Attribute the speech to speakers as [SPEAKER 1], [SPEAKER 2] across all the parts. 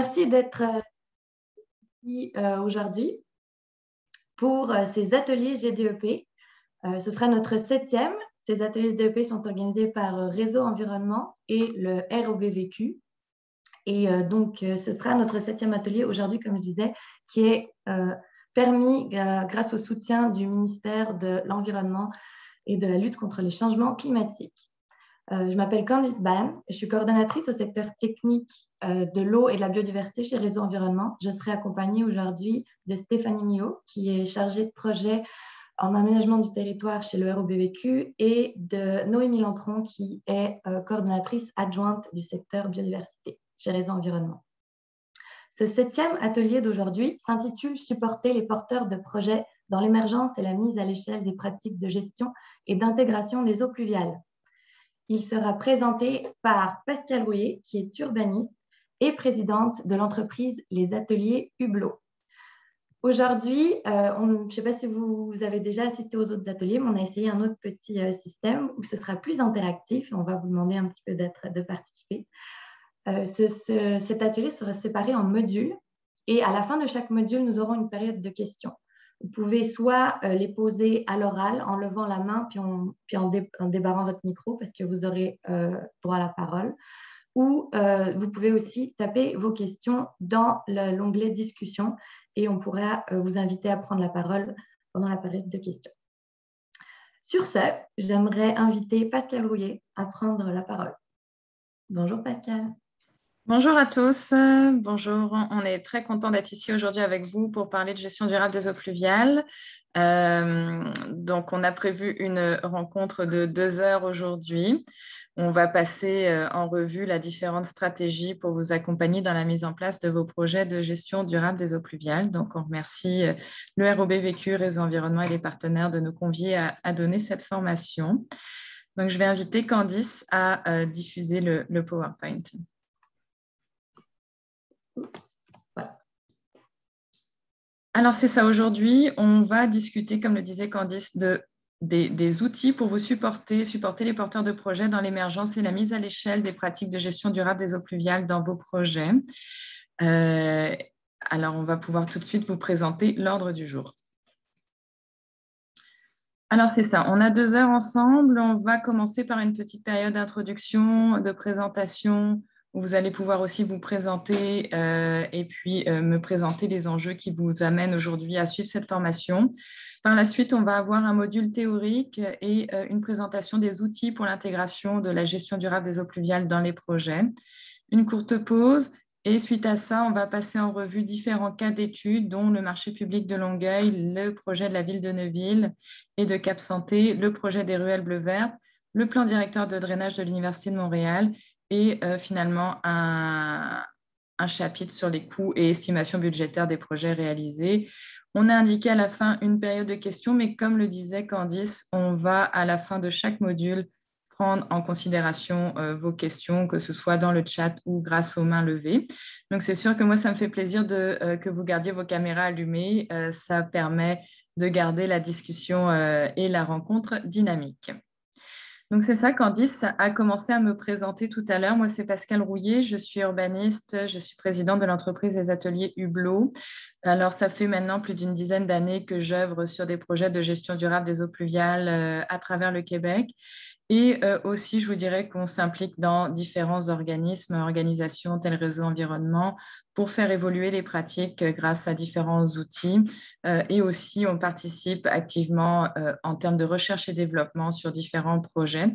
[SPEAKER 1] Merci d'être ici aujourd'hui pour ces ateliers GDEP. Ce sera notre 7e. Ces ateliers GDEP sont organisés par Réseau Environnement et le ROBVQ. Et donc, ce sera notre 7e atelier aujourd'hui, comme je disais, qui est permis grâce au soutien du ministère de l'Environnement et de la lutte contre les changements climatiques. Je m'appelle Candice Ban, je suis coordonnatrice au secteur technique de l'eau et de la biodiversité chez Réseau Environnement. Je serai accompagnée aujourd'hui de Stéphanie Mio, qui est chargée de projet en aménagement du territoire chez le ROBVQ, et de Noémie Lampron, qui est coordonnatrice adjointe du secteur biodiversité chez Réseau Environnement. Ce 7e atelier d'aujourd'hui s'intitule « Supporter les porteurs de projets dans l'émergence et la mise à l'échelle des pratiques de gestion et d'intégration des eaux pluviales ». Il sera présenté par Pascale Rouillet, qui est urbaniste et présidente de l'entreprise Les Ateliers Hublot. Aujourd'hui, je ne sais pas si vous avez déjà assisté aux autres ateliers, mais on a essayé un autre petit système où ce sera plus interactif. On va vous demander un petit peu de participer. Cet atelier sera séparé en modules et à la fin de chaque module, nous aurons une période de questions. Vous pouvez soit les poser à l'oral en levant la main puis en débarrant votre micro parce que vous aurez droit à la parole, ou vous pouvez aussi taper vos questions dans l'onglet discussion et on pourra vous inviter à prendre la parole pendant la période de questions. Sur ce, j'aimerais inviter Pascale Rouillet à prendre la parole. Bonjour Pascale.
[SPEAKER 2] Bonjour à tous, bonjour. On est très content d'être ici aujourd'hui avec vous pour parler de gestion durable des eaux pluviales. Donc, on a prévu une rencontre de 2 heures aujourd'hui. On va passer en revue la différentes stratégies pour vous accompagner dans la mise en place de vos projets de gestion durable des eaux pluviales. Donc, on remercie le ROBVQ, Réseau Environnement et les partenaires de nous convier à donner cette formation. Donc, je vais inviter Candice à diffuser le PowerPoint.
[SPEAKER 1] Voilà.
[SPEAKER 2] Alors, c'est ça. Aujourd'hui, on va discuter, comme le disait Candice, des outils pour vous supporter les porteurs de projets dans l'émergence et la mise à l'échelle des pratiques de gestion durable des eaux pluviales dans vos projets. Alors, on va pouvoir tout de suite vous présenter l'ordre du jour. Alors, c'est ça. On a 2 heures ensemble. On va commencer par une petite période d'introduction, de présentation, où vous allez pouvoir aussi vous présenter et puis me présenter les enjeux qui vous amènent aujourd'hui à suivre cette formation. Par la suite, on va avoir un module théorique et une présentation des outils pour l'intégration de la gestion durable des eaux pluviales dans les projets. Une courte pause et suite à ça, on va passer en revue différents cas d'études, dont le marché public de Longueuil, le projet de la ville de Neuville et de Cap Santé, le projet des ruelles bleu-vert, le plan directeur de drainage de l'Université de Montréal et finalement un chapitre sur les coûts et estimations budgétaires des projets réalisés. On a indiqué à la fin une période de questions, mais comme le disait Candice, on va à la fin de chaque module prendre en considération vos questions, que ce soit dans le chat ou grâce aux mains levées. Donc, c'est sûr que moi, ça me fait plaisir que vous gardiez vos caméras allumées. Ça permet de garder la discussion et la rencontre dynamique. Donc, c'est ça, Candice a commencé à me présenter tout à l'heure. Moi, c'est Pascale Rouillet, je suis urbaniste, je suis présidente de l'entreprise des ateliers Hublot. Alors, ça fait maintenant plus d'une dizaine d'années que j'œuvre sur des projets de gestion durable des eaux pluviales à travers le Québec. Et aussi, je vous dirais qu'on s'implique dans différents organismes, organisations tels Réseau Environnement pour faire évoluer les pratiques grâce à différents outils. Et aussi, on participe activement en termes de recherche et développement sur différents projets.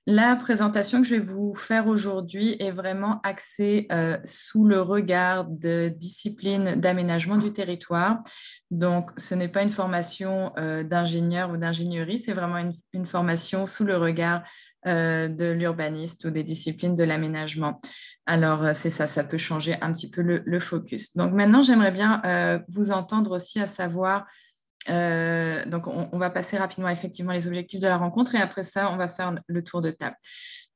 [SPEAKER 2] La présentation que je vais vous faire aujourd'hui est vraiment axée sous le regard de disciplines d'aménagement du territoire. Donc, ce n'est pas une formation d'ingénieur ou d'ingénierie, c'est vraiment une formation sous le regard de l'urbaniste ou des disciplines de l'aménagement. Alors, c'est ça, ça peut changer un petit peu le focus. Donc, maintenant, j'aimerais bien vous entendre aussi à savoir. Donc, on va passer rapidement effectivement les objectifs de la rencontre et après ça, on va faire le tour de table.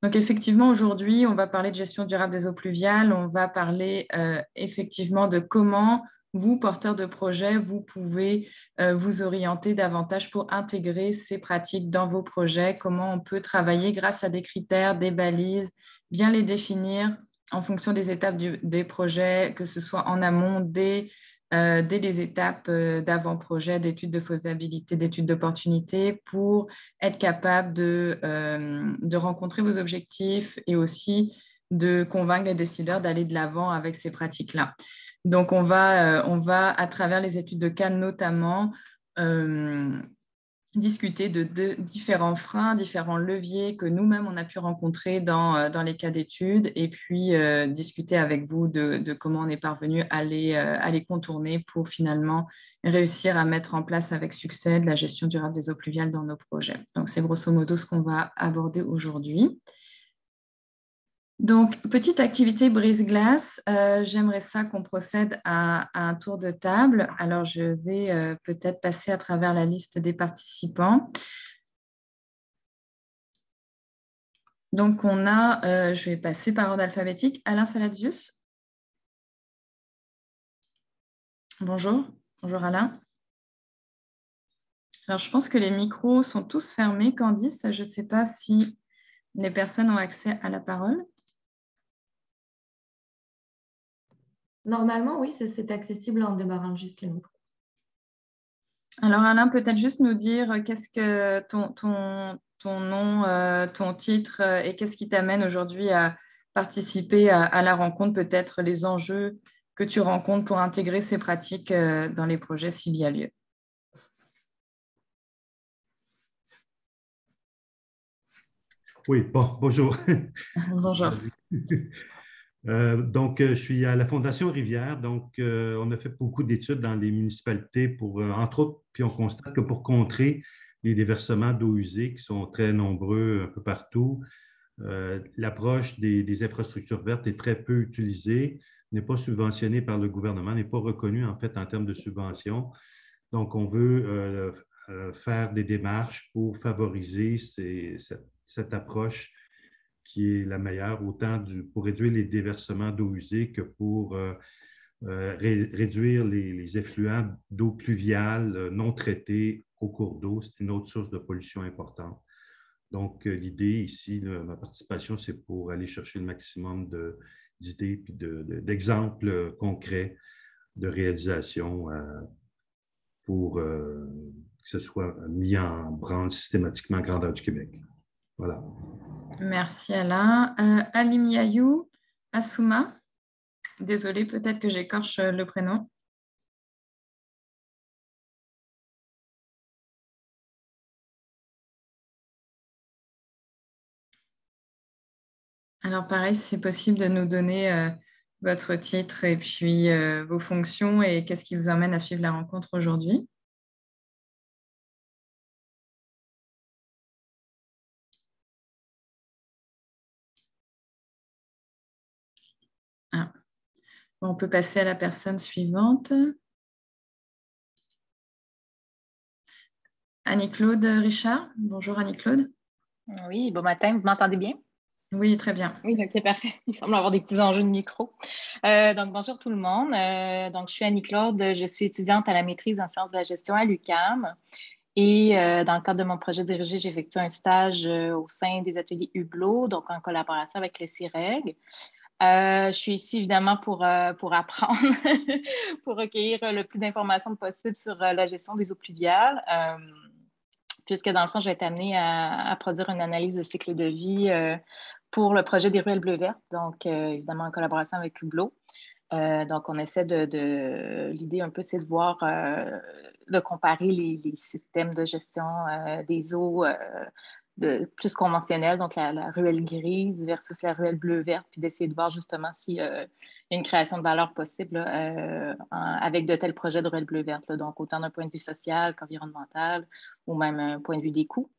[SPEAKER 2] Donc, effectivement, aujourd'hui, on va parler de gestion durable des eaux pluviales. On va parler effectivement de comment vous, porteurs de projets, vous pouvez vous orienter davantage pour intégrer ces pratiques dans vos projets, comment on peut travailler grâce à des critères, des balises, bien les définir en fonction des étapes des projets, que ce soit en amont, dès les étapes d'avant-projet, d'études de faisabilité, d'études d'opportunité, pour être capable de rencontrer vos objectifs et aussi de convaincre les décideurs d'aller de l'avant avec ces pratiques-là. Donc, on va, à travers les études de cas notamment, discuter de différents freins, différents leviers que nous-mêmes, on a pu rencontrer dans les cas d'études et puis discuter avec vous de comment on est parvenu à les contourner pour finalement réussir à mettre en place avec succès de la gestion durable des eaux pluviales dans nos projets. Donc, c'est grosso modo ce qu'on va aborder aujourd'hui. Donc, petite activité brise-glace. J'aimerais ça qu'on procède à un tour de table. Alors, je vais peut-être passer à travers la liste des participants. Donc, on a, je vais passer par ordre alphabétique. Alain Saladius. Bonjour. Bonjour Alain. Alors, je pense que les micros sont tous fermés. Candice, je ne sais pas si les personnes ont accès à la parole.
[SPEAKER 1] Normalement, oui, c'est accessible en démarrant juste le micro.
[SPEAKER 2] Alors Alain, peut-être juste nous dire qu'est-ce que ton nom, ton titre et qu'est-ce qui t'amène aujourd'hui à participer à la rencontre, peut-être les enjeux que tu rencontres pour intégrer ces pratiques dans les projets s'il y a lieu.
[SPEAKER 3] Oui, bon, bonjour.
[SPEAKER 2] Bonjour.
[SPEAKER 3] Donc, je suis à la Fondation Rivière. Donc, on a fait beaucoup d'études dans les municipalités pour, entre autres, puis on constate que pour contrer les déversements d'eau usée qui sont très nombreux un peu partout, l'approche des infrastructures vertes est très peu utilisée, n'est pas subventionnée par le gouvernement, n'est pas reconnue en fait en termes de subvention. Donc, on veut faire des démarches pour favoriser cette approche qui est la meilleure, autant pour réduire les déversements d'eau usée que pour réduire les effluents d'eau pluviale non traités au cours d'eau. C'est une autre source de pollution importante. Donc, l'idée ici, ma participation, c'est pour aller chercher le maximum d'idées et d'exemples concrets de réalisation pour que ce soit mis en branle systématiquement à grandeur du Québec. Voilà.
[SPEAKER 2] Merci Alain. Alim Yayou, Assouma. Désolée, peut-être que j'écorche le prénom. Alors pareil, si c'est possible de nous donner votre titre et puis vos fonctions et qu'est-ce qui vous amène à suivre la rencontre aujourd'hui. Ah. On peut passer à la personne suivante. Annie-Claude Richard. Bonjour Annie-Claude.
[SPEAKER 4] Oui, bon matin, vous m'entendez bien?
[SPEAKER 2] Oui, très bien.
[SPEAKER 4] Oui, ok, parfait. Il semble avoir des petits enjeux de micro. Donc, bonjour tout le monde. Donc, je suis Annie-Claude, je suis étudiante à la maîtrise en sciences de la gestion à l'UQAM. Et dans le cadre de mon projet dirigé, j'effectue un stage au sein des ateliers Hublot, donc en collaboration avec le CIREG. Je suis ici évidemment pour apprendre, pour recueillir le plus d'informations possible sur la gestion des eaux pluviales. Puisque dans le fond, j'ai été amenée à produire une analyse de cycle de vie pour le projet des ruelles bleues-vertes, donc évidemment en collaboration avec Hublot. Donc, on essaie l'idée un peu, c'est de voir, de comparer les systèmes de gestion des eaux plus conventionnels, donc la ruelle grise versus la ruelle bleu-verte, puis d'essayer de voir justement s'il y a une création de valeur possible avec de tels projets de ruelle bleu-verte, donc autant d'un point de vue social qu'environnemental ou même un point de vue des coûts.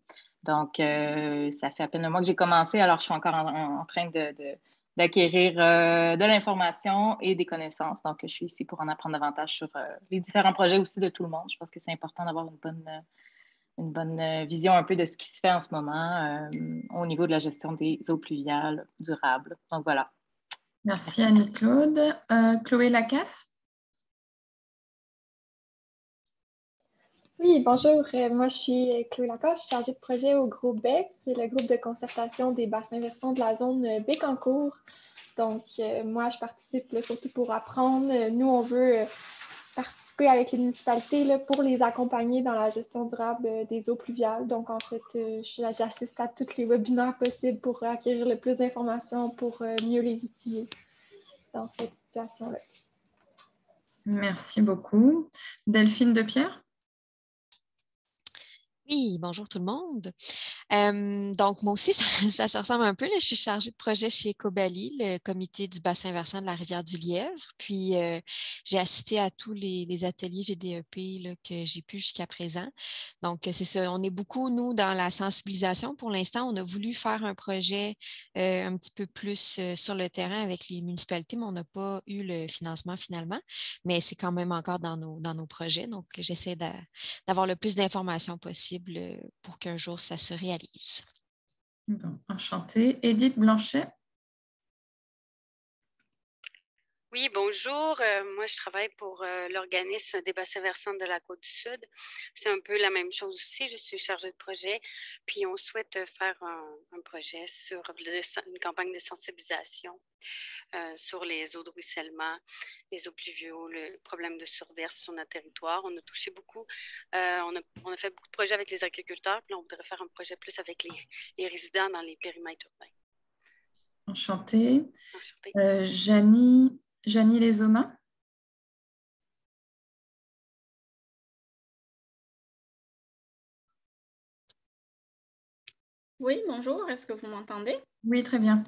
[SPEAKER 4] Donc, ça fait à peine un mois que j'ai commencé, alors je suis encore en train d'acquérir de l'information et des connaissances. Donc, je suis ici pour en apprendre davantage sur les différents projets aussi de tout le monde. Je pense que c'est important d'avoir une bonne vision un peu de ce qui se fait en ce moment au niveau de la gestion des eaux pluviales durables. Donc, voilà.
[SPEAKER 2] Merci Annie-Claude. Chloé Lacasse.
[SPEAKER 5] Oui, bonjour. Moi, je suis Chloé Lacasse, je suis chargée de projet au groupe BEC, qui est le groupe de concertation des bassins versants de la zone Bécancour. Donc, moi, je participe là, surtout pour apprendre. Nous, on veut participer avec les municipalités là, pour les accompagner dans la gestion durable des eaux pluviales. Donc, en fait, j'assiste à tous les webinaires possibles pour acquérir le plus d'informations pour mieux les utiliser dans cette situation-là.
[SPEAKER 2] Merci beaucoup. Delphine Depierre?
[SPEAKER 6] Oui, bonjour tout le monde. Donc, moi aussi, ça se ressemble un peu. Là. Je suis chargée de projet chez Ecobali, le comité du bassin versant de la rivière du Lièvre. Puis, j'ai assisté à tous les ateliers GDEP là, que j'ai pu jusqu'à présent. Donc, c'est ça. On est beaucoup, nous, dans la sensibilisation. Pour l'instant, on a voulu faire un projet un petit peu plus sur le terrain avec les municipalités, mais on n'a pas eu le financement finalement. Mais c'est quand même encore dans nos projets. Donc, j'essaie d'avoir le plus d'informations possible pour qu'un jour, ça se réalise.
[SPEAKER 2] Bon, enchantée. Édith Blanchet?
[SPEAKER 7] Oui, bonjour. Moi, je travaille pour l'organisme des bassins versants de la Côte-du-Sud. C'est un peu la même chose aussi. Je suis chargée de projet. Puis, on souhaite faire un projet sur une campagne de sensibilisation sur les eaux de ruissellement, les eaux pluvioles, le problème de surverse sur notre territoire. On a touché beaucoup, on a fait beaucoup de projets avec les agriculteurs, puis là, on voudrait faire un projet plus avec les résidents dans les périmètres urbains.
[SPEAKER 2] Enchantée.
[SPEAKER 7] Enchantée.
[SPEAKER 2] Janie Lesoma?
[SPEAKER 8] Oui, bonjour. Est-ce que vous m'entendez?
[SPEAKER 2] Oui, très bien.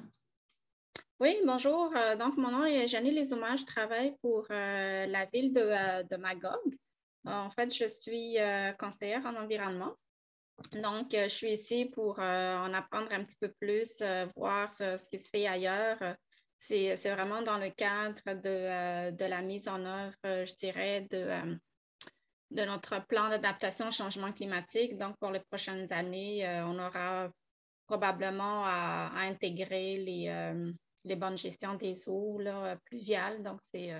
[SPEAKER 8] Oui, bonjour. Donc, mon nom est Janie Lesoma. Je travaille pour la ville de Magog. En fait, je suis conseillère en environnement. Donc, je suis ici pour en apprendre un petit peu plus, voir ce qui se fait ailleurs. C'est vraiment dans le cadre de la mise en œuvre, je dirais, de notre plan d'adaptation au changement climatique. Donc, pour les prochaines années, on aura probablement à intégrer les bonnes gestions des eaux là, pluviales. Donc, c'est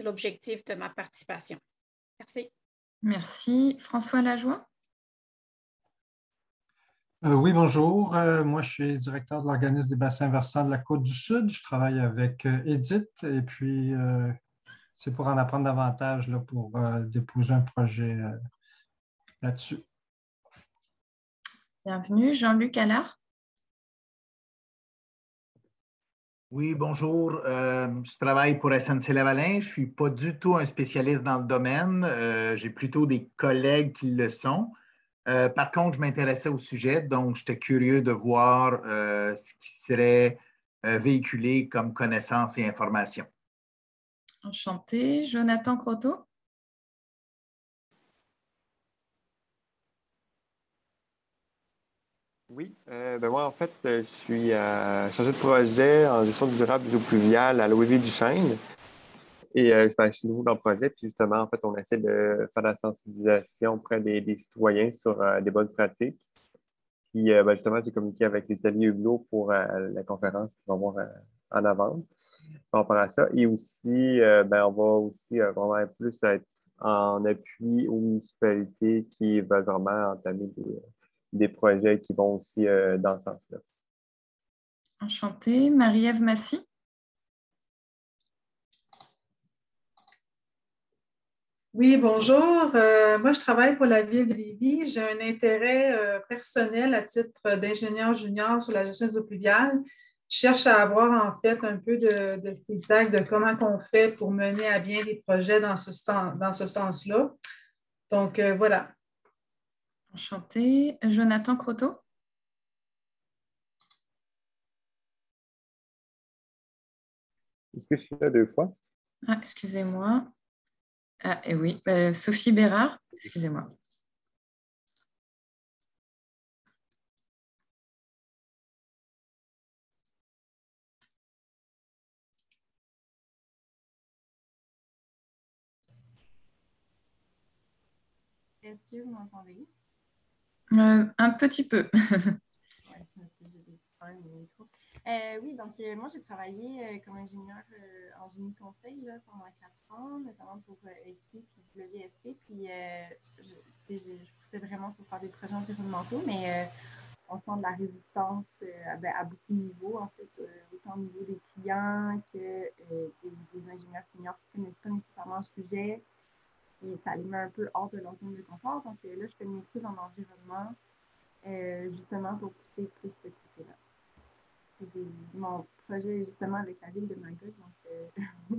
[SPEAKER 8] l'objectif de ma participation. Merci.
[SPEAKER 2] Merci. François Lajoie?
[SPEAKER 9] Oui, bonjour. Moi, je suis directeur de l'organisme des bassins versants de la Côte-du-Sud. Je travaille avec Edith et puis c'est pour en apprendre davantage là, pour déposer un projet là-dessus.
[SPEAKER 2] Bienvenue. Jean-Luc Allard?
[SPEAKER 10] Oui, bonjour. Je travaille pour SNC-Lavalin. Je ne suis pas du tout un spécialiste dans le domaine. J'ai plutôt des collègues qui le sont. Par contre, je m'intéressais au sujet, donc j'étais curieux de voir ce qui serait véhiculé comme connaissances et informations.
[SPEAKER 2] Enchantée. Jonathan Croteau?
[SPEAKER 11] Oui, moi, en fait, je suis chargé de projet en gestion durable des eaux pluviales à l'OEV-du-Chêne. Et je suis nouveau dans le projet, puis justement, en fait, on essaie de faire la sensibilisation auprès des citoyens sur des bonnes pratiques. Puis justement, j'ai communiqué avec les alliés Hublot pour la conférence qu'on va avoir en novembre par rapport à ça. Et aussi, on va aussi vraiment plus être en appui aux municipalités qui veulent vraiment entamer des projets qui vont aussi dans ce sens-là.
[SPEAKER 2] Enchantée. Marie-Ève Massy?
[SPEAKER 12] Oui, bonjour. Moi, je travaille pour la ville de Lévis. J'ai un intérêt personnel à titre d'ingénieur junior sur la gestion des eaux pluviales. Je cherche à avoir en fait un peu de feedback de comment on fait pour mener à bien les projets dans ce sens-là. Donc, voilà.
[SPEAKER 2] Enchantée. Jonathan Croteau?
[SPEAKER 11] Est-ce que je suis là 2 fois?
[SPEAKER 2] Ah, excusez-moi. Ah, et oui, Sophie Bérard, excusez-moi.
[SPEAKER 13] Est-ce que vous m'entendez?
[SPEAKER 2] Un petit peu.
[SPEAKER 13] Oui, donc moi, j'ai travaillé comme ingénieur en génie conseil là, pendant 4 ans, notamment pour XP puis WSP. Puis je poussais vraiment pour faire des projets environnementaux, mais on sent de la résistance à beaucoup de niveaux, en fait, autant au niveau des clients que des ingénieurs seniors qui ne connaissent pas nécessairement le sujet. Et ça les met un peu hors de leur zone de confort. Donc là, je fais une maîtrise en environnement, justement pour pousser plus ce côté-là. J'ai mon projet justement avec la ville de Magog, donc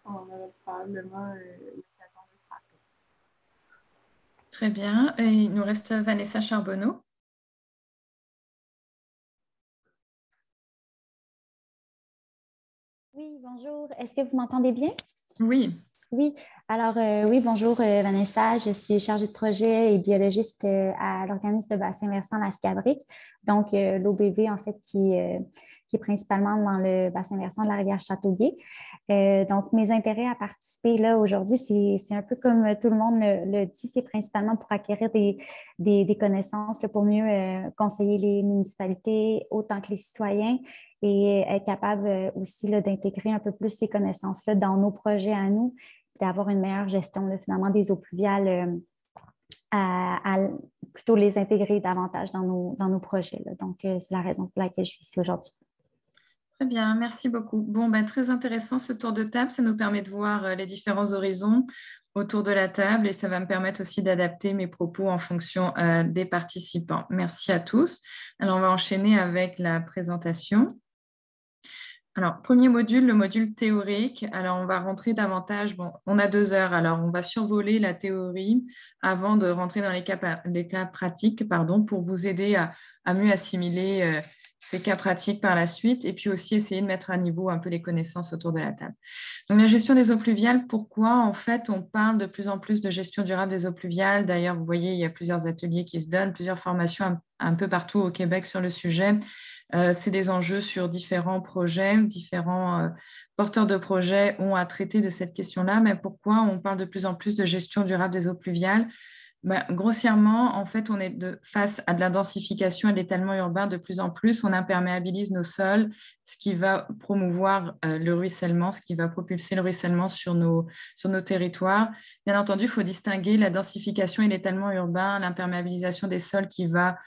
[SPEAKER 13] on aura probablement l'occasion de le faire.
[SPEAKER 2] Très bien. Et il nous reste Vanessa Charbonneau.
[SPEAKER 14] Oui, bonjour. Est-ce que vous m'entendez bien?
[SPEAKER 2] Oui.
[SPEAKER 14] Oui, alors oui, bonjour Vanessa, je suis chargée de projet et biologiste à l'organisme de bassin versant La Scabrique, donc l'OBV en fait qui est principalement dans le bassin versant de la rivière Châteauguay. Donc mes intérêts à participer là aujourd'hui, c'est un peu comme tout le monde le dit, c'est principalement pour acquérir des connaissances là, pour mieux conseiller les municipalités autant que les citoyens et être capable aussi d'intégrer un peu plus ces connaissances-là dans nos projets à nous, d'avoir une meilleure gestion là, finalement des eaux pluviales, à plutôt les intégrer davantage dans nos projets. Là. Donc, c'est la raison pour laquelle je suis ici aujourd'hui.
[SPEAKER 2] Très bien, merci beaucoup. Bon, ben, très intéressant ce tour de table. Ça nous permet de voir les différents horizons autour de la table et ça va me permettre aussi d'adapter mes propos en fonction des participants. Merci à tous. Alors, on va enchaîner avec la présentation. Alors, premier module, le module théorique. Alors, on va rentrer davantage. Bon, on a 2 heures, alors on va survoler la théorie avant de rentrer dans les cas pratiques, pour vous aider à mieux assimiler ces cas pratiques par la suite et puis aussi essayer de mettre à niveau un peu les connaissances autour de la table. Donc, la gestion des eaux pluviales, pourquoi en fait on parle de plus en plus de gestion durable des eaux pluviales? D'ailleurs, vous voyez, il y a plusieurs ateliers qui se donnent, plusieurs formations un peu partout au Québec sur le sujet. C'est des enjeux sur différents projets, différents porteurs de projets ont à traiter de cette question-là. Mais pourquoi on parle de plus en plus de gestion durable des eaux pluviales? Grossièrement, en fait, on est face à de la densification et de l'étalement urbain de plus en plus. On imperméabilise nos sols, ce qui va promouvoir le ruissellement, ce qui va propulser le ruissellement sur nos territoires. Bien entendu, il faut distinguer la densification et l'étalement urbain, l'imperméabilisation des sols qui va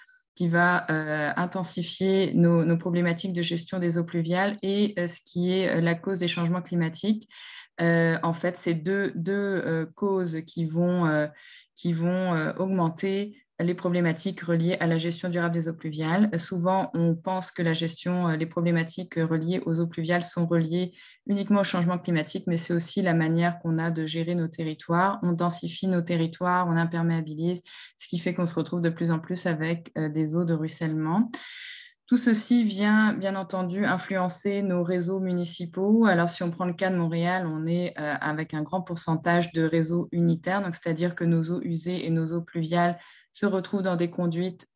[SPEAKER 2] intensifier nos problématiques de gestion des eaux pluviales et ce qui est la cause des changements climatiques. En fait, c'est deux causes qui vont augmenter les problématiques reliées à la gestion durable des eaux pluviales. Souvent, on pense que les problématiques reliées aux eaux pluviales sont reliées uniquement au changement climatique, mais c'est aussi la manière qu'on a de gérer nos territoires. On densifie nos territoires, on imperméabilise, ce qui fait qu'on se retrouve de plus en plus avec des eaux de ruissellement. Tout ceci vient, bien entendu, influencer nos réseaux municipaux. Alors, si on prend le cas de Montréal, on est avec un grand pourcentage de réseaux unitaires, donc c'est-à-dire que nos eaux usées et nos eaux pluviales se retrouvent dans des conduites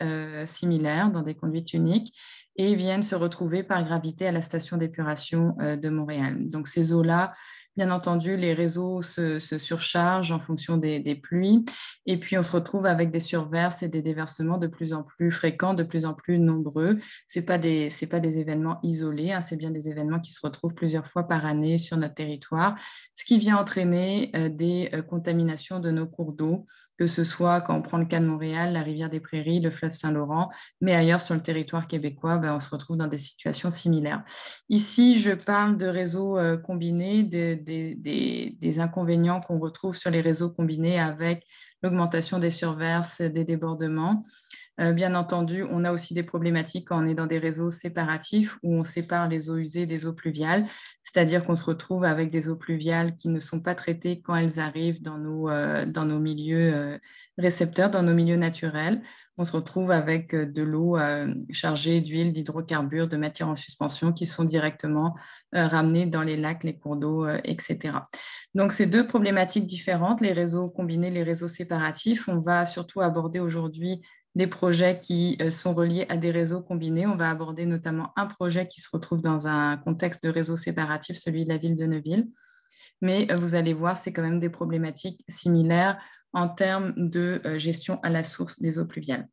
[SPEAKER 2] similaires, dans des conduites uniques, et viennent se retrouver par gravité à la station d'épuration de Montréal. Donc, ces eaux-là, bien entendu, les réseaux se surchargent en fonction des pluies et puis on se retrouve avec des surverses et des déversements de plus en plus fréquents, de plus en plus nombreux. Ce n'est pas des événements isolés, c'est bien des événements qui se retrouvent plusieurs fois par année sur notre territoire, ce qui vient entraîner des contaminations de nos cours d'eau, que ce soit quand on prend le cas de Montréal, la rivière des Prairies, le fleuve Saint-Laurent, mais ailleurs sur le territoire québécois, on se retrouve dans des situations similaires. Ici, je parle de réseaux combinés, des inconvénients qu'on retrouve sur les réseaux combinés avec l'augmentation des surverses, des débordements. Bien entendu, on a aussi des problématiques quand on est dans des réseaux séparatifs où on sépare les eaux usées des eaux pluviales, c'est-à-dire qu'on se retrouve avec des eaux pluviales qui ne sont pas traitées quand elles arrivent dans nos milieux récepteurs, dans nos milieux naturels. On se retrouve avec de l'eau chargée d'huile, d'hydrocarbures, de matières en suspension qui sont directement ramenées dans les lacs, les cours d'eau, etc. Donc, c'est 2 problématiques différentes, les réseaux combinés, les réseaux séparatifs. On va surtout aborder aujourd'hui des projets qui sont reliés à des réseaux combinés. On va aborder notamment un projet qui se retrouve dans un contexte de réseau séparatif, celui de la ville de Neuville. Mais vous allez voir, c'est quand même des problématiques similaires en termes de gestion à la source des eaux pluviales.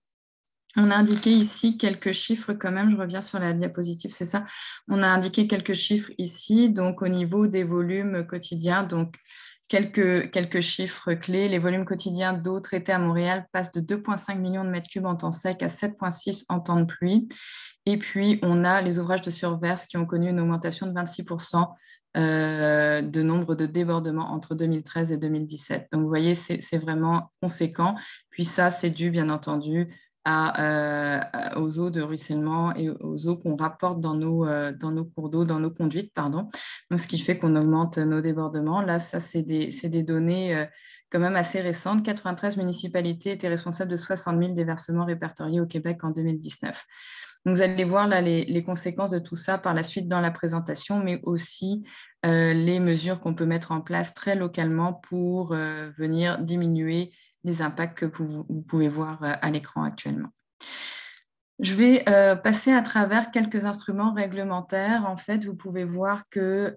[SPEAKER 2] On a indiqué ici quelques chiffres quand même, je reviens sur la diapositive, c'est ça. On a indiqué quelques chiffres ici, donc au niveau des volumes quotidiens, donc quelques chiffres clés. Les volumes quotidiens d'eau traitée à Montréal passent de 2,5 millions de mètres cubes en temps sec à 7,6 en temps de pluie. Et puis, on a les ouvrages de surverse qui ont connu une augmentation de 26% de nombre de débordements entre 2013 et 2017. Donc, vous voyez, c'est vraiment conséquent. Puis ça, c'est dû, bien entendu, aux eaux de ruissellement et aux eaux qu'on rapporte dans nos cours d'eau, dans nos conduites, pardon. Donc, ce qui fait qu'on augmente nos débordements. Là, ça, c'est des données quand même assez récentes. 93 municipalités étaient responsables de 60 000 déversements répertoriés au Québec en 2019. Donc, vous allez voir là les conséquences de tout ça par la suite dans la présentation, mais aussi les mesures qu'on peut mettre en place très localement pour venir diminuer les impacts que vous pouvez voir à l'écran actuellement. Je vais passer à travers quelques instruments réglementaires. En fait, vous pouvez voir que,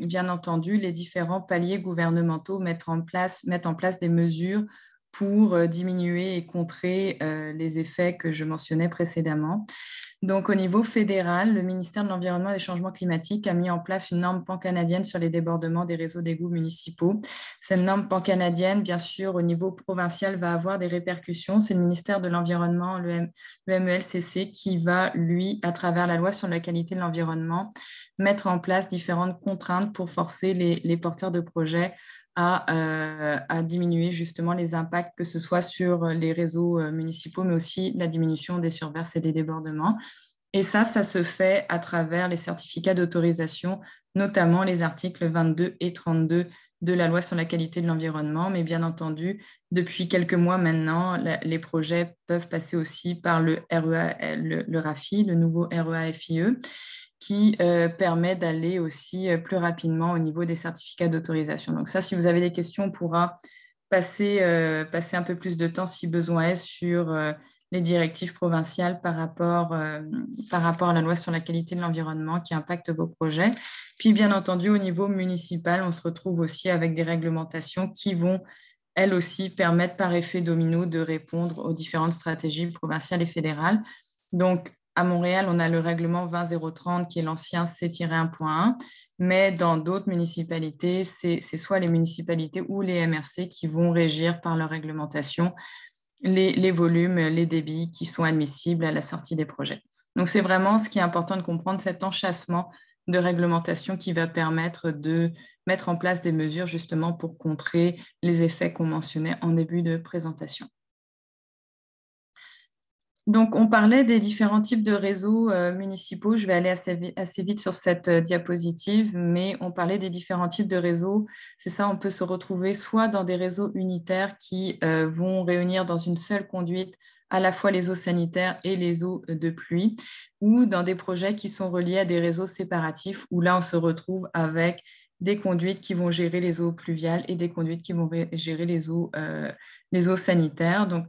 [SPEAKER 2] bien entendu, les différents paliers gouvernementaux mettent en place des mesures pour diminuer et contrer les effets que je mentionnais précédemment. Donc, au niveau fédéral, le ministère de l'Environnement et des Changements climatiques a mis en place une norme pan-canadienne sur les débordements des réseaux d'égouts municipaux. Cette norme pan-canadienne, bien sûr, au niveau provincial, va avoir des répercussions. C'est le ministère de l'Environnement, le MELCC, qui va, lui, à travers la loi sur la qualité de l'environnement, mettre en place différentes contraintes pour forcer les porteurs de projets à diminuer justement les impacts, que ce soit sur les réseaux municipaux, mais aussi la diminution des surverses et des débordements. Et ça se fait à travers les certificats d'autorisation, notamment les articles 22 et 32 de la loi sur la qualité de l'environnement. Mais bien entendu, depuis quelques mois maintenant, les projets peuvent passer aussi par le REA, le RAFI, le nouveau REA-FIE, qui permet d'aller aussi plus rapidement au niveau des certificats d'autorisation. Donc ça, si vous avez des questions, on pourra passer un peu plus de temps, si besoin est, sur les directives provinciales par rapport à la loi sur la qualité de l'environnement qui impacte vos projets. Puis, bien entendu, au niveau municipal, on se retrouve aussi avec des réglementations qui vont, elles aussi, permettre par effet domino de répondre aux différentes stratégies provinciales et fédérales. Donc, à Montréal, on a le règlement 20.030 qui est l'ancien C-1.1, mais dans d'autres municipalités, c'est soit les municipalités ou les MRC qui vont régir par leur réglementation les volumes, les débits qui sont admissibles à la sortie des projets. Donc, c'est vraiment ce qui est important de comprendre, cet enchâssement de réglementation qui va permettre de mettre en place des mesures justement pour contrer les effets qu'on mentionnait en début de présentation. Donc, on parlait des différents types de réseaux municipaux. Je vais aller assez vite sur cette diapositive, mais on parlait des différents types de réseaux. C'est ça, on peut se retrouver soit dans des réseaux unitaires qui vont réunir dans une seule conduite à la fois les eaux sanitaires et les eaux de pluie, ou dans des projets qui sont reliés à des réseaux séparatifs, où là, on se retrouve avec des conduites qui vont gérer les eaux pluviales et des conduites qui vont gérer les eaux sanitaires. Donc,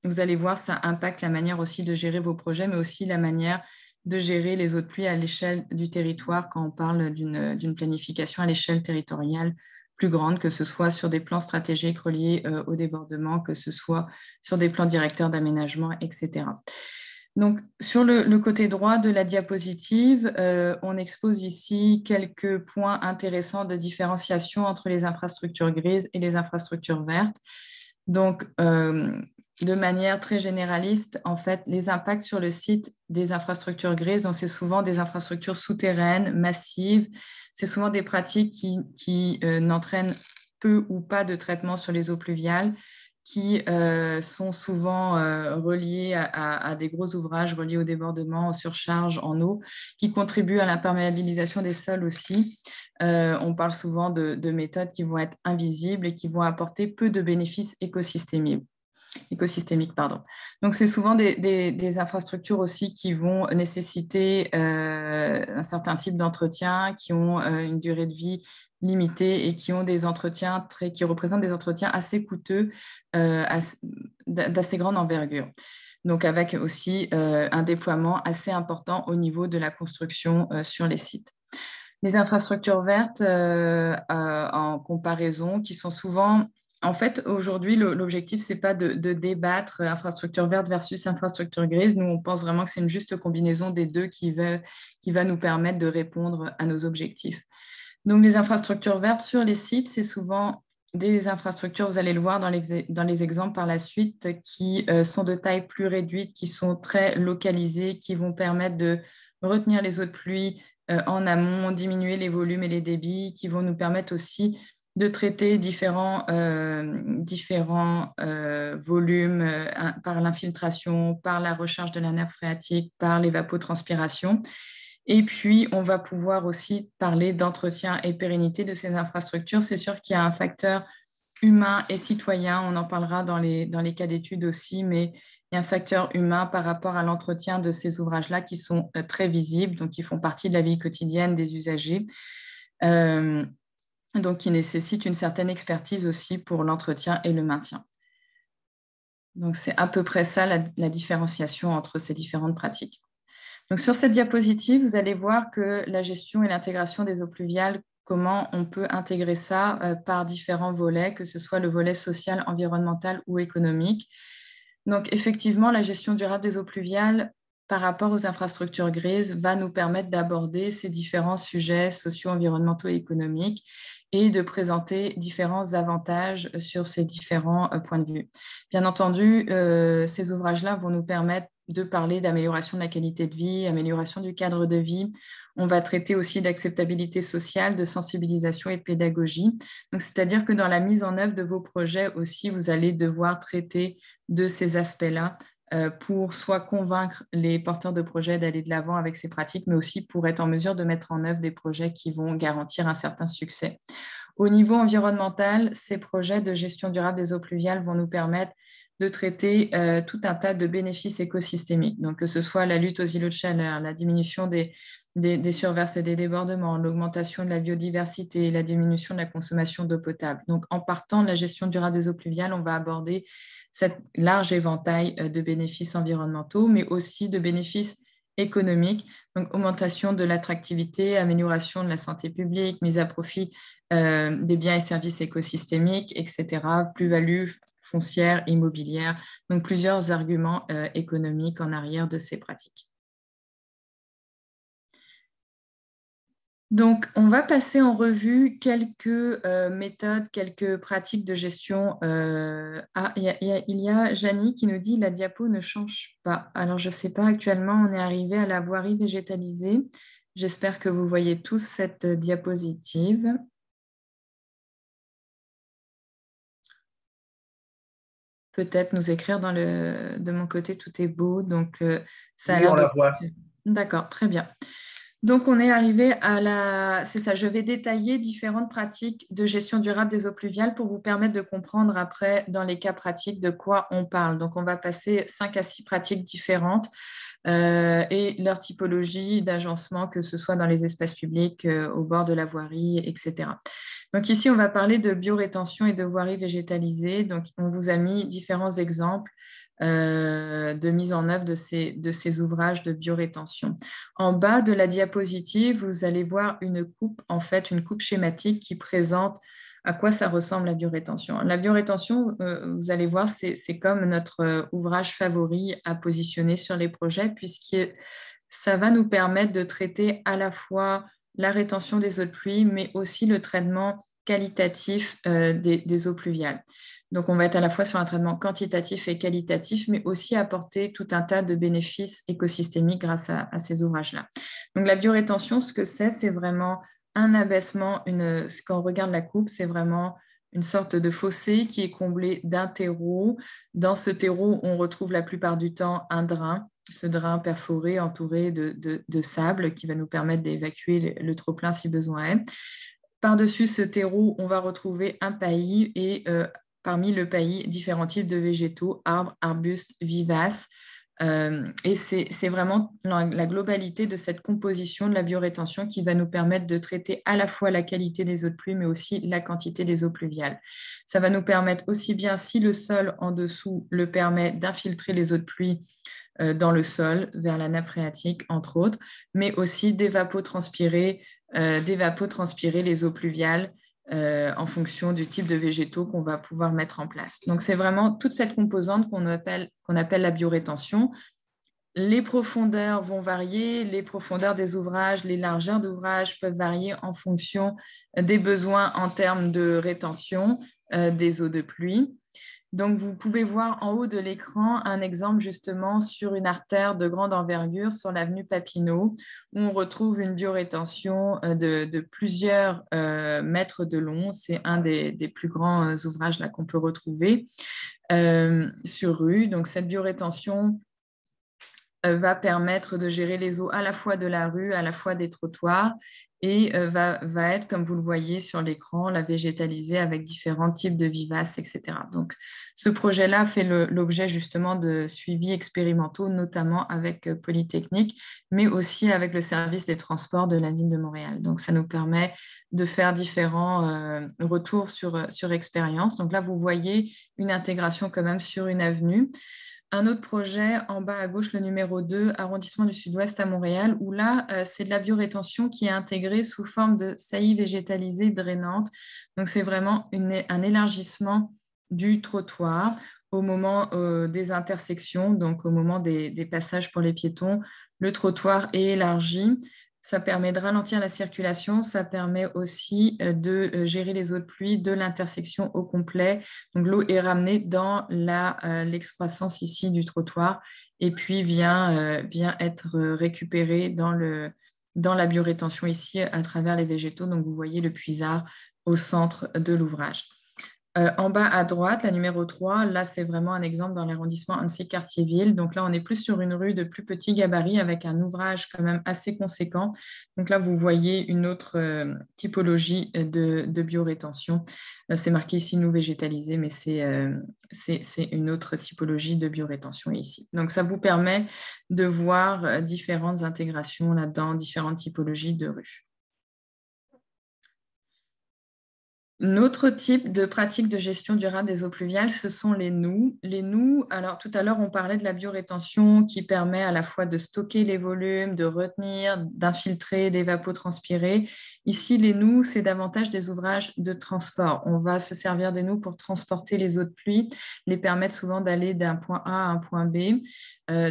[SPEAKER 2] vous allez voir, ça impacte la manière aussi de gérer vos projets, mais aussi la manière de gérer les eaux de pluie à l'échelle du territoire quand on parle d'une planification à l'échelle territoriale plus grande, que ce soit sur des plans stratégiques reliés au débordement, que ce soit sur des plans directeurs d'aménagement, etc. Donc, sur le côté droit de la diapositive, on expose ici quelques points intéressants de différenciation entre les infrastructures grises et les infrastructures vertes. Donc, de manière très généraliste, en fait, les impacts sur le site des infrastructures grises, donc c'est souvent des infrastructures souterraines, massives, c'est souvent des pratiques qui n'entraînent peu ou pas de traitement sur les eaux pluviales, qui sont souvent reliées à des gros ouvrages reliés au débordement, aux surcharges en eau, qui contribuent à l'imperméabilisation des sols aussi. On parle souvent de méthodes qui vont être invisibles et qui vont apporter peu de bénéfices écosystémiques. Donc, c'est souvent des infrastructures aussi qui vont nécessiter un certain type d'entretien, qui ont une durée de vie limitée et qui ont des entretiens qui représentent des entretiens assez coûteux, d'assez grande envergure. Donc, avec aussi un déploiement assez important au niveau de la construction sur les sites. Les infrastructures vertes, en comparaison, qui sont souvent en fait, aujourd'hui, l'objectif, ce n'est pas de débattre infrastructure verte versus infrastructure grise. Nous, on pense vraiment que c'est une juste combinaison des deux qui va nous permettre de répondre à nos objectifs. Donc, les infrastructures vertes sur les sites, c'est souvent des infrastructures, vous allez le voir dans les exemples par la suite, qui sont de taille plus réduite, qui sont très localisées, qui vont permettre de retenir les eaux de pluie en amont, diminuer les volumes et les débits, qui vont nous permettre aussi de traiter différents volumes par l'infiltration, par la recharge de la nappe phréatique, par l'évapotranspiration. Et puis, on va pouvoir aussi parler d'entretien et de pérennité de ces infrastructures. C'est sûr qu'il y a un facteur humain et citoyen, on en parlera dans les cas d'études aussi, mais il y a un facteur humain par rapport à l'entretien de ces ouvrages-là qui sont très visibles, donc qui font partie de la vie quotidienne des usagers, donc qui nécessitent une certaine expertise aussi pour l'entretien et le maintien. Donc, c'est à peu près ça la différenciation entre ces différentes pratiques. Donc, sur cette diapositive, vous allez voir que la gestion et l'intégration des eaux pluviales, comment on peut intégrer ça par différents volets, que ce soit le volet social, environnemental ou économique. Donc, effectivement, la gestion durable des eaux pluviales par rapport aux infrastructures grises va nous permettre d'aborder ces différents sujets sociaux, environnementaux et économiques et de présenter différents avantages sur ces différents points de vue. Bien entendu, ces ouvrages-là vont nous permettre de parler d'amélioration de la qualité de vie, amélioration du cadre de vie. On va traiter aussi d'acceptabilité sociale, de sensibilisation et de pédagogie. Donc, c'est-à-dire que dans la mise en œuvre de vos projets aussi, vous allez devoir traiter de ces aspects-là pour soit convaincre les porteurs de projets d'aller de l'avant avec ces pratiques, mais aussi pour être en mesure de mettre en œuvre des projets qui vont garantir un certain succès. Au niveau environnemental, ces projets de gestion durable des eaux pluviales vont nous permettre de traiter tout un tas de bénéfices écosystémiques, donc que ce soit la lutte aux îlots de chaleur, la diminution des surverses et des débordements, l'augmentation de la biodiversité, la diminution de la consommation d'eau potable. Donc, en partant de la gestion durable des eaux pluviales, on va aborder cet large éventail de bénéfices environnementaux, mais aussi de bénéfices économiques, donc augmentation de l'attractivité, amélioration de la santé publique, mise à profit des biens et services écosystémiques, etc., plus-value foncière, immobilière, donc plusieurs arguments économiques en arrière de ces pratiques. Donc, on va passer en revue quelques méthodes, quelques pratiques de gestion. Il y a Janie qui nous dit « la diapo ne change pas ». Alors, je ne sais pas, actuellement, on est arrivé à la voirie végétalisée. J'espère que vous voyez tous cette diapositive. Peut-être nous écrire de mon côté, tout est beau. Donc, ça a l'air
[SPEAKER 10] on la voit.
[SPEAKER 2] D'accord, très bien. Donc, on est arrivé à la... C'est ça, je vais détailler différentes pratiques de gestion durable des eaux pluviales pour vous permettre de comprendre après, dans les cas pratiques, de quoi on parle. Donc, on va passer 5 à 6 pratiques différentes et leur typologie d'agencement, que ce soit dans les espaces publics, au bord de la voirie, etc. Donc, ici, on va parler de biorétention et de voirie végétalisée. Donc, on vous a mis différents exemples de mise en œuvre de ces ouvrages de biorétention. En bas de la diapositive, vous allez voir une coupe, en fait, une coupe schématique qui présente à quoi ça ressemble la biorétention. La biorétention, vous allez voir, c'est comme notre ouvrage favori à positionner sur les projets, puisque ça va nous permettre de traiter à la fois la rétention des eaux de pluie, mais aussi le traitement qualitatif des eaux pluviales. Donc, on va être à la fois sur un traitement quantitatif et qualitatif, mais aussi apporter tout un tas de bénéfices écosystémiques grâce à ces ouvrages-là. Donc, la biorétention, ce que c'est vraiment un abaissement. Quand on regarde la coupe, c'est vraiment une sorte de fossé qui est comblé d'un terreau. Dans ce terreau, on retrouve la plupart du temps un drain, ce drain perforé, entouré de sable qui va nous permettre d'évacuer le trop-plein si besoin est. Par-dessus ce terreau, on va retrouver un paillis et parmi le paillis, différents types de végétaux, arbres, arbustes, vivaces. Et c'est vraiment la globalité de cette composition de la biorétention qui va nous permettre de traiter à la fois la qualité des eaux de pluie, mais aussi la quantité des eaux pluviales. Ça va nous permettre aussi bien, si le sol en dessous le permet, d'infiltrer les eaux de pluie dans le sol, vers la nappe phréatique, entre autres, mais aussi d'évapotranspirer les eaux pluviales en fonction du type de végétaux qu'on va pouvoir mettre en place. Donc, c'est vraiment toute cette composante qu'on appelle la biorétention. Les profondeurs vont varier, les profondeurs des ouvrages, les largeurs d'ouvrages peuvent varier en fonction des besoins en termes de rétention des eaux de pluie. Donc, vous pouvez voir en haut de l'écran un exemple justement sur une artère de grande envergure sur l'avenue Papineau, où on retrouve une biorétention de plusieurs mètres de long. C'est un des plus grands ouvrages là qu'on peut retrouver sur rue. Donc, cette biorétention va permettre de gérer les eaux à la fois de la rue, à la fois des trottoirs et va être, comme vous le voyez sur l'écran, la végétaliser avec différents types de vivaces, etc. Donc, ce projet-là fait l'objet justement de suivis expérimentaux, notamment avec Polytechnique, mais aussi avec le service des transports de la ville de Montréal. Donc, ça nous permet de faire différents retours sur expérience. Donc là, vous voyez une intégration quand même sur une avenue. Un autre projet en bas à gauche, le numéro 2, arrondissement du Sud-Ouest à Montréal, où là, c'est de la biorétention qui est intégrée sous forme de saillie végétalisée drainante. Donc, c'est vraiment un élargissement du trottoir au moment des intersections, donc au moment des passages pour les piétons. Le trottoir est élargi. Ça permet de ralentir la circulation, ça permet aussi de gérer les eaux de pluie de l'intersection au complet. Donc, l'eau est ramenée dans l'excroissance ici du trottoir et puis vient être récupérée dans la biorétention ici à travers les végétaux. Donc, vous voyez le puisard au centre de l'ouvrage. En bas à droite, la numéro 3, là, c'est vraiment un exemple dans l'arrondissement Annecy-Cartierville. Donc là, on est plus sur une rue de plus petit gabarit avec un ouvrage quand même assez conséquent. Donc là, vous voyez une autre typologie de biorétention. C'est marqué ici « nous végétaliser », mais c'est une autre typologie de biorétention ici. Donc, ça vous permet de voir différentes intégrations là-dedans, différentes typologies de rues. Notre type de pratique de gestion durable des eaux pluviales, ce sont les noues. Les noues, alors tout à l'heure, on parlait de la biorétention qui permet à la fois de stocker les volumes, de retenir, d'infiltrer, d'évapotranspirer. Ici, les noues, c'est davantage des ouvrages de transport. On va se servir des noues pour transporter les eaux de pluie, les permettre souvent d'aller d'un point A à un point B.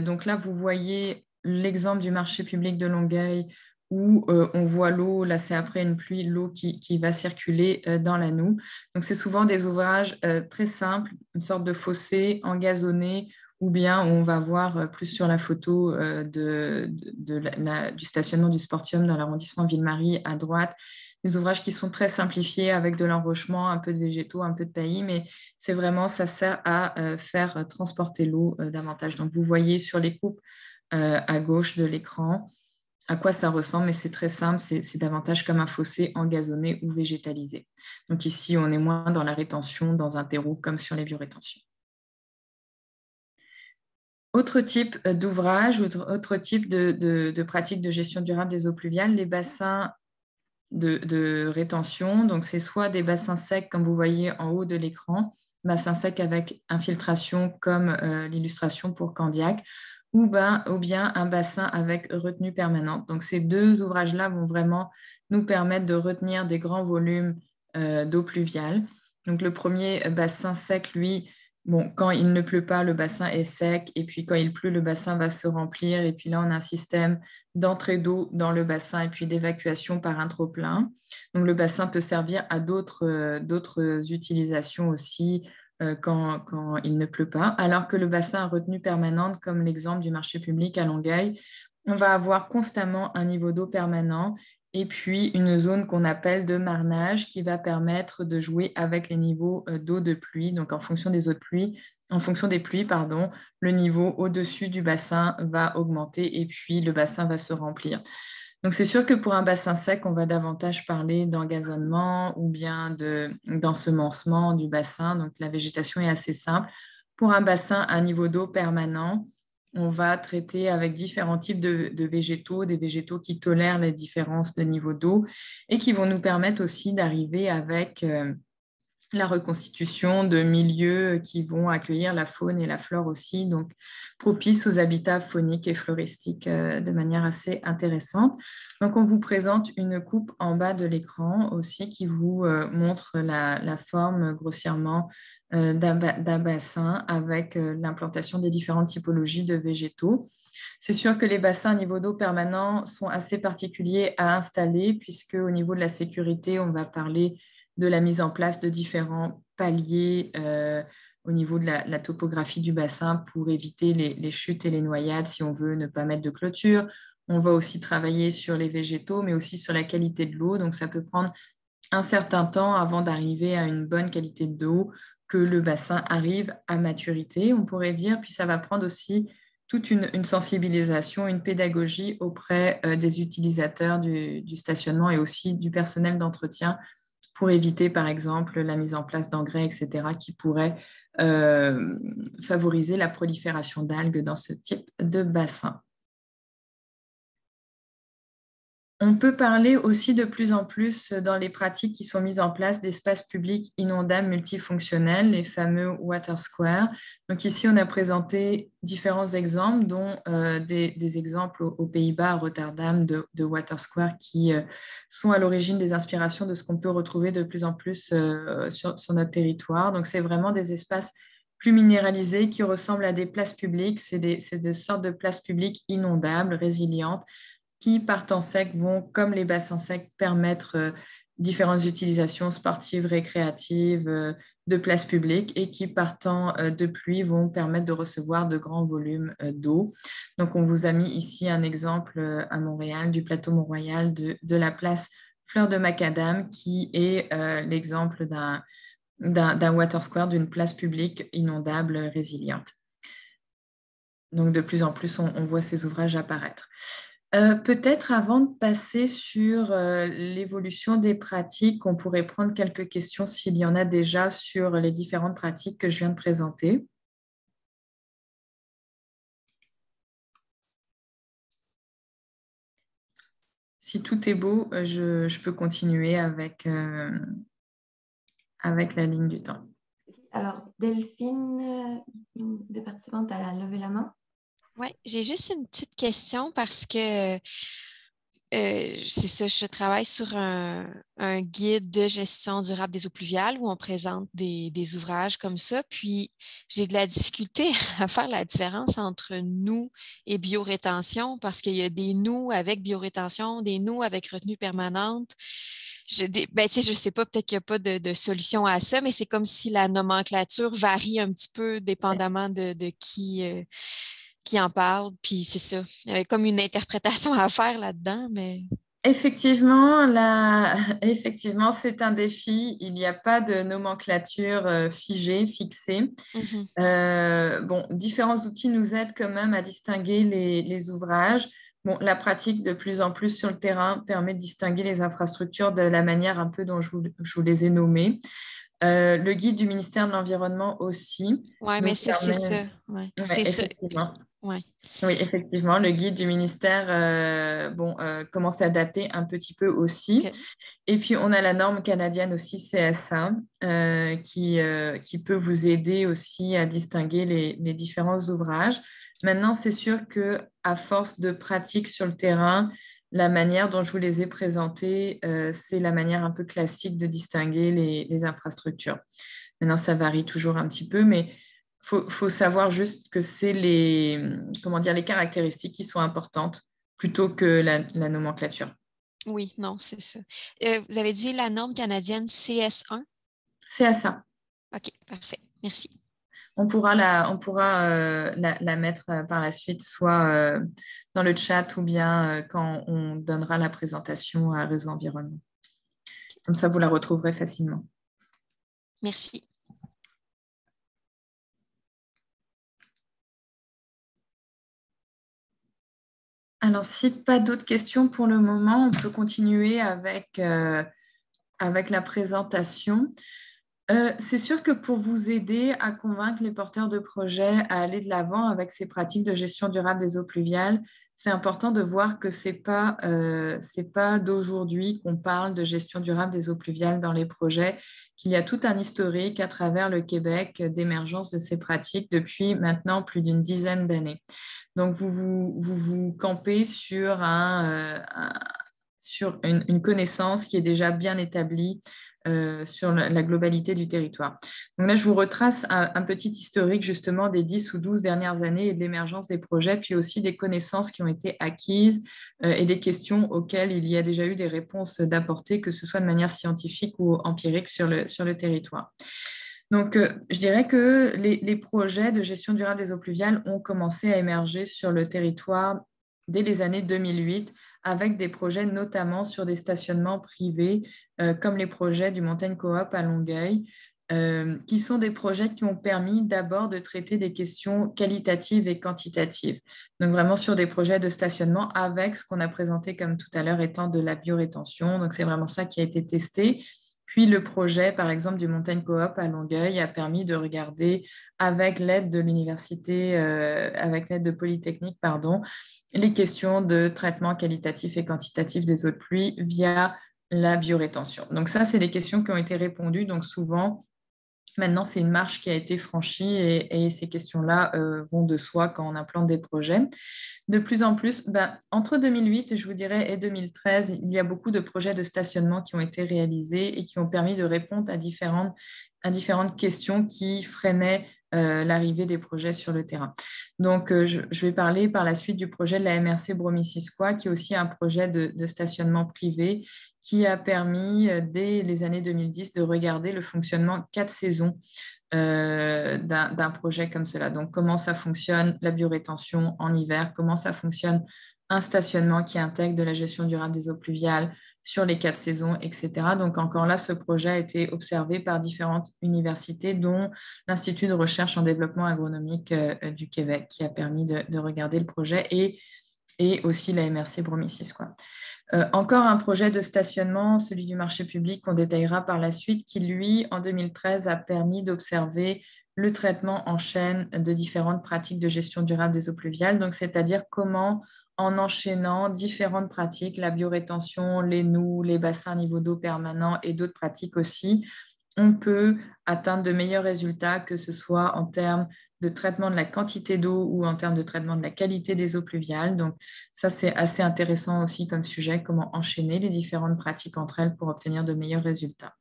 [SPEAKER 2] Donc là, vous voyez l'exemple du marché public de Longueuil, où on voit l'eau, là c'est après une pluie, l'eau qui va circuler dans la noue. Donc c'est souvent des ouvrages très simples, une sorte de fossé engazonné, ou bien on va voir plus sur la photo du stationnement du Sportium dans l'arrondissement Ville-Marie à droite, des ouvrages qui sont très simplifiés avec de l'enrochement, un peu de végétaux, un peu de paillis, mais c'est vraiment, ça sert à faire transporter l'eau davantage. Donc vous voyez sur les coupes à gauche de l'écran à quoi ça ressemble, mais c'est très simple, c'est davantage comme un fossé engazonné ou végétalisé. Donc ici, on est moins dans la rétention, dans un terreau, comme sur les biorétentions. Autre type d'ouvrage, autre type de pratique de gestion durable des eaux pluviales, les bassins de rétention. Donc, c'est soit des bassins secs, comme vous voyez en haut de l'écran, bassins secs avec infiltration, comme l'illustration pour Candiac, ou bien un bassin avec retenue permanente. Donc, ces deux ouvrages-là vont vraiment nous permettre de retenir des grands volumes d'eau pluviale. Donc, le premier bassin sec, lui, bon, quand il ne pleut pas, le bassin est sec, et puis quand il pleut, le bassin va se remplir, et puis là, on a un système d'entrée d'eau dans le bassin et puis d'évacuation par un trop-plein. Donc, le bassin peut servir à d'autres utilisations aussi, quand il ne pleut pas, alors que le bassin à retenue permanente, comme l'exemple du marché public à Longueuil, on va avoir constamment un niveau d'eau permanent et puis une zone qu'on appelle de marnage qui va permettre de jouer avec les niveaux d'eau de pluie. Donc, en fonction des eaux de pluie, en fonction des pluies, le niveau au-dessus du bassin va augmenter et puis le bassin va se remplir. Donc, c'est sûr que pour un bassin sec, on va davantage parler d'engazonnement ou bien d'ensemencement du bassin. Donc, la végétation est assez simple. Pour un bassin à niveau d'eau permanent, on va traiter avec différents types de végétaux, des végétaux qui tolèrent les différences de niveau d'eau et qui vont nous permettre aussi d'arriver avec la reconstitution de milieux qui vont accueillir la faune et la flore aussi, donc propices aux habitats fauniques et floristiques de manière assez intéressante. Donc, on vous présente une coupe en bas de l'écran aussi qui vous montre la forme grossièrement d'un bassin avec l'implantation des différentes typologies de végétaux. C'est sûr que les bassins à niveau d'eau permanent sont assez particuliers à installer puisque au niveau de la sécurité, on va parler de la mise en place de différents paliers au niveau de la topographie du bassin pour éviter les chutes et les noyades si on veut ne pas mettre de clôture. On va aussi travailler sur les végétaux, mais aussi sur la qualité de l'eau. Donc, ça peut prendre un certain temps avant d'arriver à une bonne qualité d'eau, que le bassin arrive à maturité, on pourrait dire. Puis, ça va prendre aussi toute une sensibilisation, une pédagogie auprès des utilisateurs du stationnement et aussi du personnel d'entretien pour éviter, par exemple, la mise en place d'engrais, etc., qui pourraient favoriser la prolifération d'algues dans ce type de bassin. On peut parler aussi de plus en plus dans les pratiques qui sont mises en place d'espaces publics inondables multifonctionnels, les fameux water squares. Donc ici, on a présenté différents exemples, dont des exemples aux Pays-Bas, à Rotterdam, de water squares qui sont à l'origine des inspirations de ce qu'on peut retrouver de plus en plus sur notre territoire. Donc c'est vraiment des espaces plus minéralisés qui ressemblent à des places publiques. C'est des sortes de places publiques inondables, résilientes, qui, par temps sec, vont, comme les bassins secs, permettre différentes utilisations sportives, récréatives, de places publiques et qui, par temps de pluie, vont permettre de recevoir de grands volumes d'eau. Donc, on vous a mis ici un exemple à Montréal, du plateau Mont-Royal, de la place Fleur de Macadam, qui est l'exemple d'un water square, d'une place publique inondable résiliente. Donc, de plus en plus, on voit ces ouvrages apparaître. Peut-être avant de passer sur l'évolution des pratiques, on pourrait prendre quelques questions s'il y en a déjà sur les différentes pratiques que je viens de présenter. Si tout est beau, je peux continuer avec la ligne du temps.
[SPEAKER 1] Alors, Delphine, une des participantes, elle a levé la main.
[SPEAKER 6] Oui, j'ai juste une petite question parce que c'est ça, je travaille sur un guide de gestion durable des eaux pluviales où on présente des ouvrages comme ça. Puis, j'ai de la difficulté à faire la différence entre nous et biorétention parce qu'il y a des nous avec biorétention, des nous avec retenue permanente. Je ne sais pas, peut-être qu'il n'y a pas de solution à ça, mais c'est comme si la nomenclature varie un petit peu dépendamment de qui en parle, puis c'est ça. Il y avait comme une interprétation à faire là-dedans, mais...
[SPEAKER 2] Effectivement, c'est un défi. Il n'y a pas de nomenclature figée, fixée. Bon, différents outils nous aident quand même à distinguer les ouvrages. Bon, la pratique de plus en plus sur le terrain permet de distinguer les infrastructures de la manière un peu dont je vous les ai nommées. Le guide du ministère de l'Environnement aussi.
[SPEAKER 6] Oui, mais c'est ça. Ouais. C'est ça.
[SPEAKER 2] Ouais. Oui, effectivement, le guide du ministère commence à dater un petit peu aussi. Okay. Et puis, on a la norme canadienne aussi, CSA, qui peut vous aider aussi à distinguer les différents ouvrages. Maintenant, c'est sûr qu'à force de pratique sur le terrain, la manière dont je vous les ai présentés, c'est la manière un peu classique de distinguer les infrastructures. Maintenant, ça varie toujours un petit peu, mais il faut savoir juste que c'est les caractéristiques qui sont importantes plutôt que la nomenclature.
[SPEAKER 6] Oui, non, c'est ça. Vous avez dit la norme canadienne CS1?
[SPEAKER 2] CSA.
[SPEAKER 6] OK, parfait. Merci.
[SPEAKER 2] On pourra la mettre par la suite, soit dans le chat ou bien quand on donnera la présentation à Réseau Environnement. Comme ça, vous la retrouverez facilement.
[SPEAKER 6] Merci.
[SPEAKER 2] Alors, si pas d'autres questions pour le moment, on peut continuer avec la présentation. C'est sûr que pour vous aider à convaincre les porteurs de projets à aller de l'avant avec ces pratiques de gestion durable des eaux pluviales, c'est important de voir que ce n'est pas d'aujourd'hui qu'on parle de gestion durable des eaux pluviales dans les projets, qu'il y a tout un historique à travers le Québec d'émergence de ces pratiques depuis maintenant plus d'une dizaine d'années. Donc, vous campez sur une connaissance qui est déjà bien établie sur la globalité du territoire. Donc là, je vous retrace un petit historique justement des 10 ou 12 dernières années et de l'émergence des projets, puis aussi des connaissances qui ont été acquises et des questions auxquelles il y a déjà eu des réponses d'apporter, que ce soit de manière scientifique ou empirique sur le territoire. Donc, je dirais que les projets de gestion durable des eaux pluviales ont commencé à émerger sur le territoire dès les années 2008, avec des projets notamment sur des stationnements privés, comme les projets du Mountain Co-op à Longueuil, qui sont des projets qui ont permis d'abord de traiter des questions qualitatives et quantitatives. Donc, vraiment sur des projets de stationnement avec ce qu'on a présenté comme tout à l'heure étant de la biorétention. Donc, c'est vraiment ça qui a été testé. Puis le projet, par exemple, du Mountain Co-op à Longueuil a permis de regarder, avec l'aide de l'université, avec l'aide de Polytechnique, pardon, les questions de traitement qualitatif et quantitatif des eaux de pluie via la biorétention. Donc ça, c'est des questions qui ont été répondues. Donc souvent, maintenant, c'est une marche qui a été franchie et ces questions-là vont de soi quand on implante des projets. De plus en plus, entre 2008, je vous dirais, et 2013, il y a beaucoup de projets de stationnement qui ont été réalisés et qui ont permis de répondre à différentes questions qui freinaient l'arrivée des projets sur le terrain. Donc, je vais parler par la suite du projet de la MRC Bromissisquoi, qui est aussi un projet de stationnement privé qui a permis, dès les années 2010, de regarder le fonctionnement 4 saisons d'un projet comme cela. Donc, comment ça fonctionne la biorétention en hiver, comment ça fonctionne un stationnement qui intègre de la gestion durable des eaux pluviales sur les 4 saisons, etc. Donc, encore là, ce projet a été observé par différentes universités, dont l'Institut de recherche en développement agronomique du Québec, qui a permis de regarder le projet, et aussi la MRC Bromissisquoi. Encore un projet de stationnement, celui du marché public qu'on détaillera par la suite, qui, lui, en 2013, a permis d'observer le traitement en chaîne de différentes pratiques de gestion durable des eaux pluviales, donc c'est-à-dire comment, en enchaînant différentes pratiques, la biorétention, les noues, les bassins à niveau d'eau permanent et d'autres pratiques aussi, on peut atteindre de meilleurs résultats, que ce soit en termes de traitement de la quantité d'eau ou en termes de traitement de la qualité des eaux pluviales. Donc ça, c'est assez intéressant aussi comme sujet, comment enchaîner les différentes pratiques entre elles pour obtenir de meilleurs résultats.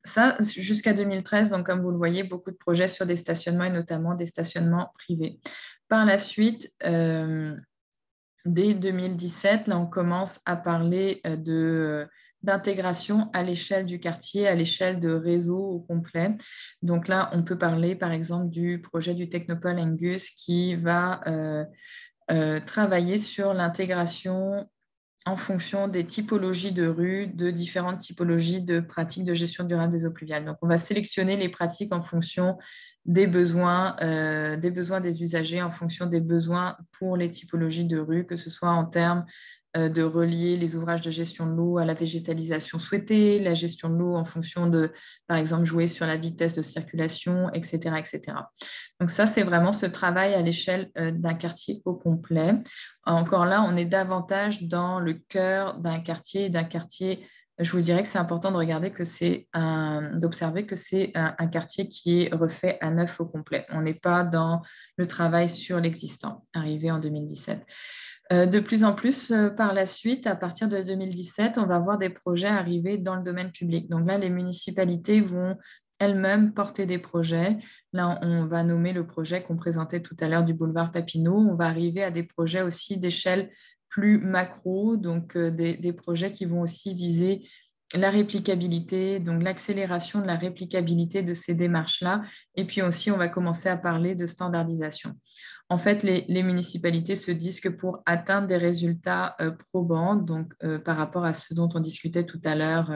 [SPEAKER 2] Ça, jusqu'à 2013, donc comme vous le voyez, beaucoup de projets sur des stationnements et notamment des stationnements privés. Par la suite, dès 2017, là, on commence à parler d'intégration à l'échelle du quartier, à l'échelle de réseau au complet. Donc là, on peut parler par exemple du projet du Technopole Angus qui va travailler sur l'intégration en fonction des typologies de rues, de différentes typologies de pratiques de gestion durable des eaux pluviales. Donc, on va sélectionner les pratiques en fonction des besoins des usagers, en fonction des besoins pour les typologies de rues, que ce soit en termes de relier les ouvrages de gestion de l'eau à la végétalisation souhaitée, la gestion de l'eau en fonction de, par exemple, jouer sur la vitesse de circulation, etc., etc. Donc ça, c'est vraiment ce travail à l'échelle d'un quartier au complet. Encore là, on est davantage dans le cœur d'un quartier. Je vous dirais que c'est important de regarder d'observer que c'est un quartier qui est refait à neuf au complet. On n'est pas dans le travail sur l'existant, arrivé en 2017. De plus en plus, par la suite, à partir de 2017, on va voir des projets arriver dans le domaine public. Donc là, les municipalités vont elles-mêmes porter des projets. Là, on va nommer le projet qu'on présentait tout à l'heure du boulevard Papineau. On va arriver à des projets aussi d'échelle plus macro, donc des projets qui vont aussi viser la réplicabilité, donc l'accélération de la réplicabilité de ces démarches-là. Et puis aussi, on va commencer à parler de standardisation. En fait, les municipalités se disent que pour atteindre des résultats probants, donc par rapport à ce dont on discutait tout à l'heure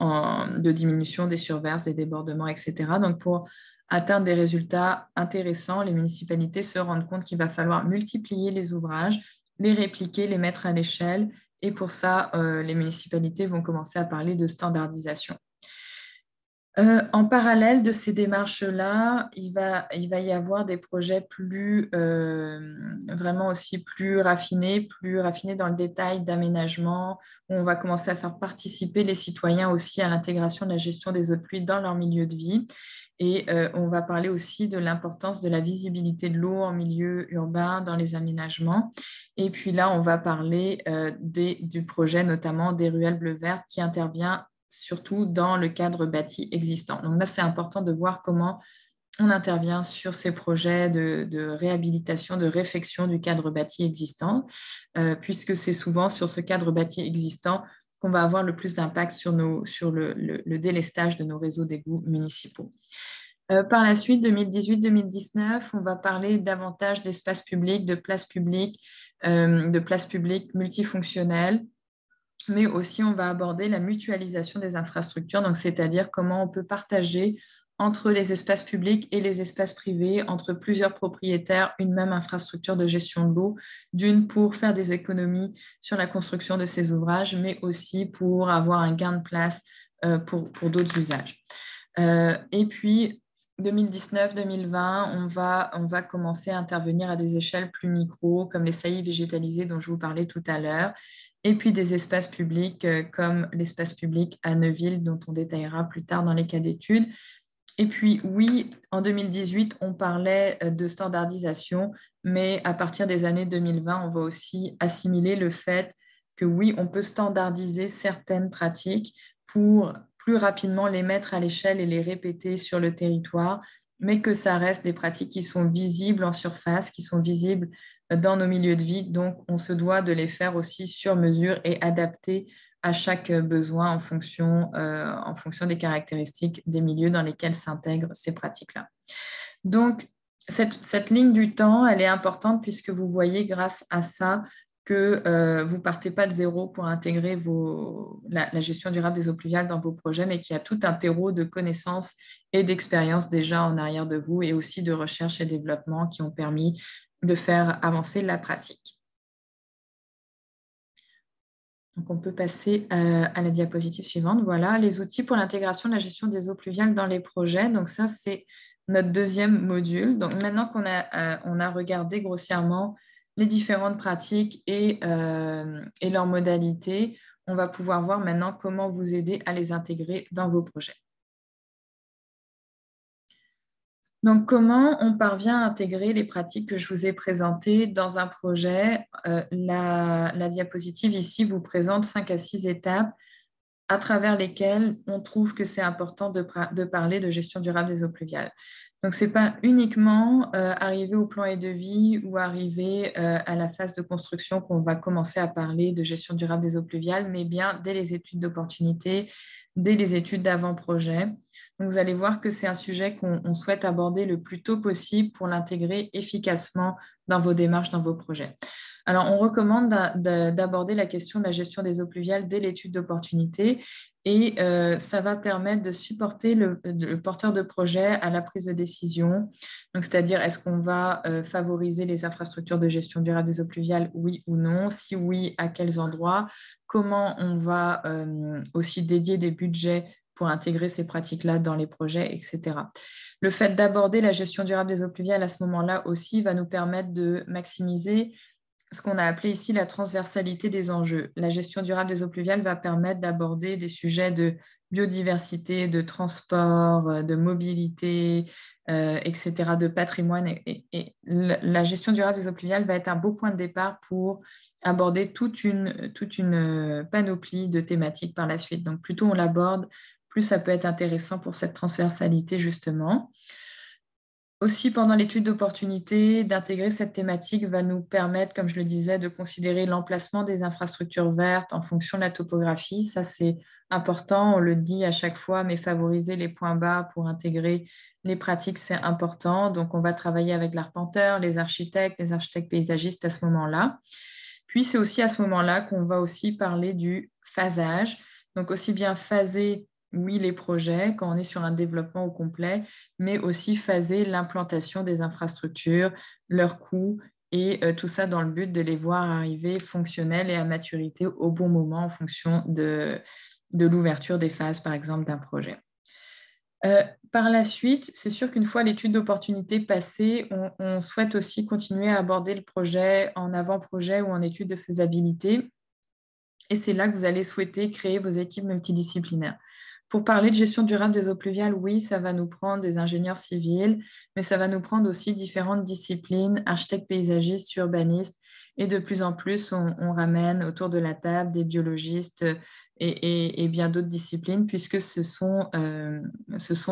[SPEAKER 2] de diminution des surverses, des débordements, etc. Donc, pour atteindre des résultats intéressants, les municipalités se rendent compte qu'il va falloir multiplier les ouvrages, les répliquer, les mettre à l'échelle. Et pour ça, les municipalités vont commencer à parler de standardisation. En parallèle de ces démarches-là, il va y avoir des projets vraiment aussi plus raffinés dans le détail d'aménagement, où on va commencer à faire participer les citoyens aussi à l'intégration de la gestion des eaux de pluie dans leur milieu de vie. Et on va parler aussi de l'importance de la visibilité de l'eau en milieu urbain dans les aménagements. Et puis là, on va parler du projet, notamment des ruelles bleu-vert, qui intervient surtout dans le cadre bâti existant. Donc là, c'est important de voir comment on intervient sur ces projets de réhabilitation, de réfection du cadre bâti existant, puisque c'est souvent sur ce cadre bâti existant qu'on va avoir le plus d'impact sur le délestage de nos réseaux d'égouts municipaux. Par la suite, 2018-2019, on va parler davantage d'espaces publics, de places publiques multifonctionnelles, mais aussi on va aborder la mutualisation des infrastructures, donc c'est-à-dire comment on peut partager entre les espaces publics et les espaces privés, entre plusieurs propriétaires, une même infrastructure de gestion de l'eau, d'une pour faire des économies sur la construction de ces ouvrages, mais aussi pour avoir un gain de place pour d'autres usages. Et puis, 2019-2020, on va commencer à intervenir à des échelles plus micro, comme les saillies végétalisées dont je vous parlais tout à l'heure, et puis des espaces publics comme l'espace public à Neuville, dont on détaillera plus tard dans les cas d'études. Et puis, oui, en 2018, on parlait de standardisation, mais à partir des années 2020, on va aussi assimiler le fait que oui, on peut standardiser certaines pratiques pour plus rapidement les mettre à l'échelle et les répéter sur le territoire, mais que ça reste des pratiques qui sont visibles en surface, qui sont visibles dans nos milieux de vie. Donc, on se doit de les faire aussi sur mesure et adapter à chaque besoin en fonction des caractéristiques des milieux dans lesquels s'intègrent ces pratiques-là. Donc, cette ligne du temps, elle est importante puisque vous voyez grâce à ça que vous ne partez pas de zéro pour intégrer la gestion durable des eaux pluviales dans vos projets, mais qu'il y a tout un terreau de connaissances et d'expériences déjà en arrière de vous et aussi de recherche et développement qui ont permis de faire avancer la pratique. Donc, on peut passer à la diapositive suivante. Voilà, les outils pour l'intégration de la gestion des eaux pluviales dans les projets. Donc, ça, c'est notre deuxième module. Donc, maintenant qu'on a regardé grossièrement les différentes pratiques et leurs modalités, on va pouvoir voir maintenant comment vous aider à les intégrer dans vos projets. Donc, comment on parvient à intégrer les pratiques que je vous ai présentées dans un projet? La diapositive ici vous présente 5 à 6 étapes à travers lesquelles on trouve que c'est important de parler de gestion durable des eaux pluviales. Donc, ce n'est pas uniquement arriver au plan et devis ou arriver à la phase de construction qu'on va commencer à parler de gestion durable des eaux pluviales, mais bien dès les études d'opportunité, dès les études d'avant-projet. Donc, vous allez voir que c'est un sujet qu'on souhaite aborder le plus tôt possible pour l'intégrer efficacement dans vos démarches, dans vos projets. Alors, on recommande d'aborder la question de la gestion des eaux pluviales dès l'étude d'opportunité et ça va permettre de supporter le porteur de projet à la prise de décision. Donc, c'est-à-dire, est-ce qu'on va favoriser les infrastructures de gestion durable des eaux pluviales, oui ou non? Si oui, à quels endroits? Comment on va aussi dédier des budgets pour intégrer ces pratiques-là dans les projets, etc. Le fait d'aborder la gestion durable des eaux pluviales à ce moment-là aussi va nous permettre de maximiser ce qu'on a appelé ici la transversalité des enjeux. La gestion durable des eaux pluviales va permettre d'aborder des sujets de biodiversité, de transport, de mobilité, etc., de patrimoine. Et la gestion durable des eaux pluviales va être un beau point de départ pour aborder toute une panoplie de thématiques par la suite. Donc, plus tôt on l'aborde, plus ça peut être intéressant pour cette transversalité, justement. Aussi, pendant l'étude d'opportunité, d'intégrer cette thématique va nous permettre, comme je le disais, de considérer l'emplacement des infrastructures vertes en fonction de la topographie. Ça, c'est important, on le dit à chaque fois, mais favoriser les points bas pour intégrer les pratiques, c'est important. Donc, on va travailler avec l'arpenteur, les architectes paysagistes à ce moment-là. Puis, c'est aussi à ce moment-là qu'on va aussi parler du phasage. Donc, aussi bien phaser oui, les projets, quand on est sur un développement au complet, mais aussi phaser l'implantation des infrastructures, leurs coûts, et tout ça dans le but de les voir arriver fonctionnels et à maturité au bon moment en fonction de l'ouverture des phases, par exemple, d'un projet. Par la suite, c'est sûr qu'une fois l'étude d'opportunité passée, on souhaite aussi continuer à aborder le projet en avant-projet ou en étude de faisabilité. Et c'est là que vous allez souhaiter créer vos équipes multidisciplinaires. Pour parler de gestion durable des eaux pluviales, oui, ça va nous prendre des ingénieurs civils, mais ça va nous prendre aussi différentes disciplines, architectes paysagistes, urbanistes, et de plus en plus, on ramène autour de la table des biologistes et bien d'autres disciplines, puisque ce sont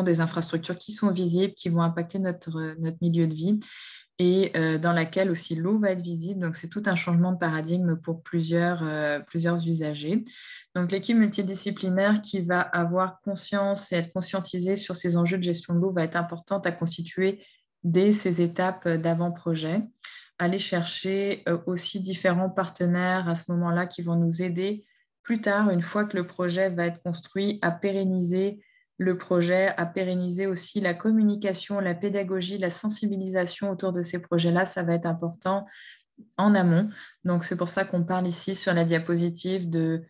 [SPEAKER 2] des infrastructures qui sont visibles, qui vont impacter notre milieu de vie, et dans laquelle aussi l'eau va être visible. Donc, c'est tout un changement de paradigme pour plusieurs usagers. Donc, l'équipe multidisciplinaire qui va avoir conscience et être conscientisée sur ces enjeux de gestion de l'eau va être importante à constituer dès ces étapes d'avant-projet. Aller chercher aussi différents partenaires à ce moment-là qui vont nous aider plus tard, une fois que le projet va être construit, à pérenniser le projet, à pérenniser aussi la communication, la pédagogie, la sensibilisation autour de ces projets-là. Ça va être important en amont. Donc, c'est pour ça qu'on parle ici sur la diapositive de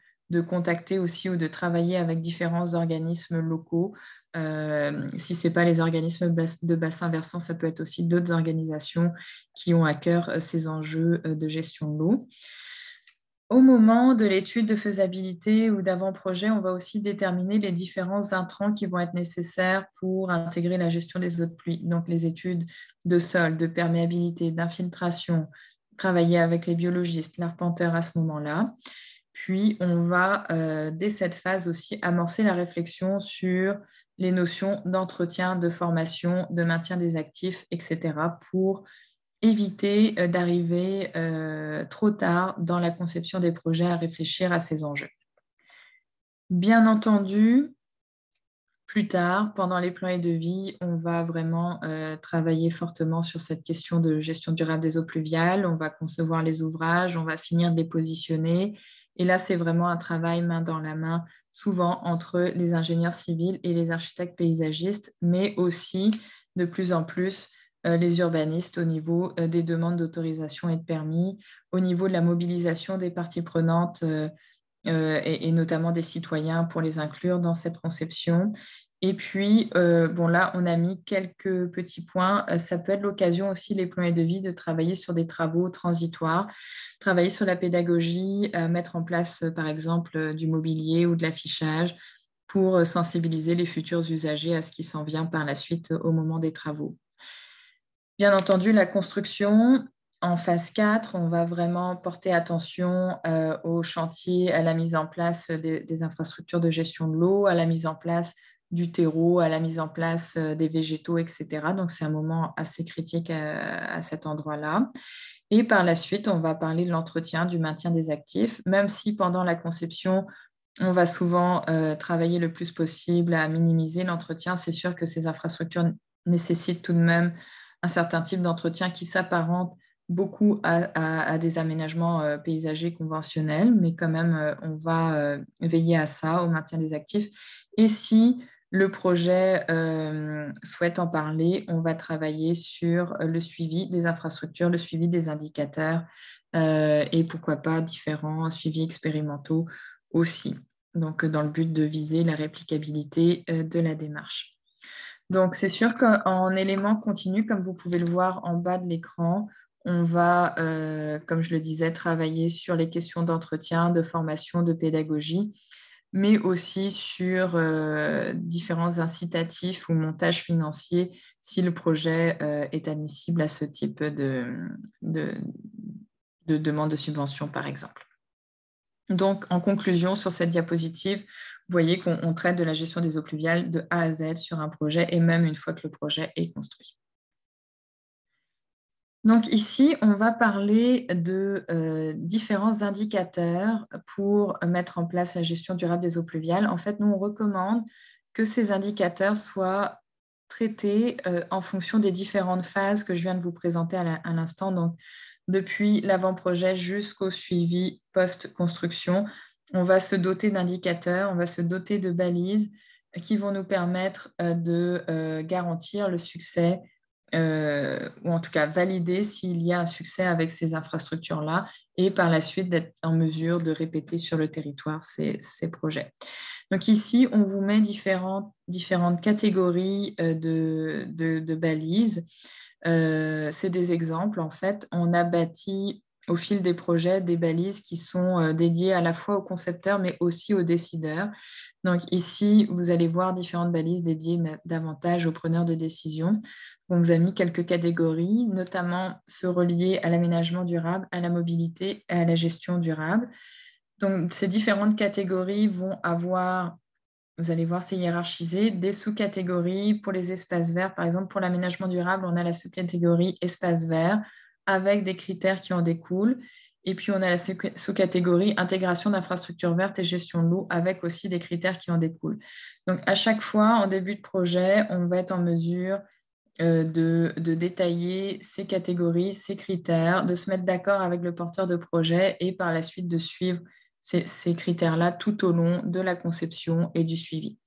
[SPEAKER 2] contacter aussi ou de travailler avec différents organismes locaux. Si ce n'est pas les organismes de bassin versant, ça peut être aussi d'autres organisations qui ont à cœur ces enjeux de gestion de l'eau. Au moment de l'étude de faisabilité ou d'avant-projet, on va aussi déterminer les différents intrants qui vont être nécessaires pour intégrer la gestion des eaux de pluie. Donc, les études de sol, de perméabilité, d'infiltration, travailler avec les biologistes, l'arpenteur à ce moment-là. Puis, on va, dès cette phase aussi, amorcer la réflexion sur les notions d'entretien, de formation, de maintien des actifs, etc. pour éviter d'arriver trop tard dans la conception des projets à réfléchir à ces enjeux. Bien entendu, plus tard, pendant les plans et devis, on va vraiment travailler fortement sur cette question de gestion durable des eaux pluviales. On va concevoir les ouvrages, on va finir de les positionner. Et là, c'est vraiment un travail main dans la main, souvent entre les ingénieurs civils et les architectes paysagistes, mais aussi de plus en plus les urbanistes au niveau des demandes d'autorisation et de permis, au niveau de la mobilisation des parties prenantes et notamment des citoyens pour les inclure dans cette conception. Et puis, bon, là, on a mis quelques petits points. Ça peut être l'occasion aussi, les plans et devis, de travailler sur des travaux transitoires, travailler sur la pédagogie, mettre en place, par exemple, du mobilier ou de l'affichage pour sensibiliser les futurs usagers à ce qui s'en vient par la suite au moment des travaux. Bien entendu, la construction, en phase 4, on va vraiment porter attention au chantier, à la mise en place des infrastructures de gestion de l'eau, à la mise en place du terreau, à la mise en place des végétaux, etc. Donc, c'est un moment assez critique à cet endroit-là. Et par la suite, on va parler de l'entretien, du maintien des actifs, même si pendant la conception, on va souvent travailler le plus possible à minimiser l'entretien. C'est sûr que ces infrastructures nécessitent tout de même un certain type d'entretien qui s'apparente beaucoup à des aménagements paysagers conventionnels, mais quand même, on va veiller à ça, au maintien des actifs. Et si le projet souhaite en parler, on va travailler sur le suivi des infrastructures, le suivi des indicateurs et pourquoi pas différents suivis expérimentaux aussi. Donc, dans le but de viser la réplicabilité de la démarche. Donc, c'est sûr qu'en élément continu, comme vous pouvez le voir en bas de l'écran, on va, comme je le disais, travailler sur les questions d'entretien, de formation, de pédagogie, mais aussi sur différents incitatifs ou montages financiers si le projet est admissible à ce type de demande de subvention, par exemple. Donc, en conclusion, sur cette diapositive, vous voyez qu'on traite de la gestion des eaux pluviales de A à Z sur un projet et même une fois que le projet est construit. Donc ici, on va parler de différents indicateurs pour mettre en place la gestion durable des eaux pluviales. En fait, nous, on recommande que ces indicateurs soient traités en fonction des différentes phases que je viens de vous présenter à l'instant. Donc, depuis l'avant-projet jusqu'au suivi post-construction, on va se doter d'indicateurs, on va se doter de balises qui vont nous permettre de garantir le succès ou en tout cas valider s'il y a un succès avec ces infrastructures-là et par la suite d'être en mesure de répéter sur le territoire ces projets. Donc ici, on vous met différentes catégories de balises. C'est des exemples. En fait, on a bâti au fil des projets des balises qui sont dédiées à la fois aux concepteurs, mais aussi aux décideurs. Donc ici, vous allez voir différentes balises dédiées davantage aux preneurs de décision. On vous a mis quelques catégories, notamment se relier à l'aménagement durable, à la mobilité et à la gestion durable. Donc ces différentes catégories vont avoir, vous allez voir, c'est hiérarchisé, des sous-catégories pour les espaces verts. Par exemple, pour l'aménagement durable, on a la sous-catégorie espace vert avec des critères qui en découlent. Et puis, on a la sous-catégorie intégration d'infrastructures vertes et gestion de l'eau avec aussi des critères qui en découlent. Donc, à chaque fois, en début de projet, on va être en mesure de détailler ces catégories, ces critères, de se mettre d'accord avec le porteur de projet et par la suite de suivre ces critères-là tout au long de la conception et du suivi.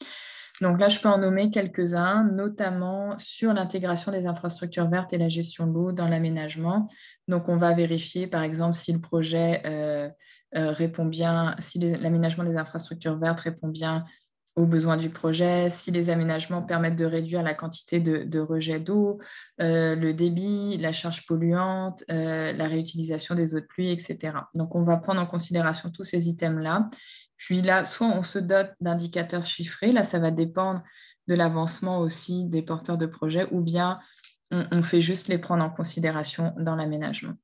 [SPEAKER 2] Donc là, je peux en nommer quelques-uns, notamment sur l'intégration des infrastructures vertes et la gestion de l'eau dans l'aménagement. Donc, on va vérifier, par exemple, si le projet répond bien, si l'aménagement des infrastructures vertes répond bien aux besoins du projet, si les aménagements permettent de réduire la quantité de rejet d'eau, le débit, la charge polluante, la réutilisation des eaux de pluie, etc. Donc, on va prendre en considération tous ces items-là. Puis là, soit on se dote d'indicateurs chiffrés, là, ça va dépendre de l'avancement aussi des porteurs de projet, ou bien on fait juste les prendre en considération dans l'aménagement.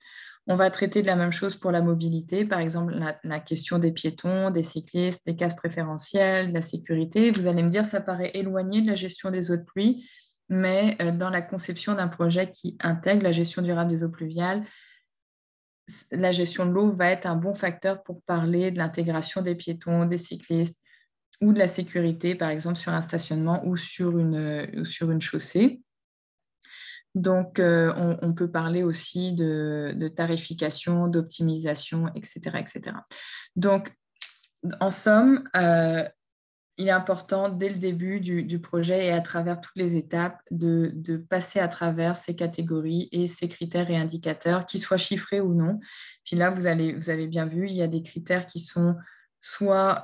[SPEAKER 2] On va traiter de la même chose pour la mobilité, par exemple la question des piétons, des cyclistes, des cases préférentielles, de la sécurité. Vous allez me dire, ça paraît éloigné de la gestion des eaux de pluie, mais dans la conception d'un projet qui intègre la gestion durable des eaux pluviales, la gestion de l'eau va être un bon facteur pour parler de l'intégration des piétons, des cyclistes ou de la sécurité, par exemple sur un stationnement ou sur une chaussée. Donc, on peut parler aussi de tarification, d'optimisation, etc., etc. Donc, en somme, il est important, dès le début du projet et à travers toutes les étapes, de passer à travers ces catégories et ces critères et indicateurs, qu'ils soient chiffrés ou non. Puis là, vous avez bien vu, il y a des critères qui sont soit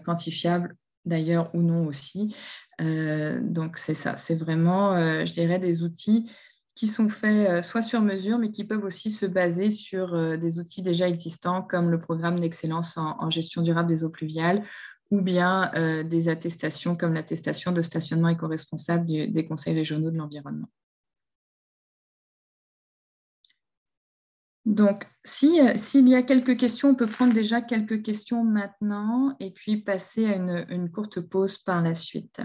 [SPEAKER 2] quantifiables, d'ailleurs, ou non aussi. Donc, c'est ça. C'est vraiment, je dirais, des outils qui sont faits soit sur mesure, mais qui peuvent aussi se baser sur des outils déjà existants, comme le programme d'excellence en gestion durable des eaux pluviales, ou bien des attestations comme l'attestation de stationnement éco-responsable des conseils régionaux de l'environnement. Donc, s'il y a quelques questions, on peut prendre déjà quelques questions maintenant et puis passer à une courte pause par la suite.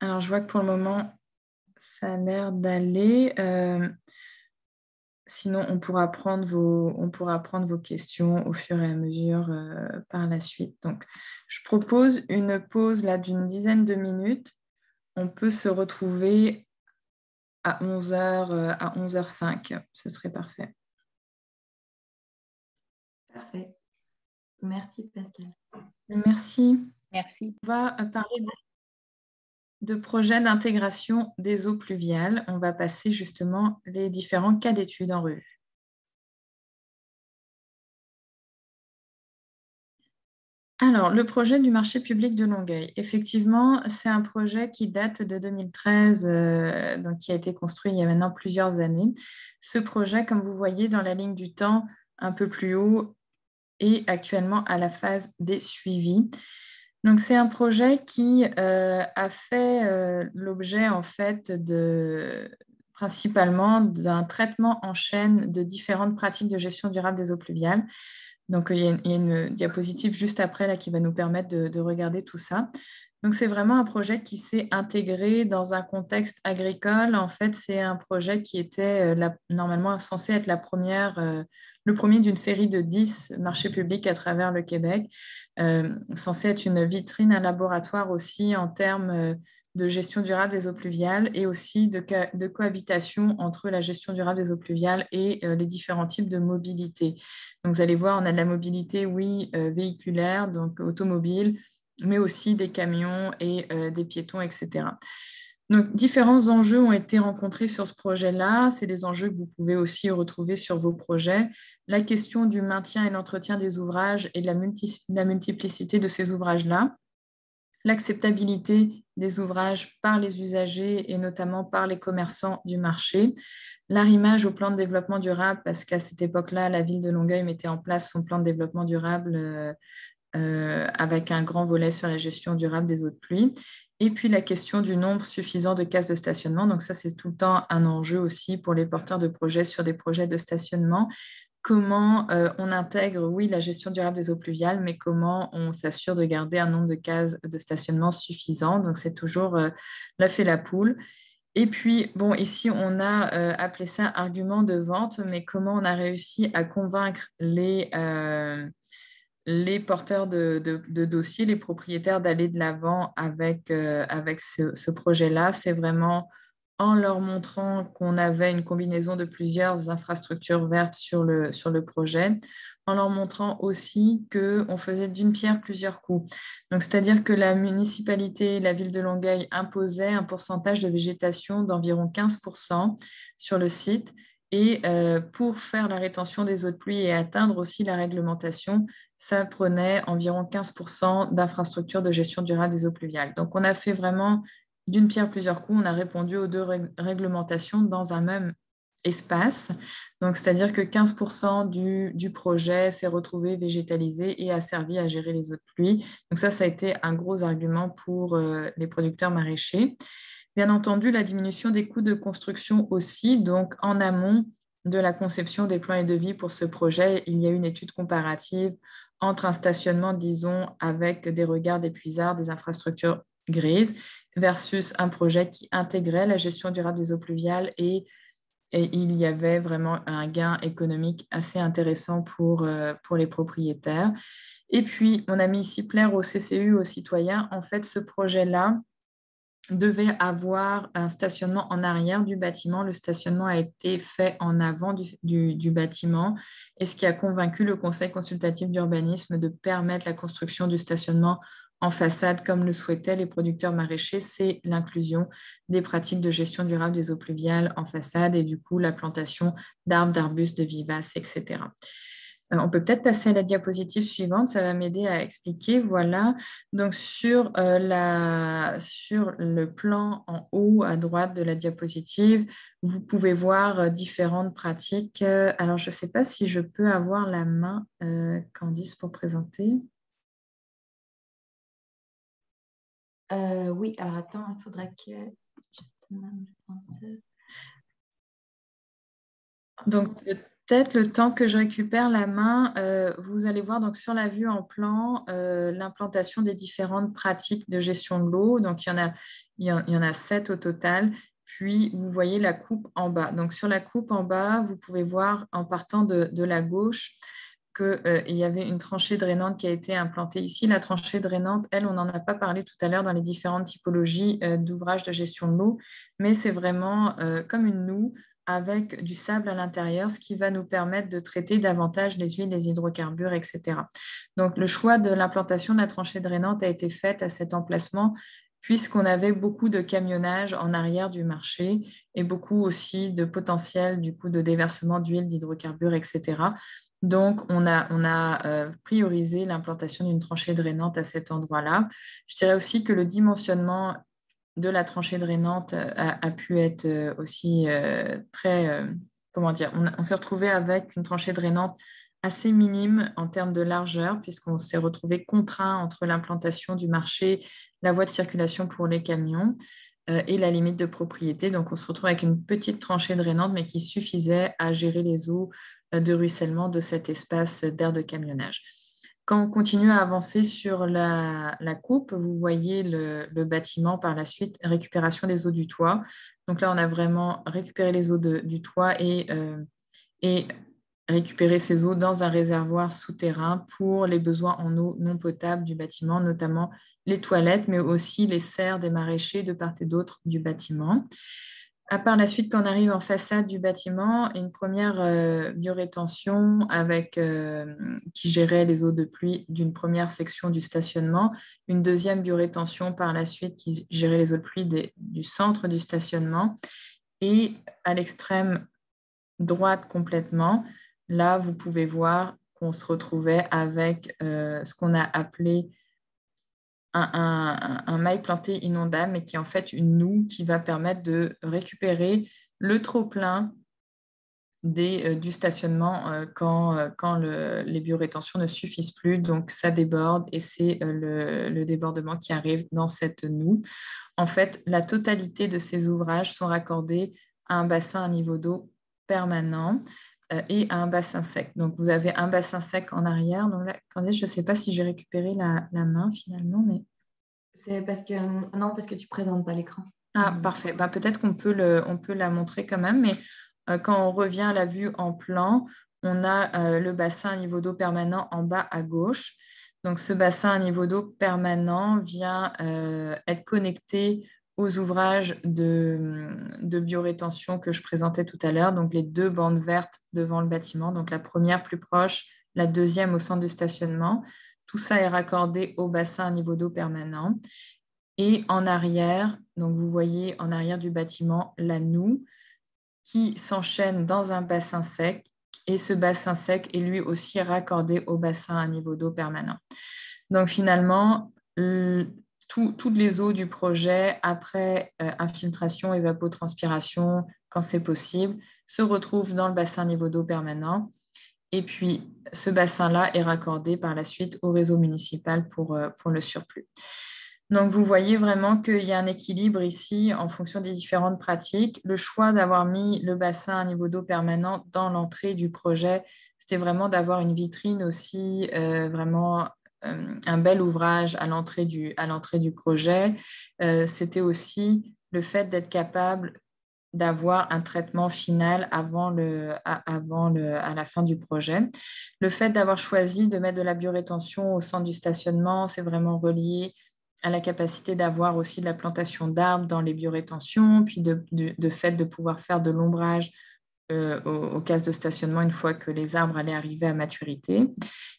[SPEAKER 2] Alors, je vois que pour le moment, ça a l'air d'aller. Sinon, on pourra prendre vos questions au fur et à mesure par la suite. Donc, je propose une pause là d'une dizaine de minutes. On peut se retrouver à 11h, à 11h05. Ce serait parfait.
[SPEAKER 1] Parfait. Merci, Pascal.
[SPEAKER 2] Merci.
[SPEAKER 4] Merci.
[SPEAKER 2] On va parler de projets d'intégration des eaux pluviales. On va passer justement les différents cas d'études en revue. Alors, le projet du marché public de Longueuil. Effectivement, c'est un projet qui date de 2013, donc qui a été construit il y a maintenant plusieurs années. Ce projet, comme vous voyez dans la ligne du temps un peu plus haut, est actuellement à la phase des suivis. Donc, c'est un projet qui a fait l'objet en fait principalement d'un traitement en chaîne de différentes pratiques de gestion durable des eaux pluviales. Donc, il y a une diapositive juste après là, qui va nous permettre de regarder tout ça. Donc, c'est vraiment un projet qui s'est intégré dans un contexte agricole. En fait, c'est un projet qui était normalement censé être le premier d'une série de 10 marchés publics à travers le Québec, censé être une vitrine, un laboratoire aussi en termes de gestion durable des eaux pluviales et aussi de cohabitation entre la gestion durable des eaux pluviales et les différents types de mobilité. Donc, vous allez voir, on a de la mobilité, oui, véhiculaire, donc automobile, mais aussi des camions et des piétons, etc. Donc, différents enjeux ont été rencontrés sur ce projet-là. C'est des enjeux que vous pouvez aussi retrouver sur vos projets. La question du maintien et l'entretien des ouvrages et de la multiplicité de ces ouvrages-là. L'acceptabilité des ouvrages par les usagers et notamment par les commerçants du marché. L'arrimage au plan de développement durable, parce qu'à cette époque-là, la ville de Longueuil mettait en place son plan de développement durable avec un grand volet sur la gestion durable des eaux de pluie. Et puis la question du nombre suffisant de cases de stationnement. Donc ça, c'est tout le temps un enjeu aussi pour les porteurs de projets sur des projets de stationnement. Comment on intègre, oui, la gestion durable des eaux pluviales, mais comment on s'assure de garder un nombre de cases de stationnement suffisant. Donc c'est toujours l'œuf et la poule. Et puis, bon, ici, on a appelé ça argument de vente, mais comment on a réussi à convaincre les porteurs de dossiers, les propriétaires d'aller de l'avant avec ce projet-là. C'est vraiment en leur montrant qu'on avait une combinaison de plusieurs infrastructures vertes sur le projet, en leur montrant aussi qu'on faisait d'une pierre plusieurs coups. Donc, c'est-à-dire que la municipalité, la ville de Longueuil imposait un pourcentage de végétation d'environ 15% sur le site. Et pour faire la rétention des eaux de pluie et atteindre aussi la réglementation, ça prenait environ 15% d'infrastructures de gestion durable des eaux pluviales. Donc, on a fait vraiment d'une pierre plusieurs coups. On a répondu aux deux réglementations dans un même espace. Donc, c'est-à-dire que 15% du projet s'est retrouvé végétalisé et a servi à gérer les eaux de pluie. Donc, ça a été un gros argument pour les producteurs maraîchers. Bien entendu, la diminution des coûts de construction aussi. Donc, en amont de la conception des plans et devis pour ce projet, il y a une étude comparative entre un stationnement, disons, avec des regards des puisards, des infrastructures grises, versus un projet qui intégrait la gestion durable des eaux pluviales et il y avait vraiment un gain économique assez intéressant pour les propriétaires. Et puis, on a mis ici plaire au CCU, aux citoyens. En fait, ce projet-là devait avoir un stationnement en arrière du bâtiment. Le stationnement a été fait en avant du bâtiment, et ce qui a convaincu le Conseil consultatif d'urbanisme de permettre la construction du stationnement en façade comme le souhaitaient les producteurs maraîchers, c'est l'inclusion des pratiques de gestion durable des eaux pluviales en façade et du coup la plantation d'arbres, d'arbustes, de vivaces, etc. On peut peut-être passer à la diapositive suivante, ça va m'aider à expliquer. Voilà, donc sur le plan en haut à droite de la diapositive, vous pouvez voir différentes pratiques. Alors, je ne sais pas si je peux avoir la main, Candice, pour présenter.
[SPEAKER 1] Oui, alors attends, il faudrait que...
[SPEAKER 2] Donc, peut-être le temps que je récupère la main, vous allez voir donc sur la vue en plan l'implantation des différentes pratiques de gestion de l'eau. Donc, il y en a 7 au total. Puis, vous voyez la coupe en bas. Donc, sur la coupe en bas, vous pouvez voir en partant de la gauche qu'il y avait une tranchée drainante qui a été implantée ici. La tranchée drainante, elle, on n'en a pas parlé tout à l'heure dans les différentes typologies d'ouvrages de gestion de l'eau, mais c'est vraiment comme une noue avec du sable à l'intérieur, ce qui va nous permettre de traiter davantage les huiles, les hydrocarbures, etc. Donc, le choix de l'implantation de la tranchée drainante a été fait à cet emplacement puisqu'on avait beaucoup de camionnage en arrière du marché et beaucoup aussi de potentiel du coup de déversement d'huile, d'hydrocarbures, etc. Donc, on a priorisé l'implantation d'une tranchée drainante à cet endroit-là. Je dirais aussi que le dimensionnement de la tranchée drainante a pu être aussi très... comment dire, on s'est retrouvé avec une tranchée drainante assez minime en termes de largeur, puisqu'on s'est retrouvé contraint entre l'implantation du marché, la voie de circulation pour les camions et la limite de propriété. Donc, on se retrouve avec une petite tranchée drainante, mais qui suffisait à gérer les eaux de ruissellement de cet espace d'aire de camionnage. Quand on continue à avancer sur la coupe, vous voyez le bâtiment par la suite, récupération des eaux du toit. Donc là, on a vraiment récupéré les eaux du toit et récupérer ces eaux dans un réservoir souterrain pour les besoins en eau non potable du bâtiment, notamment les toilettes, mais aussi les serres des maraîchers de part et d'autre du bâtiment. Par la suite, quand on arrive en façade du bâtiment, une première biorétention qui gérait les eaux de pluie d'une première section du stationnement, une deuxième biorétention par la suite qui gérait les eaux de pluie du centre du stationnement, et à l'extrême droite complètement, là, vous pouvez voir qu'on se retrouvait avec ce qu'on a appelé un mail planté inondable, mais qui est en fait une noue qui va permettre de récupérer le trop-plein du stationnement quand les biorétentions ne suffisent plus. Donc, ça déborde et c'est le débordement qui arrive dans cette noue. En fait, la totalité de ces ouvrages sont raccordés à un bassin à niveau d'eau permanent et à un bassin sec. Donc, vous avez un bassin sec en arrière. Donc là, je ne sais pas si j'ai récupéré la main finalement, mais...
[SPEAKER 1] C'est parce que tu ne présentes pas l'écran.
[SPEAKER 2] Ah, parfait. Bah, peut-être qu'on peut la montrer quand même, mais quand on revient à la vue en plan, on a le bassin à niveau d'eau permanent en bas à gauche. Donc, ce bassin à niveau d'eau permanent vient être connecté aux ouvrages de biorétention que je présentais tout à l'heure, donc les deux bandes vertes devant le bâtiment, donc la première plus proche, la deuxième au centre du stationnement. Tout ça est raccordé au bassin à niveau d'eau permanent. Et en arrière, donc vous voyez en arrière du bâtiment la noue qui s'enchaîne dans un bassin sec, et ce bassin sec est lui aussi raccordé au bassin à niveau d'eau permanent. Donc finalement, toutes les eaux du projet, après infiltration, évapotranspiration, quand c'est possible, se retrouvent dans le bassin à niveau d'eau permanent. Et puis, ce bassin-là est raccordé par la suite au réseau municipal pour le surplus. Donc, vous voyez vraiment qu'il y a un équilibre ici en fonction des différentes pratiques. Le choix d'avoir mis le bassin à niveau d'eau permanent dans l'entrée du projet, c'était vraiment d'avoir une vitrine aussi, vraiment un bel ouvrage à l'entrée du projet. C'était aussi le fait d'être capable d'avoir un traitement final à la fin du projet. Le fait d'avoir choisi de mettre de la biorétention au centre du stationnement, c'est vraiment relié à la capacité d'avoir aussi de la plantation d'arbres dans les biorétentions, puis de fait de pouvoir faire de l'ombrage aux cases de stationnement une fois que les arbres allaient arriver à maturité.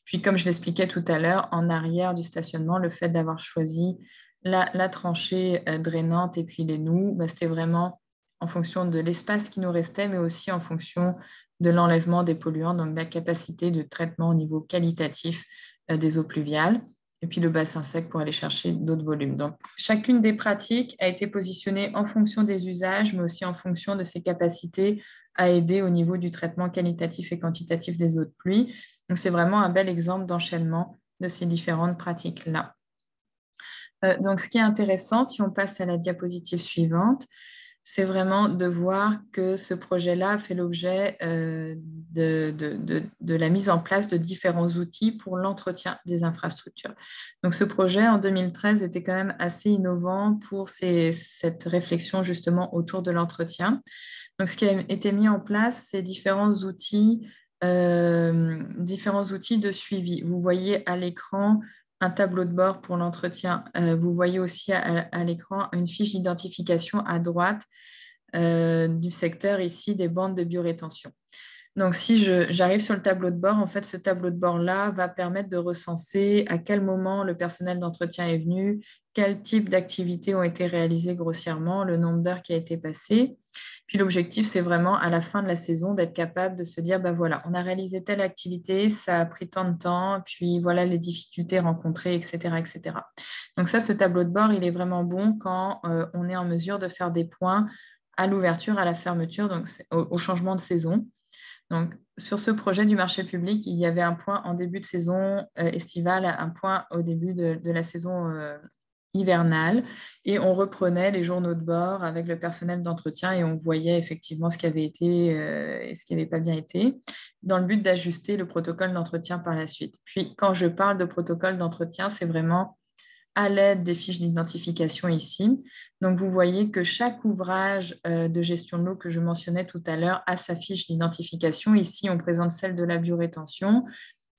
[SPEAKER 2] Puis, comme je l'expliquais tout à l'heure, en arrière du stationnement, le fait d'avoir choisi la tranchée drainante et puis les noues, c'était vraiment en fonction de l'espace qui nous restait, mais aussi en fonction de l'enlèvement des polluants, donc la capacité de traitement au niveau qualitatif des eaux pluviales, et puis le bassin sec pour aller chercher d'autres volumes. Donc, chacune des pratiques a été positionnée en fonction des usages, mais aussi en fonction de ses capacités à aider au niveau du traitement qualitatif et quantitatif des eaux de pluie. Donc, c'est vraiment un bel exemple d'enchaînement de ces différentes pratiques-là. Donc, ce qui est intéressant, si on passe à la diapositive suivante, c'est vraiment de voir que ce projet-là fait l'objet de la mise en place de différents outils pour l'entretien des infrastructures. Donc, ce projet, en 2013, était quand même assez innovant pour cette réflexion justement autour de l'entretien. Donc, ce qui a été mis en place, c'est différents outils de suivi. Vous voyez à l'écran un tableau de bord pour l'entretien. Vous voyez aussi à l'écran une fiche d'identification à droite du secteur ici des bandes de biorétention. Donc, si j'arrive sur le tableau de bord, en fait, ce tableau de bord-là va permettre de recenser à quel moment le personnel d'entretien est venu, quel type d'activités ont été réalisées grossièrement, le nombre d'heures qui a été passé. Puis l'objectif, c'est vraiment à la fin de la saison d'être capable de se dire, voilà, on a réalisé telle activité, ça a pris tant de temps, puis voilà les difficultés rencontrées, etc., etc. Donc ça, ce tableau de bord, il est vraiment bon quand on est en mesure de faire des points à l'ouverture, à la fermeture, donc au changement de saison. Donc, sur ce projet du marché public, il y avait un point en début de saison estivale, un point au début de la saison hivernale, et on reprenait les journaux de bord avec le personnel d'entretien et on voyait effectivement ce qui avait été et ce qui n'avait pas bien été, dans le but d'ajuster le protocole d'entretien par la suite. Puis, quand je parle de protocole d'entretien, c'est vraiment à l'aide des fiches d'identification ici. Donc, vous voyez que chaque ouvrage de gestion de l'eau que je mentionnais tout à l'heure a sa fiche d'identification. Ici, on présente celle de la biorétention.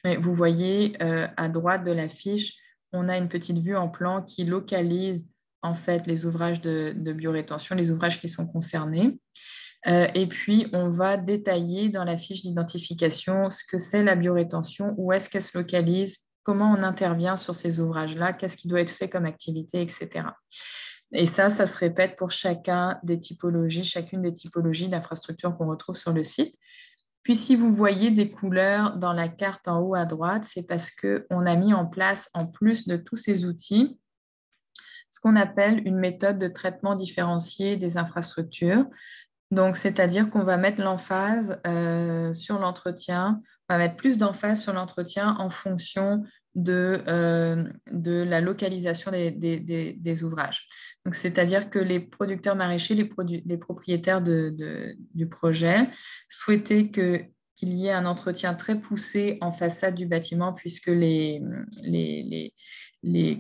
[SPEAKER 2] Et vous voyez à droite de la fiche, on a une petite vue en plan qui localise en fait les ouvrages de biorétention, les ouvrages qui sont concernés. Et puis, on va détailler dans la fiche d'identification ce que c'est la biorétention, où est-ce qu'elle se localise, comment on intervient sur ces ouvrages-là, qu'est-ce qui doit être fait comme activité, etc. Et ça se répète pour chacune des typologies d'infrastructures qu'on retrouve sur le site. Puis, si vous voyez des couleurs dans la carte en haut à droite, c'est parce qu'on a mis en place, en plus de tous ces outils, ce qu'on appelle une méthode de traitement différencié des infrastructures. Donc, c'est-à-dire qu'on va mettre l'emphase sur l'entretien, on va mettre plus d'emphase sur l'entretien en fonction de la localisation des ouvrages. Donc, c'est-à-dire que les producteurs maraîchers, les propriétaires du projet souhaitaient qu'il y ait un entretien très poussé en façade du bâtiment puisque les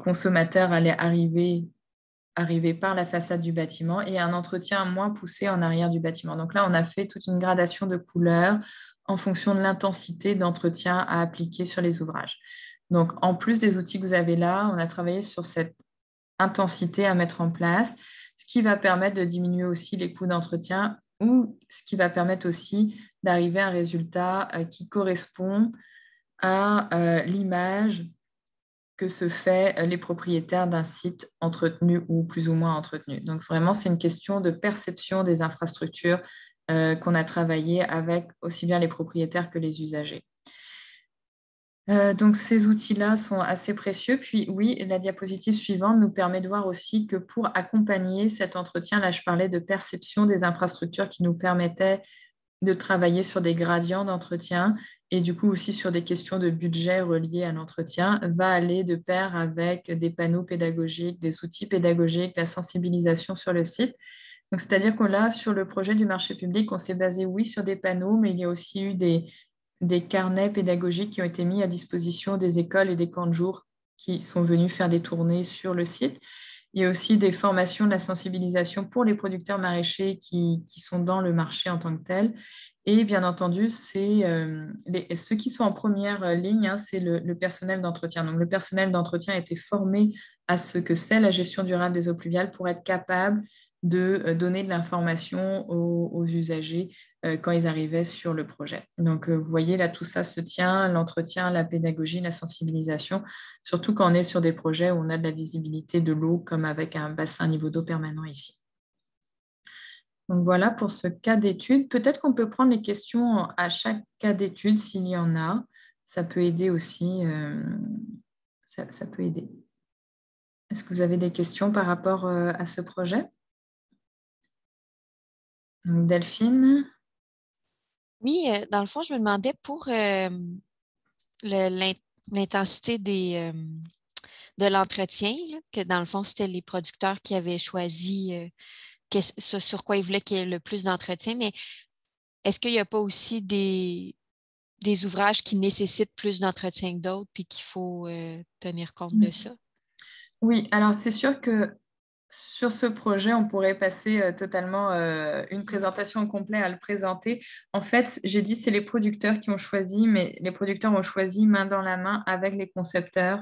[SPEAKER 2] consommateurs allaient arriver par la façade du bâtiment et un entretien moins poussé en arrière du bâtiment. Donc là, on a fait toute une gradation de couleurs en fonction de l'intensité d'entretien à appliquer sur les ouvrages. Donc, en plus des outils que vous avez là, on a travaillé sur cette intensité à mettre en place, ce qui va permettre de diminuer aussi les coûts d'entretien ou ce qui va permettre aussi d'arriver à un résultat qui correspond à l'image que se fait les propriétaires d'un site entretenu ou plus ou moins entretenu. Donc, vraiment, c'est une question de perception des infrastructures qu'on a travaillé avec aussi bien les propriétaires que les usagers. Donc, ces outils-là sont assez précieux. Puis, oui, la diapositive suivante nous permet de voir aussi que pour accompagner cet entretien, là, je parlais de perception des infrastructures qui nous permettaient de travailler sur des gradients d'entretien et du coup aussi sur des questions de budget reliées à l'entretien, va aller de pair avec des panneaux pédagogiques, des outils pédagogiques, la sensibilisation sur le site. Donc, c'est-à-dire que là, sur le projet du marché public, on s'est basé, oui, sur des panneaux, mais il y a aussi eu des carnets pédagogiques qui ont été mis à disposition des écoles et des camps de jour qui sont venus faire des tournées sur le site. Il y a aussi des formations de la sensibilisation pour les producteurs maraîchers qui sont dans le marché en tant que tel. Et bien entendu, ceux qui sont en première ligne, c'est le personnel d'entretien. Donc, le personnel d'entretien a été formé à ce que c'est la gestion durable des eaux pluviales pour être capable de donner de l'information aux usagers quand ils arrivaient sur le projet. Donc, vous voyez, là, tout ça se tient, l'entretien, la pédagogie, la sensibilisation, surtout quand on est sur des projets où on a de la visibilité de l'eau, comme avec un bassin niveau d'eau permanent ici. Donc, voilà pour ce cas d'étude. Peut-être qu'on peut prendre les questions à chaque cas d'étude s'il y en a. Ça peut aider aussi. Ça peut aider. Est-ce que vous avez des questions par rapport à ce projet? Donc, Delphine?
[SPEAKER 6] Oui, dans le fond, je me demandais pour l'intensité de l'entretien, que dans le fond, c'était les producteurs qui avaient choisi sur quoi ils voulaient qu'il y ait le plus d'entretien, mais est-ce qu'il n'y a pas aussi des ouvrages qui nécessitent plus d'entretien que d'autres puis qu'il faut tenir compte de ça?
[SPEAKER 2] Oui, alors c'est sûr que sur ce projet, on pourrait passer totalement une présentation complète à le présenter. En fait, j'ai dit c'est les producteurs qui ont choisi, mais les producteurs ont choisi main dans la main avec les concepteurs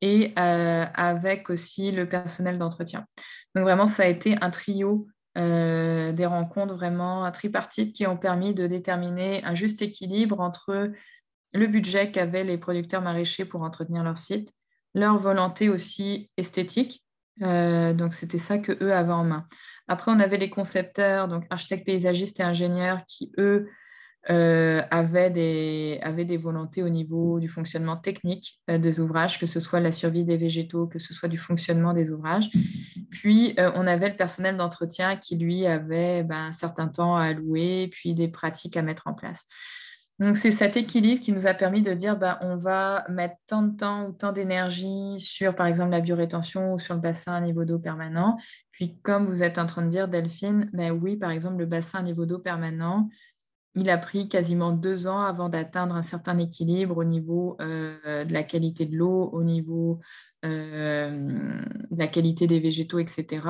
[SPEAKER 2] et avec aussi le personnel d'entretien. Donc vraiment, ça a été un trio des rencontres, vraiment un tripartite qui ont permis de déterminer un juste équilibre entre le budget qu'avaient les producteurs maraîchers pour entretenir leur site, leur volonté aussi esthétique. Donc, c'était ça qu'eux avaient en main. Après, on avait les concepteurs, donc architectes paysagistes et ingénieurs qui, eux, avaient des volontés au niveau du fonctionnement technique des ouvrages, que ce soit la survie des végétaux, que ce soit du fonctionnement des ouvrages. Puis, on avait le personnel d'entretien qui, lui, avait un certain temps à allouer, puis des pratiques à mettre en place. Donc, c'est cet équilibre qui nous a permis de dire on va mettre tant de temps ou tant d'énergie sur, par exemple, la biorétention ou sur le bassin à niveau d'eau permanent. Puis, comme vous êtes en train de dire, Delphine, oui, par exemple, le bassin à niveau d'eau permanent, il a pris quasiment 2 ans avant d'atteindre un certain équilibre au niveau de la qualité de l'eau, au niveau de la qualité des végétaux, etc.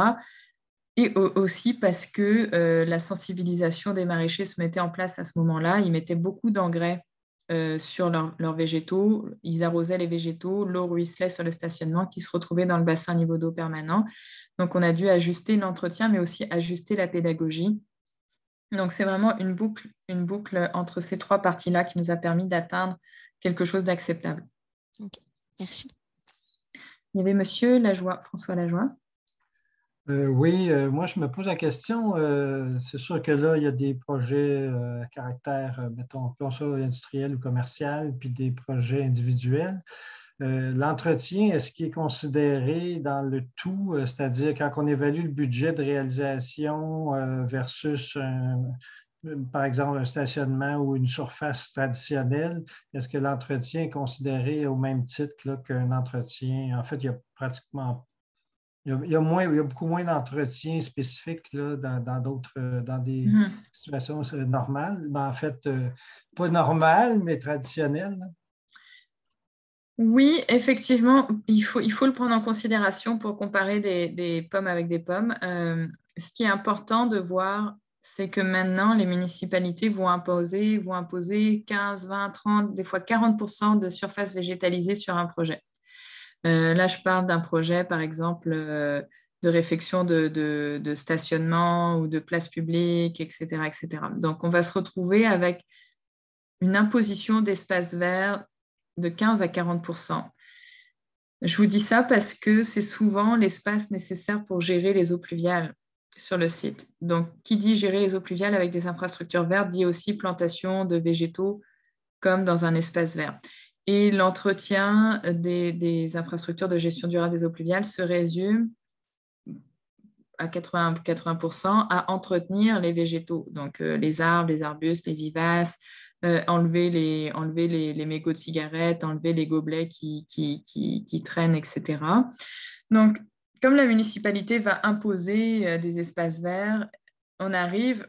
[SPEAKER 2] Et aussi parce que la sensibilisation des maraîchers se mettait en place à ce moment-là. Ils mettaient beaucoup d'engrais sur leurs végétaux. Ils arrosaient les végétaux, l'eau ruisselait sur le stationnement qui se retrouvait dans le bassin niveau d'eau permanent. Donc, on a dû ajuster l'entretien, mais aussi ajuster la pédagogie. Donc, c'est vraiment une boucle entre ces 3 parties-là qui nous a permis d'atteindre quelque chose d'acceptable.
[SPEAKER 6] OK. Merci.
[SPEAKER 2] Il y avait Monsieur Lajoie, François Lajoie.
[SPEAKER 9] Oui, moi, je me pose la question. C'est sûr que là, il y a des projets à caractère, mettons, ça industriel ou commercial, puis des projets individuels. L'entretien, est-ce qu'il est considéré dans le tout, c'est-à-dire quand on évalue le budget de réalisation versus, par exemple, un stationnement ou une surface traditionnelle, est-ce que l'entretien est considéré au même titre qu'un entretien? En fait, il y a pratiquement il y a beaucoup moins d'entretien spécifique là, dans des situations normales. Mais en fait, pas normales, mais traditionnelles.
[SPEAKER 2] Oui, effectivement, il faut le prendre en considération pour comparer des pommes avec des pommes. Ce qui est important de voir, c'est que maintenant, les municipalités vont imposer 15, 20, 30, des fois 40% de surface végétalisée sur un projet. Là, je parle d'un projet, par exemple, de réfection de stationnement ou de place publique, etc., etc. Donc, on va se retrouver avec une imposition d'espace vert de 15 à 40%. Je vous dis ça parce que c'est souvent l'espace nécessaire pour gérer les eaux pluviales sur le site. Donc, qui dit gérer les eaux pluviales avec des infrastructures vertes dit aussi plantation de végétaux comme dans un espace vert. Et l'entretien des infrastructures de gestion durable des eaux pluviales se résume à 80% à entretenir les végétaux, donc les arbres, les arbustes, les vivaces, enlever les mégots de cigarettes, enlever les gobelets qui traînent, etc. Donc, comme la municipalité va imposer des espaces verts, on arrive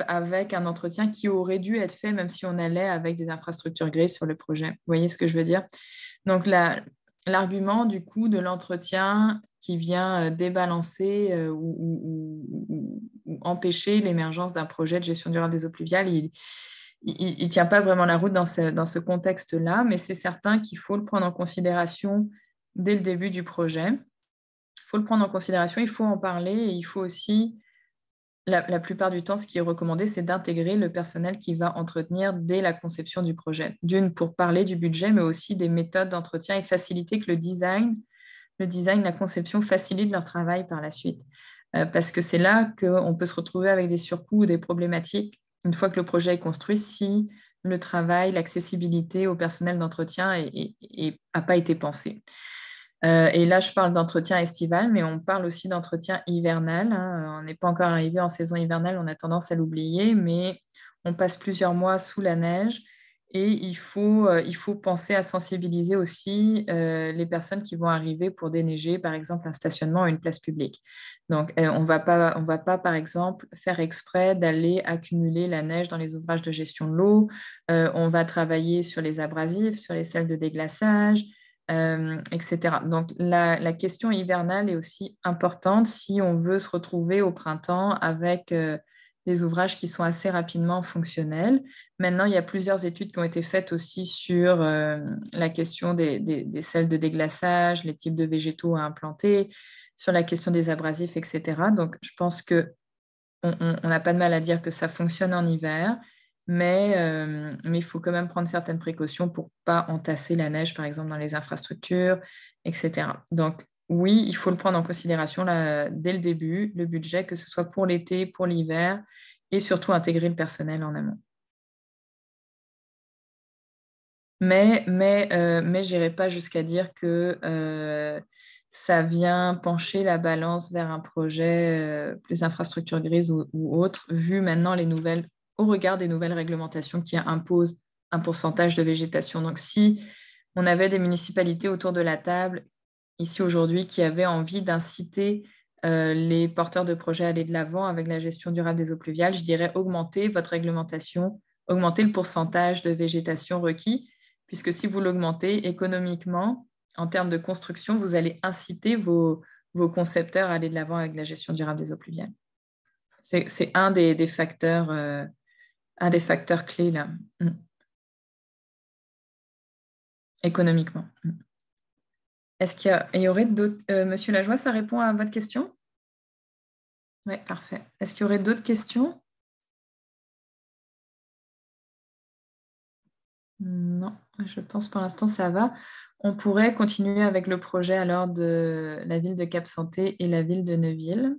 [SPEAKER 2] avec un entretien qui aurait dû être fait même si on allait avec des infrastructures grises sur le projet. Vous voyez ce que je veux dire? Donc, l'argument du coup de l'entretien qui vient débalancer ou empêcher l'émergence d'un projet de gestion durable des eaux pluviales, il ne tient pas vraiment la route dans ce contexte-là, mais c'est certain qu'il faut le prendre en considération dès le début du projet. Il faut le prendre en considération, il faut en parler et il faut aussi... La plupart du temps, ce qui est recommandé, c'est d'intégrer le personnel qui va entretenir dès la conception du projet. D'une, pour parler du budget, mais aussi des méthodes d'entretien et faciliter que le design, la conception facilite leur travail par la suite. Parce que c'est là qu'on peut se retrouver avec des surcoûts ou des problématiques une fois que le projet est construit, si le travail, l'accessibilité au personnel d'entretien n'a pas été pensé. Et là, je parle d'entretien estival, mais on parle aussi d'entretien hivernal. On n'est pas encore arrivé en saison hivernale, on a tendance à l'oublier, mais on passe plusieurs mois sous la neige et il faut penser à sensibiliser aussi les personnes qui vont arriver pour déneiger, par exemple, un stationnement ou une place publique. Donc, on va pas, par exemple, faire exprès d'aller accumuler la neige dans les ouvrages de gestion de l'eau. On va travailler sur les abrasifs, sur les sels de déglaçage, etc. Donc, la question hivernale est aussi importante si on veut se retrouver au printemps avec des ouvrages qui sont assez rapidement fonctionnels. Maintenant, il y a plusieurs études qui ont été faites aussi sur la question des sels de déglaçage, les types de végétaux à implanter, sur la question des abrasifs, etc. Donc, je pense qu'on n'a pas de mal à dire que ça fonctionne en hiver, mais il faut quand même prendre certaines précautions pour ne pas entasser la neige, par exemple, dans les infrastructures, etc. Donc, oui, il faut le prendre en considération là, dès le début, le budget, que ce soit pour l'été, pour l'hiver, et surtout intégrer le personnel en amont. Mais je n'irai pas jusqu'à dire que ça vient pencher la balance vers un projet plus infrastructure grise ou autre, vu maintenant au regard des nouvelles réglementations qui imposent un pourcentage de végétation. Donc, si on avait des municipalités autour de la table, ici aujourd'hui, qui avaient envie d'inciter les porteurs de projets aller de l'avant avec la gestion durable des eaux pluviales, je dirais augmenter votre réglementation, augmenter le pourcentage de végétation requis, puisque si vous l'augmentez économiquement, en termes de construction, vous allez inciter vos concepteurs à aller de l'avant avec la gestion durable des eaux pluviales. C'est un des facteurs clés là, économiquement. Est-ce qu'il y aurait d'autres... Monsieur Lajoie, ça répond à votre question? Oui, parfait. Est-ce qu'il y aurait d'autres questions? Non, je pense pour l'instant ça va. On pourrait continuer avec le projet alors de la ville de Cap-Santé et la ville de Neuville.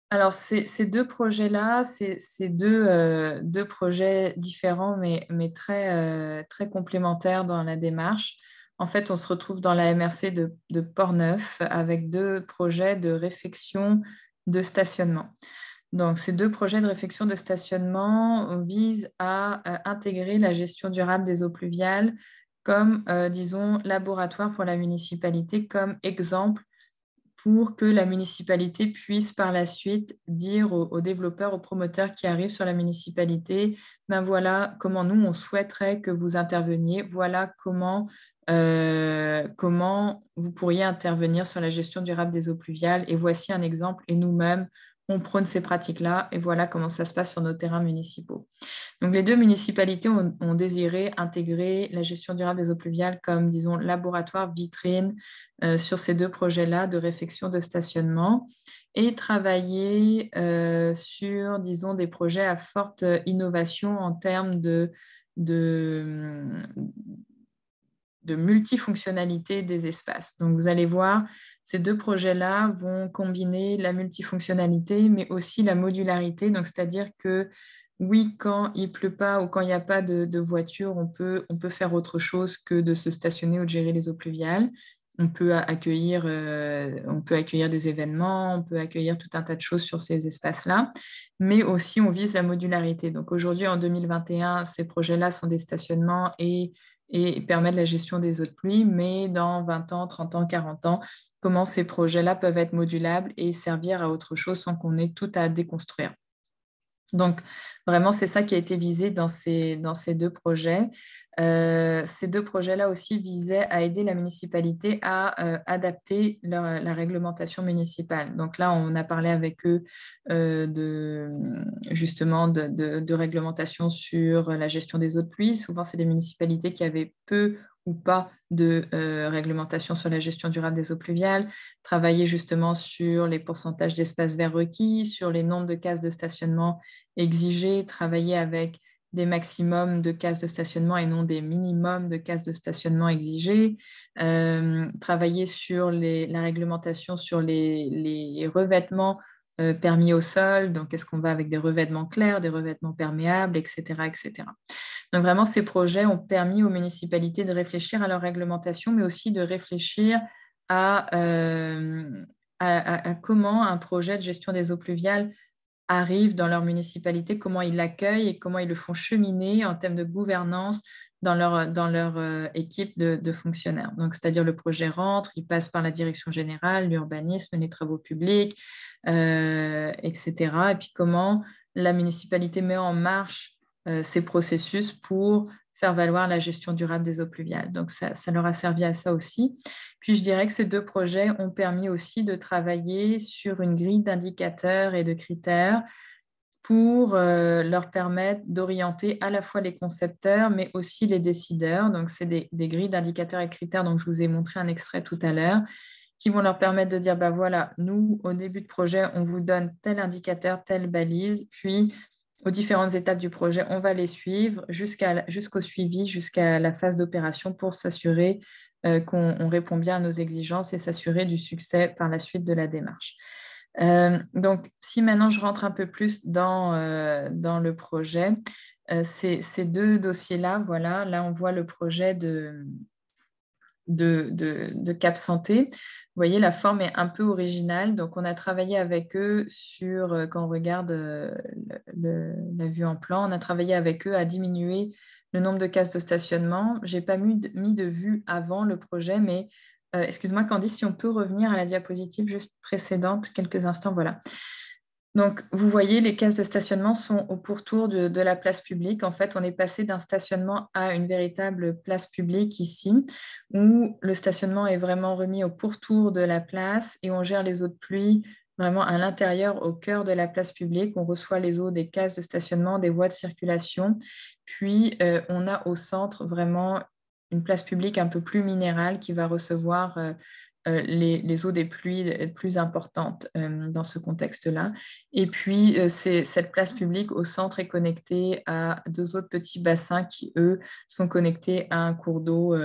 [SPEAKER 2] Alors, ces deux projets-là, c'est deux projets différents, mais très, très complémentaires dans la démarche. En fait, on se retrouve dans la MRC de Portneuf avec deux projets de réfection de stationnement. Donc, ces deux projets de réfection de stationnement visent à intégrer la gestion durable des eaux pluviales comme, disons, laboratoire pour la municipalité, comme exemple pour que la municipalité puisse par la suite dire aux développeurs, aux promoteurs qui arrivent sur la municipalité, ben voilà comment nous, on souhaiterait que vous interveniez, voilà comment vous pourriez intervenir sur la gestion durable des eaux pluviales, et voici un exemple, et nous-mêmes, on prône ces pratiques-là, et voilà comment ça se passe sur nos terrains municipaux. Donc, les deux municipalités ont désiré intégrer la gestion durable des eaux pluviales comme, disons, laboratoire vitrine sur ces deux projets-là de réfection de stationnement et travailler sur, disons, des projets à forte innovation en termes de multifonctionnalité des espaces. Donc, vous allez voir, ces deux projets-là vont combiner la multifonctionnalité, mais aussi la modularité. Donc, c'est-à-dire que oui, quand il ne pleut pas ou quand il n'y a pas de voiture, on peut faire autre chose que de se stationner ou de gérer les eaux pluviales. On peut accueillir des événements, on peut accueillir tout un tas de choses sur ces espaces-là, mais aussi on vise la modularité. Donc aujourd'hui, en 2021, ces projets-là sont des stationnements et permettent la gestion des eaux de pluie, mais dans 20 ans, 30 ans, 40 ans, comment ces projets-là peuvent être modulables et servir à autre chose sans qu'on ait tout à déconstruire. Donc, vraiment, c'est ça qui a été visé dans ces deux projets. Ces deux projets-là aussi visaient à aider la municipalité à adapter la réglementation municipale. Donc là, on a parlé avec eux justement de réglementation sur la gestion des eaux de pluie. Souvent, c'est des municipalités qui avaient peu ou pas de réglementation sur la gestion durable des eaux pluviales, travailler justement sur les pourcentages d'espaces verts requis, sur les nombres de cases de stationnement exigées, travailler avec des maximums de cases de stationnement et non des minimums de cases de stationnement exigées, travailler sur la réglementation sur les revêtements permis au sol, donc est-ce qu'on va avec des revêtements clairs, des revêtements perméables, etc., etc. Donc vraiment, ces projets ont permis aux municipalités de réfléchir à leur réglementation, mais aussi de réfléchir à comment un projet de gestion des eaux pluviales arrive dans leur municipalité, comment ils l'accueillent et comment ils le font cheminer en termes de gouvernance dans leur équipe de fonctionnaires. Donc, c'est-à-dire le projet rentre, il passe par la direction générale, l'urbanisme, les travaux publics, etc. Et puis comment la municipalité met en marche ces processus pour faire valoir la gestion durable des eaux pluviales. Donc, ça leur a servi à ça aussi. Puis, je dirais que ces deux projets ont permis aussi de travailler sur une grille d'indicateurs et de critères pour leur permettre d'orienter à la fois les concepteurs, mais aussi les décideurs. Donc, c'est des grilles d'indicateurs et critères dont je vous ai montré un extrait tout à l'heure, qui vont leur permettre de dire, bah voilà, nous, au début de projet, on vous donne tel indicateur, telle balise, puis aux différentes étapes du projet, on va les suivre jusqu'au suivi, jusqu'à la phase d'opération pour s'assurer qu'on répond bien à nos exigences et s'assurer du succès par la suite de la démarche. Donc, si maintenant je rentre un peu plus dans le projet, ces deux dossiers-là, voilà, là on voit le projet de Cap Santé. Vous voyez, la forme est un peu originale. Donc, on a travaillé avec eux sur, quand on regarde la vue en plan, on a travaillé avec eux à diminuer le nombre de cases de stationnement. Je n'ai pas mis de vue avant le projet, mais excuse-moi Candice, si on peut revenir à la diapositive juste précédente, quelques instants, voilà. Donc, vous voyez, les cases de stationnement sont au pourtour de la place publique. En fait, on est passé d'un stationnement à une véritable place publique ici, où le stationnement est vraiment remis au pourtour de la place et on gère les eaux de pluie vraiment à l'intérieur, au cœur de la place publique. On reçoit les eaux des cases de stationnement, des voies de circulation. Puis, on a au centre vraiment une place publique un peu plus minérale qui va recevoir les eaux des pluies plus importantes dans ce contexte-là. Et puis, cette place publique au centre est connectée à 2 autres petits bassins qui, eux, sont connectés à un cours d'eau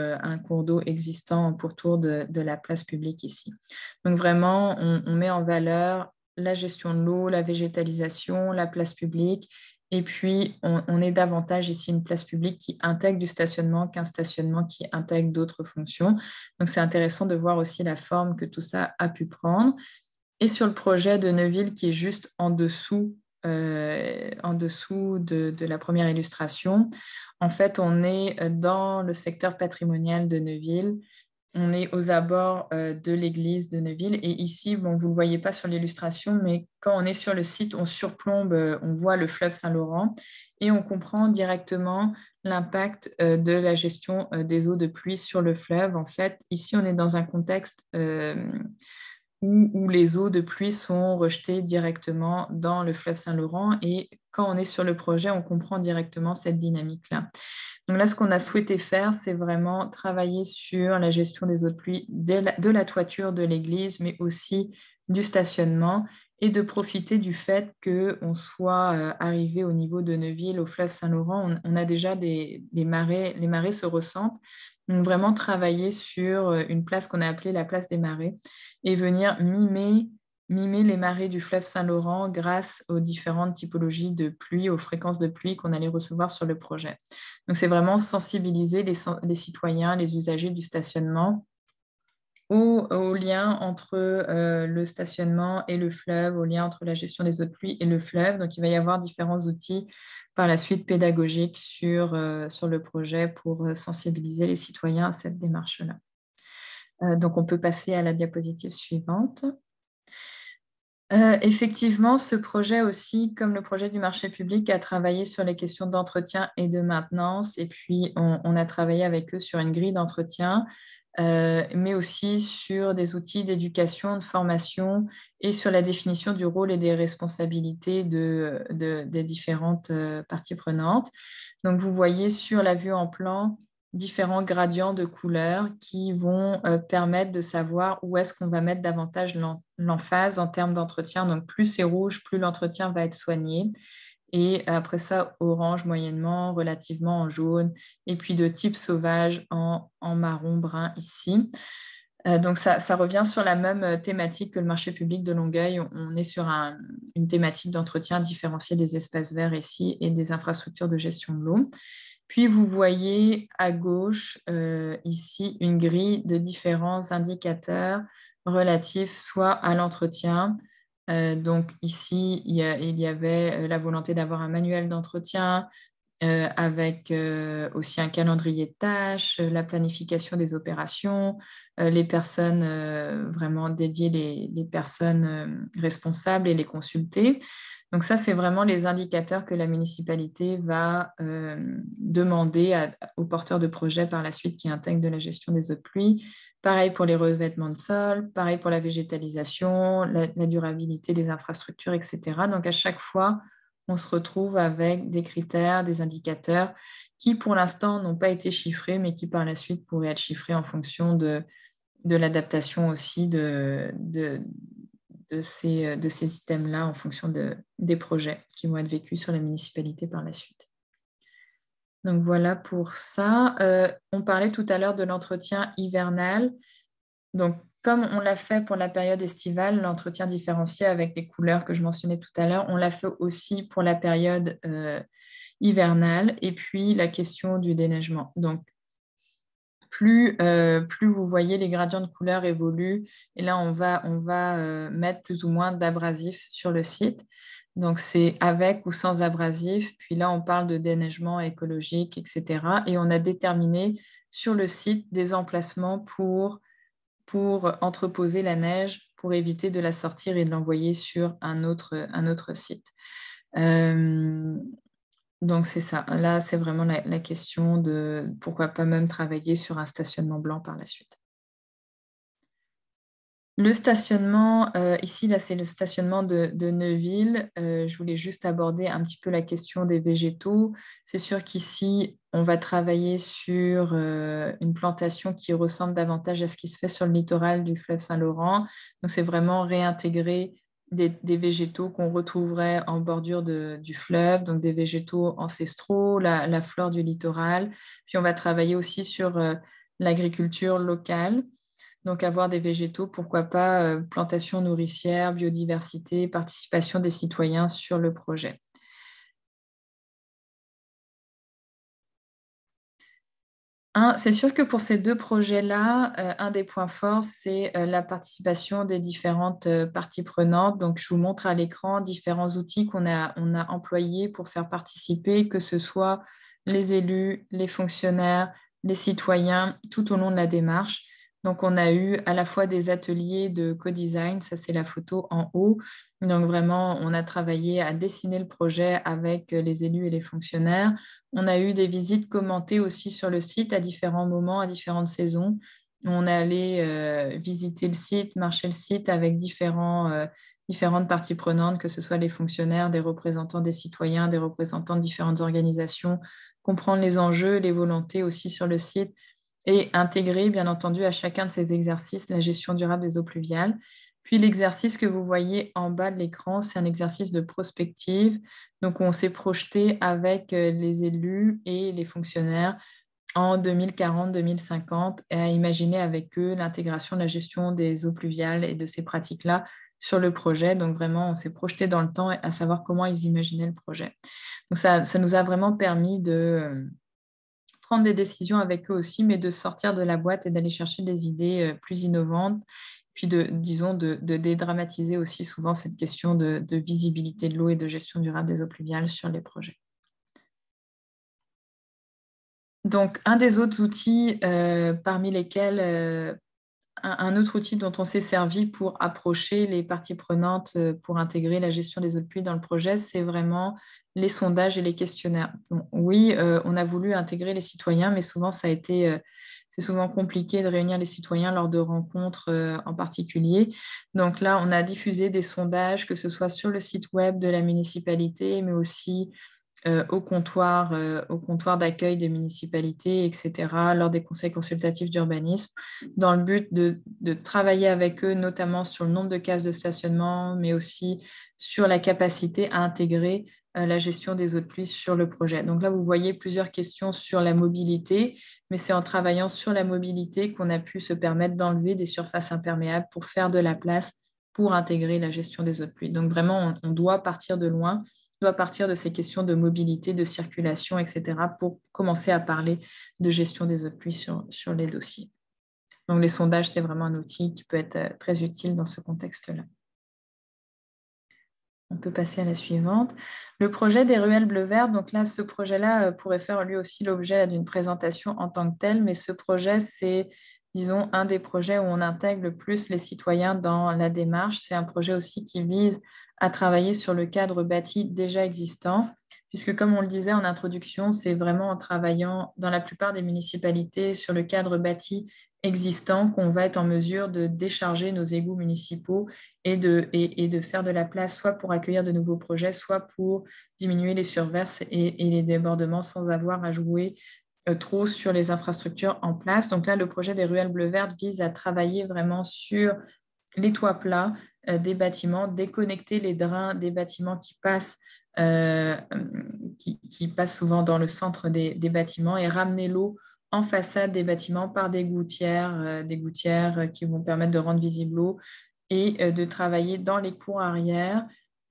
[SPEAKER 2] existant pourtour de la place publique ici. Donc, vraiment, on met en valeur la gestion de l'eau, la végétalisation, la place publique. Et puis, on est davantage ici une place publique qui intègre du stationnement qu'un stationnement qui intègre d'autres fonctions. Donc, c'est intéressant de voir aussi la forme que tout ça a pu prendre. Et sur le projet de Neuville qui est juste en dessous de la première illustration, en fait, on est dans le secteur patrimonial de Neuville. On est aux abords de l'église de Neuville. Et ici, bon, vous ne le voyez pas sur l'illustration, mais quand on est sur le site, on surplombe, on voit le fleuve Saint-Laurent et on comprend directement l'impact de la gestion des eaux de pluie sur le fleuve. En fait, ici, on est dans un contexte où les eaux de pluie sont rejetées directement dans le fleuve Saint-Laurent. Et quand on est sur le projet, on comprend directement cette dynamique-là. Donc là, ce qu'on a souhaité faire, c'est vraiment travailler sur la gestion des eaux de pluie de la toiture de l'église, mais aussi du stationnement, et de profiter du fait qu'on soit arrivé au niveau de Neuville, au fleuve Saint-Laurent. On a déjà les marées se ressentent. Donc vraiment travailler sur une place qu'on a appelée la place des marées et venir mimer les marées du fleuve Saint-Laurent grâce aux différentes typologies de pluie, aux fréquences de pluie qu'on allait recevoir sur le projet. Donc, c'est vraiment sensibiliser les citoyens, les usagers du stationnement au lien entre le stationnement et le fleuve, au lien entre la gestion des eaux de pluie et le fleuve. Donc, il va y avoir différents outils par la suite pédagogiques sur le projet pour sensibiliser les citoyens à cette démarche-là. Donc, on peut passer à la diapositive suivante. Effectivement, ce projet aussi, comme le projet du marché public, a travaillé sur les questions d'entretien et de maintenance. Et puis, on a travaillé avec eux sur une grille d'entretien, mais aussi sur des outils d'éducation, de formation et sur la définition du rôle et des responsabilités des différentes parties prenantes. Donc, vous voyez sur la vue en plan différents gradients de couleurs qui vont permettre de savoir où est-ce qu'on va mettre davantage l'emphase en termes d'entretien. Donc, plus c'est rouge, plus l'entretien va être soigné. Et après ça, orange moyennement, relativement en jaune, et puis de type sauvage en marron brun ici. Donc, ça revient sur la même thématique que le marché public de Longueuil. On est sur une thématique d'entretien différenciée des espaces verts ici et des infrastructures de gestion de l'eau. Puis, vous voyez à gauche, ici, une grille de différents indicateurs relatifs soit à l'entretien. Donc, ici, il y avait la volonté d'avoir un manuel d'entretien avec aussi un calendrier de tâches, la planification des opérations, les personnes vraiment dédiées, les personnes responsables et les consulter. Donc ça, c'est vraiment les indicateurs que la municipalité va demander aux porteurs de projets par la suite qui intègrent de la gestion des eaux de pluie. Pareil pour les revêtements de sol, pareil pour la végétalisation, la durabilité des infrastructures, etc. Donc à chaque fois, on se retrouve avec des critères, des indicateurs qui pour l'instant n'ont pas été chiffrés, mais qui par la suite pourraient être chiffrés en fonction de l'adaptation aussi de ces items-là en fonction des projets qui vont être vécus sur la municipalité par la suite. Donc voilà pour ça. On parlait tout à l'heure de l'entretien hivernal. Donc comme on l'a fait pour la période estivale, l'entretien différencié avec les couleurs que je mentionnais tout à l'heure, on l'a fait aussi pour la période hivernale et puis la question du déneigement. Donc plus vous voyez les gradients de couleurs évoluent, et là on va mettre plus ou moins d'abrasifs sur le site. Donc c'est avec ou sans abrasif, puis là on parle de déneigement écologique, etc. Et on a déterminé sur le site des emplacements pour pour entreposer la neige pour éviter de la sortir et de l'envoyer sur un autre site. Donc, c'est ça. Là, c'est vraiment la question de pourquoi pas même travailler sur un stationnement blanc par la suite. Le stationnement, ici, là, c'est le stationnement de Neuville. Je voulais juste aborder un petit peu la question des végétaux. C'est sûr qu'ici, on va travailler sur une plantation qui ressemble davantage à ce qui se fait sur le littoral du fleuve Saint-Laurent. Donc, c'est vraiment réintégrer des végétaux qu'on retrouverait en bordure du fleuve, donc des végétaux ancestraux, la flore du littoral. Puis, on va travailler aussi sur l'agriculture locale. Donc, avoir des végétaux, pourquoi pas, plantation nourricière, biodiversité, participation des citoyens sur le projet. C'est sûr que pour ces deux projets-là, un des points forts, c'est la participation des différentes parties prenantes. Donc, je vous montre à l'écran différents outils qu'on a employés pour faire participer, que ce soit les élus, les fonctionnaires, les citoyens, tout au long de la démarche. Donc, on a eu à la fois des ateliers de co-design, ça c'est la photo en haut. Donc, vraiment, on a travaillé à dessiner le projet avec les élus et les fonctionnaires. On a eu des visites commentées aussi sur le site à différents moments, à différentes saisons. On est allé visiter le site, marcher le site avec différentes parties prenantes, que ce soit les fonctionnaires, des représentants des citoyens, des représentants de différentes organisations, comprendre les enjeux, les volontés aussi sur le site et intégrer, bien entendu, à chacun de ces exercices la gestion durable des eaux pluviales. Puis l'exercice que vous voyez en bas de l'écran, c'est un exercice de prospective. Donc, on s'est projeté avec les élus et les fonctionnaires en 2040-2050 et à imaginer avec eux l'intégration de la gestion des eaux pluviales et de ces pratiques-là sur le projet. Donc, vraiment, on s'est projeté dans le temps à savoir comment ils imaginaient le projet. Donc, ça nous a vraiment permis de prendre des décisions avec eux aussi, mais de sortir de la boîte et d'aller chercher des idées plus innovantes, puis de dédramatiser aussi souvent cette question de visibilité de l'eau et de gestion durable des eaux pluviales sur les projets. Donc, un des autres outils parmi lesquels un autre outil dont on s'est servi pour approcher les parties prenantes pour intégrer la gestion des eaux de pluie dans le projet, c'est vraiment les sondages et les questionnaires. Bon, oui, on a voulu intégrer les citoyens, mais souvent, c'est souvent compliqué de réunir les citoyens lors de rencontres en particulier. Donc là, on a diffusé des sondages, que ce soit sur le site web de la municipalité, mais aussi au comptoir d'accueil des municipalités, etc., lors des conseils consultatifs d'urbanisme, dans le but de travailler avec eux, notamment sur le nombre de cases de stationnement, mais aussi sur la capacité à intégrer la gestion des eaux de pluie sur le projet. Donc là, vous voyez plusieurs questions sur la mobilité, mais c'est en travaillant sur la mobilité qu'on a pu se permettre d'enlever des surfaces imperméables pour faire de la place pour intégrer la gestion des eaux de pluie. Donc vraiment, on doit partir de loin, doit partir de ces questions de mobilité, de circulation, etc., pour commencer à parler de gestion des eaux de pluie sur les dossiers. Donc, les sondages, c'est vraiment un outil qui peut être très utile dans ce contexte-là. On peut passer à la suivante. Le projet des ruelles bleu-vert. Donc là, ce projet-là pourrait faire lui aussi l'objet d'une présentation en tant que tel, mais ce projet, c'est, disons, un des projets où on intègre le plus les citoyens dans la démarche. C'est un projet aussi qui vise à travailler sur le cadre bâti déjà existant, puisque comme on le disait en introduction, c'est vraiment en travaillant dans la plupart des municipalités sur le cadre bâti existant qu'on va être en mesure de décharger nos égouts municipaux et de faire de la place soit pour accueillir de nouveaux projets, soit pour diminuer les surverses et les débordements sans avoir à jouer trop sur les infrastructures en place. Donc là, le projet des ruelles bleu-vert vise à travailler vraiment sur les toits plats des bâtiments, déconnecter les drains des bâtiments qui passent souvent dans le centre des bâtiments et ramener l'eau en façade des bâtiments par des gouttières qui vont permettre de rendre visible l'eau et de travailler dans les cours arrière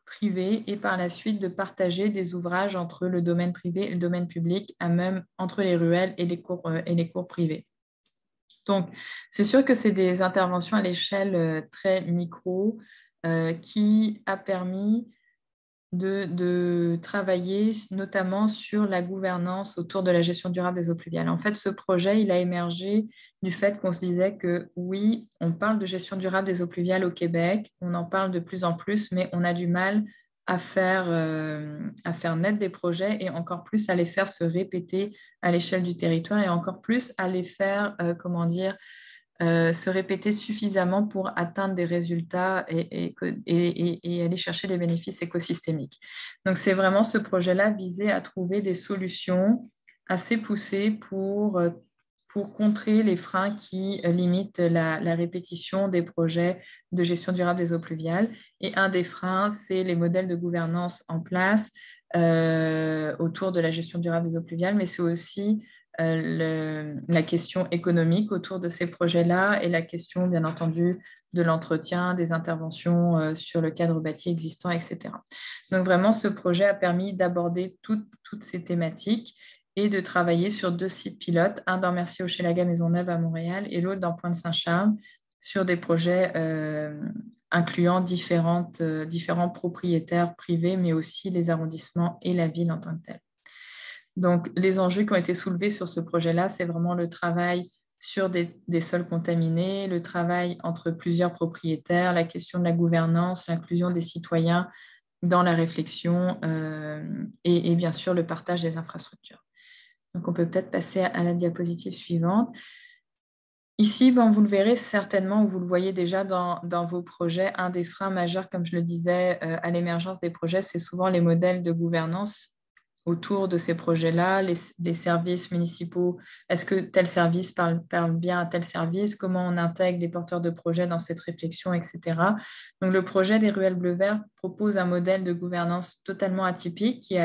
[SPEAKER 2] privés et par la suite de partager des ouvrages entre le domaine privé et le domaine public, même entre les ruelles et les cours privés. Donc, c'est sûr que c'est des interventions à l'échelle très micro qui a permis de travailler notamment sur la gouvernance autour de la gestion durable des eaux pluviales. En fait, ce projet, il a émergé du fait qu'on se disait que oui, on parle de gestion durable des eaux pluviales au Québec, on en parle de plus en plus, mais on a du mal à faire naître des projets et encore plus à les faire se répéter à l'échelle du territoire et encore plus à les faire, se répéter suffisamment pour atteindre des résultats et aller chercher des bénéfices écosystémiques. Donc, c'est vraiment ce projet-là visé à trouver des solutions assez poussées pour contrer les freins qui limitent la répétition des projets de gestion durable des eaux pluviales. Et un des freins, c'est les modèles de gouvernance en place autour de la gestion durable des eaux pluviales, mais c'est aussi la question économique autour de ces projets-là et la question, bien entendu, de l'entretien, des interventions sur le cadre bâti existant, etc. Donc, vraiment, ce projet a permis d'aborder toutes ces thématiques et de travailler sur 2 sites pilotes, un dans Mercier-Hochelaga Maisonneuve à Montréal et l'autre dans Pointe-Saint-Charles, sur des projets incluant différents propriétaires privés, mais aussi les arrondissements et la ville en tant que telle. Donc, les enjeux qui ont été soulevés sur ce projet-là, c'est vraiment le travail sur des sols contaminés, le travail entre plusieurs propriétaires, la question de la gouvernance, l'inclusion des citoyens dans la réflexion et bien sûr le partage des infrastructures. Donc, on peut peut-être passer à la diapositive suivante. Ici, vous le verrez certainement, ou vous le voyez déjà dans vos projets, un des freins majeurs, comme je le disais, à l'émergence des projets, c'est souvent les modèles de gouvernance autour de ces projets-là, les services municipaux. Est-ce que tel service parle bien à tel service? Comment on intègre les porteurs de projets dans cette réflexion, etc. Donc, le projet des ruelles bleues-vertes propose un modèle de gouvernance totalement atypique qui est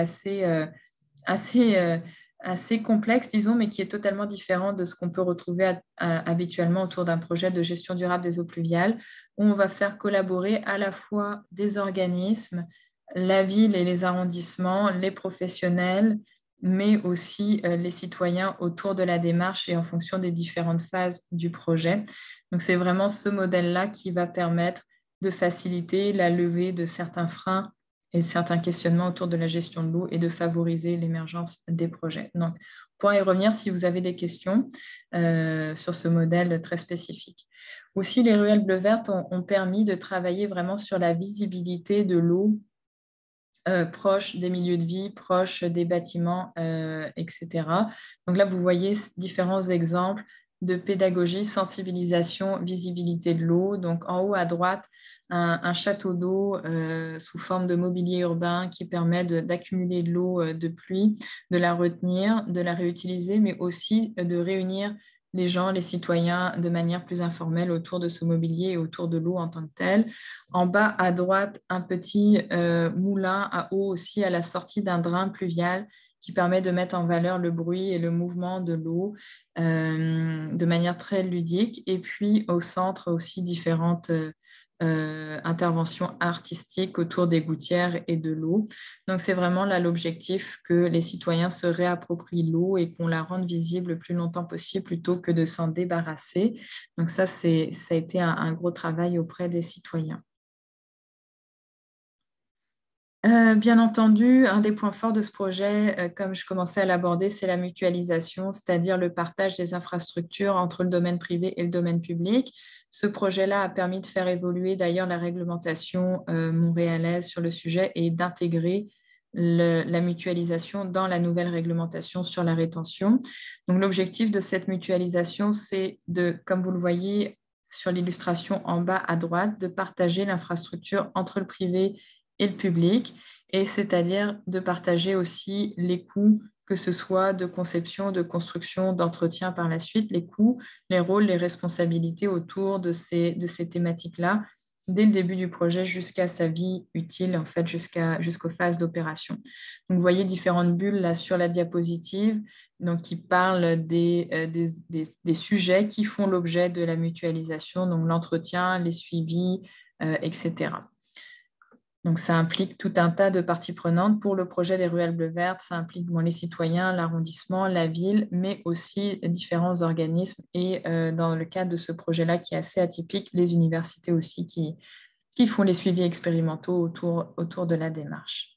[SPEAKER 2] assez complexe, disons, mais qui est totalement différent de ce qu'on peut retrouver habituellement autour d'un projet de gestion durable des eaux pluviales, où on va faire collaborer à la fois des organismes, la ville et les arrondissements, les professionnels, mais aussi les citoyens autour de la démarche et en fonction des différentes phases du projet. Donc, c'est vraiment ce modèle-là qui va permettre de faciliter la levée de certains freins et certains questionnements autour de la gestion de l'eau et de favoriser l'émergence des projets. Donc, on pourra y revenir si vous avez des questions sur ce modèle très spécifique. Aussi, les ruelles bleues-vertes ont permis de travailler vraiment sur la visibilité de l'eau proche des milieux de vie, proche des bâtiments, etc. Donc là, vous voyez différents exemples de pédagogie, sensibilisation, visibilité de l'eau. Donc en haut à droite, un château d'eau sous forme de mobilier urbain qui permet d'accumuler de l'eau de pluie, de la retenir, de la réutiliser, mais aussi de réunir les gens, les citoyens, de manière plus informelle autour de ce mobilier et autour de l'eau en tant que telle. En bas à droite, un petit moulin à eau aussi à la sortie d'un drain pluvial qui permet de mettre en valeur le bruit et le mouvement de l'eau de manière très ludique. Et puis au centre aussi différentes interventions artistiques autour des gouttières et de l'eau. Donc, c'est vraiment là l'objectif que les citoyens se réapproprient l'eau et qu'on la rende visible le plus longtemps possible plutôt que de s'en débarrasser. Donc, ça a été un gros travail auprès des citoyens. Bien entendu, un des points forts de ce projet, comme je commençais à l'aborder, c'est la mutualisation, c'est-à-dire le partage des infrastructures entre le domaine privé et le domaine public. Ce projet-là a permis de faire évoluer d'ailleurs la réglementation montréalaise sur le sujet et d'intégrer la mutualisation dans la nouvelle réglementation sur la rétention. Donc, l'objectif de cette mutualisation, c'est comme vous le voyez sur l'illustration en bas à droite, de partager l'infrastructure entre le privé et le public, et c'est-à-dire de partager aussi les coûts, que ce soit de conception, de construction, d'entretien par la suite, les coûts, les rôles, les responsabilités autour de ces thématiques-là, dès le début du projet jusqu'à sa vie utile, en fait, jusqu'aux phases d'opération. Donc, vous voyez différentes bulles là sur la diapositive donc, qui parlent des sujets qui font l'objet de la mutualisation, donc l'entretien, les suivis, etc. Donc, ça implique tout un tas de parties prenantes. Pour le projet des ruelles bleues-vertes, ça implique les citoyens, l'arrondissement, la ville, mais aussi différents organismes. Et dans le cadre de ce projet-là, qui est assez atypique, les universités aussi qui font les suivis expérimentaux autour de la démarche.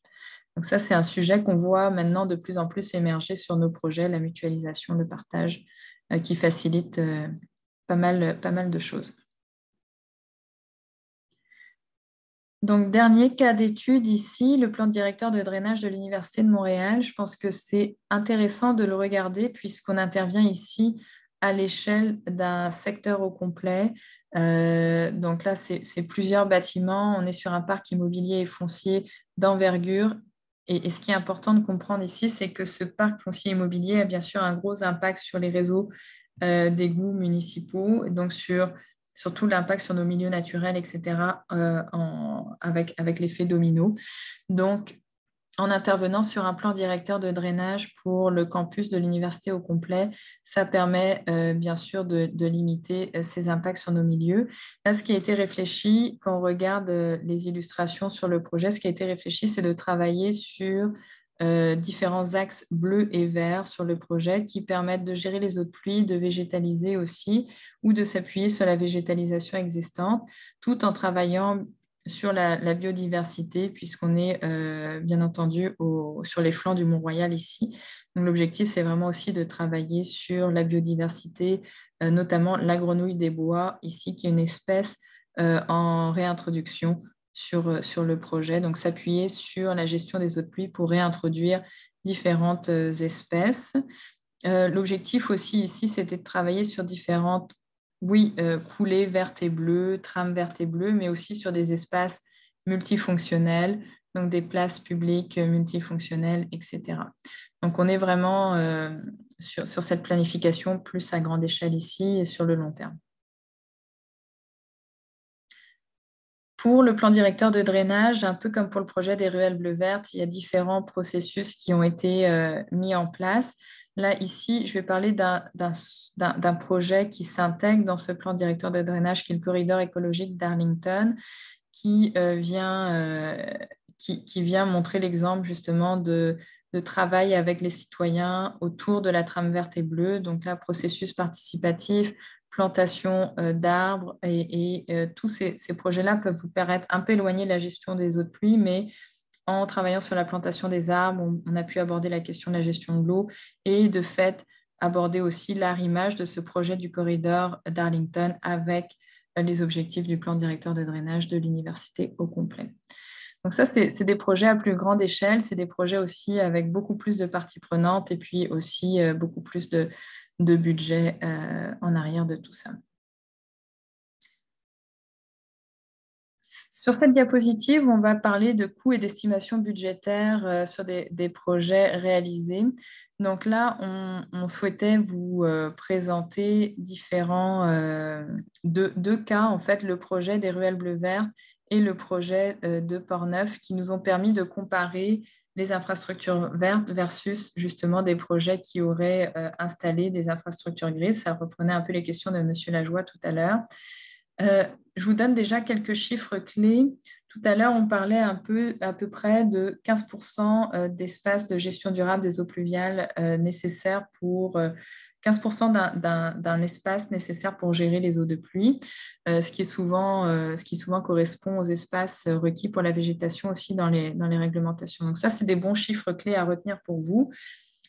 [SPEAKER 2] Donc ça, c'est un sujet qu'on voit maintenant de plus en plus émerger sur nos projets, la mutualisation, le partage, qui facilite pas mal de choses. Donc, dernier cas d'étude ici, le plan directeur de drainage de l'Université de Montréal. Je pense que c'est intéressant de le regarder puisqu'on intervient ici à l'échelle d'un secteur au complet. Donc là, c'est plusieurs bâtiments. On est sur un parc immobilier et foncier d'envergure. Et ce qui est important de comprendre ici, c'est que ce parc foncier immobilier a bien sûr un gros impact sur les réseaux d'égouts municipaux, donc surtout l'impact sur nos milieux naturels, etc., avec l'effet domino. Donc, en intervenant sur un plan directeur de drainage pour le campus de l'université au complet, ça permet bien sûr de limiter ces impacts sur nos milieux. Là, ce qui a été réfléchi, quand on regarde les illustrations sur le projet, ce qui a été réfléchi, c'est de travailler sur différents axes bleus et verts sur le projet qui permettent de gérer les eaux de pluie, de végétaliser aussi ou de s'appuyer sur la végétalisation existante tout en travaillant sur la biodiversité puisqu'on est bien entendu sur les flancs du Mont-Royal ici. Donc, l'objectif, c'est vraiment aussi de travailler sur la biodiversité, notamment la grenouille des bois ici qui est une espèce en réintroduction sur le projet, donc s'appuyer sur la gestion des eaux de pluie pour réintroduire différentes espèces. L'objectif aussi ici, c'était de travailler sur différentes, coulées vertes et bleues, trames vertes et bleues, mais aussi sur des espaces multifonctionnels, donc des places publiques multifonctionnelles, etc. Donc, on est vraiment sur cette planification plus à grande échelle ici et sur le long terme. Pour le plan directeur de drainage, un peu comme pour le projet des ruelles bleues-vertes, il y a différents processus qui ont été mis en place. Là, ici, je vais parler d'un projet qui s'intègre dans ce plan directeur de drainage, qui est le corridor écologique d'Arlington, qui vient montrer l'exemple justement de travail avec les citoyens autour de la trame verte et bleue. Donc là, processus participatif, plantation d'arbres et tous ces projets-là peuvent vous paraître un peu éloignés de la gestion des eaux de pluie, mais en travaillant sur la plantation des arbres, on a pu aborder la question de la gestion de l'eau et de fait aborder aussi l'arrimage de ce projet du corridor d'Arlington avec les objectifs du plan directeur de drainage de l'université au complet. Donc ça, c'est des projets à plus grande échelle, c'est des projets aussi avec beaucoup plus de parties prenantes et puis aussi beaucoup plus de budget en arrière de tout ça. Sur cette diapositive, on va parler de coûts et d'estimations budgétaires sur des projets réalisés. Donc là, on souhaitait vous présenter deux cas, en fait, le projet des ruelles bleues-vertes et le projet de Portneuf qui nous ont permis de comparer les infrastructures vertes versus justement des projets qui auraient installé des infrastructures grises. Ça reprenait un peu les questions de M. Lajoie tout à l'heure. Je vous donne déjà quelques chiffres clés. Tout à l'heure, on parlait à peu près de 15% d'espace de gestion durable des eaux pluviales nécessaires pour 15% d'un espace nécessaire pour gérer les eaux de pluie, ce qui souvent correspond aux espaces requis pour la végétation aussi dans les réglementations. Donc ça, c'est des bons chiffres clés à retenir pour vous.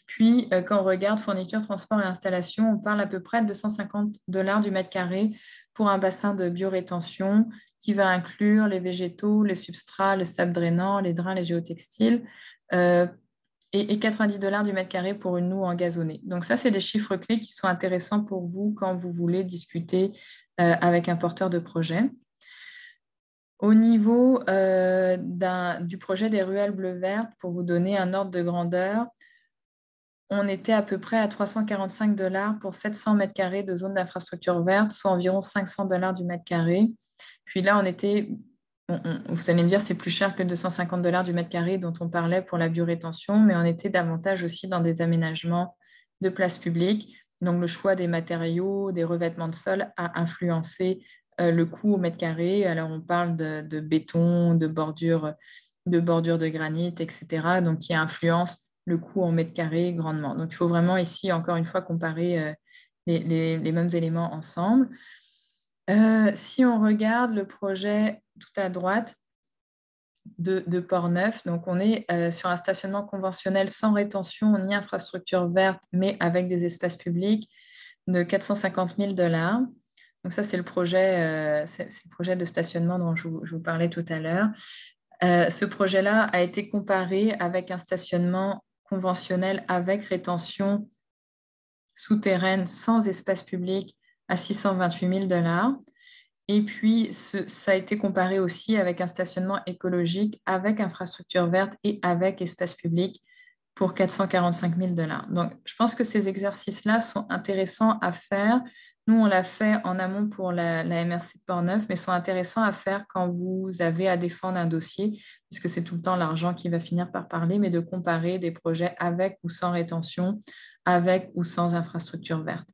[SPEAKER 2] Puis, quand on regarde fourniture, transport et installation, on parle à peu près de $250 du mètre carré pour un bassin de biorétention qui va inclure les végétaux, les substrats, le sable drainant, les drains, les géotextiles, et $90 du mètre carré pour une noue engazonnée. Donc ça, c'est des chiffres clés qui sont intéressants pour vous quand vous voulez discuter avec un porteur de projet. Au niveau du projet des ruelles bleues-vertes, pour vous donner un ordre de grandeur, on était à peu près à $345 pour 700 mètres carrés de zone d'infrastructure verte, soit environ $500 du mètre carré. Puis là, on était, vous allez me dire, c'est plus cher que $250 du mètre carré dont on parlait pour la biorétention, mais on était davantage aussi dans des aménagements de places publiques. Donc, le choix des matériaux, des revêtements de sol a influencé le coût au mètre carré. Alors, on parle de béton, de bordure de granit, etc. Donc, qui influence le coût en mètre carré grandement. Donc, il faut vraiment ici, encore une fois, comparer les mêmes éléments ensemble. Si on regarde le projet tout à droite, de Portneuf. Donc, on est sur un stationnement conventionnel sans rétention ni infrastructure verte, mais avec des espaces publics de 450 000 $. Donc, ça, c'est le projet de stationnement dont je vous parlais tout à l'heure. Ce projet-là a été comparé avec un stationnement conventionnel avec rétention souterraine sans espace public à 628 000 $. Et puis, ça a été comparé aussi avec un stationnement écologique avec infrastructure verte et avec espace public pour 445 000 $. Donc, je pense que ces exercices-là sont intéressants à faire. Nous, on l'a fait en amont pour la MRC de Portneuf, mais sont intéressants à faire quand vous avez à défendre un dossier, puisque c'est tout le temps l'argent qui va finir par parler, mais de comparer des projets avec ou sans rétention, avec ou sans infrastructure verte.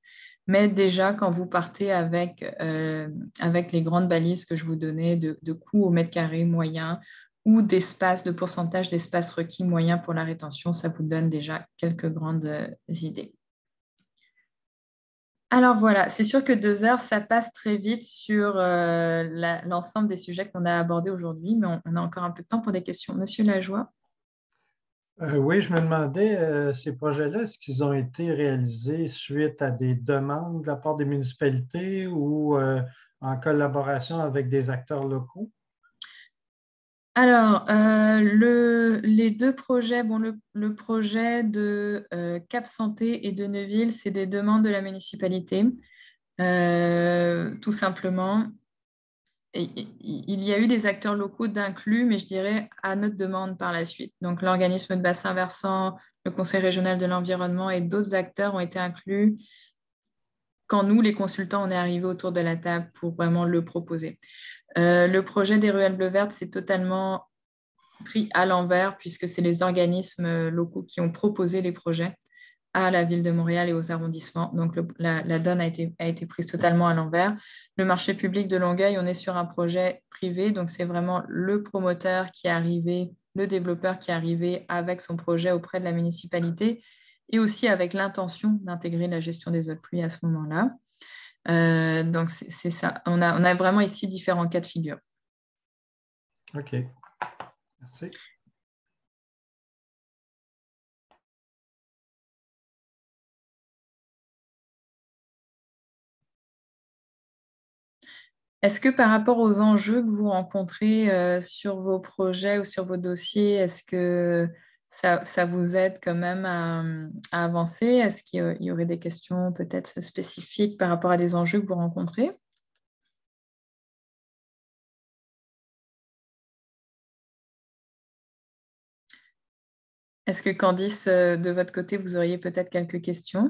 [SPEAKER 2] Mais déjà, quand vous partez avec les grandes balises que je vous donnais de coûts au mètre carré moyen ou d'espace, de pourcentage d'espace requis moyen pour la rétention, ça vous donne déjà quelques grandes idées. Alors voilà, c'est sûr que 2 heures, ça passe très vite sur l'ensemble des sujets qu'on a abordés aujourd'hui, mais on a encore un peu de temps pour des questions. Monsieur Lajoie?
[SPEAKER 9] Oui, je me demandais, ces projets-là, est-ce qu'ils ont été réalisés suite à des demandes de la part des municipalités ou en collaboration avec des acteurs locaux?
[SPEAKER 2] Alors, les 2 projets, le projet de Cap Santé et de Neuville, c'est des demandes de la municipalité, tout simplement. Il y a eu des acteurs locaux d'inclus, mais je dirais à notre demande par la suite. Donc, l'organisme de bassin versant, le Conseil régional de l'environnement et d'autres acteurs ont été inclus quand nous, les consultants, on est arrivés autour de la table pour vraiment le proposer. Le projet des ruelles bleues vertes, c'est totalement pris à l'envers puisque c'est les organismes locaux qui ont proposé les projets à la ville de Montréal et aux arrondissements. Donc, la donne a été prise totalement à l'envers. Le marché public de Longueuil, on est sur un projet privé. Donc, c'est vraiment le promoteur qui est arrivé, le développeur qui est arrivé avec son projet auprès de la municipalité et aussi avec l'intention d'intégrer la gestion des eaux de pluie à ce moment-là. Donc, c'est ça. On a vraiment ici différents cas de figure.
[SPEAKER 9] OK. Merci.
[SPEAKER 2] Est-ce que par rapport aux enjeux que vous rencontrez sur vos projets ou sur vos dossiers, est-ce que ça vous aide quand même à avancer? Est-ce qu'il y aurait des questions peut-être spécifiques par rapport à des enjeux que vous rencontrez? Est-ce que Candice, de votre côté, vous auriez peut-être quelques questions?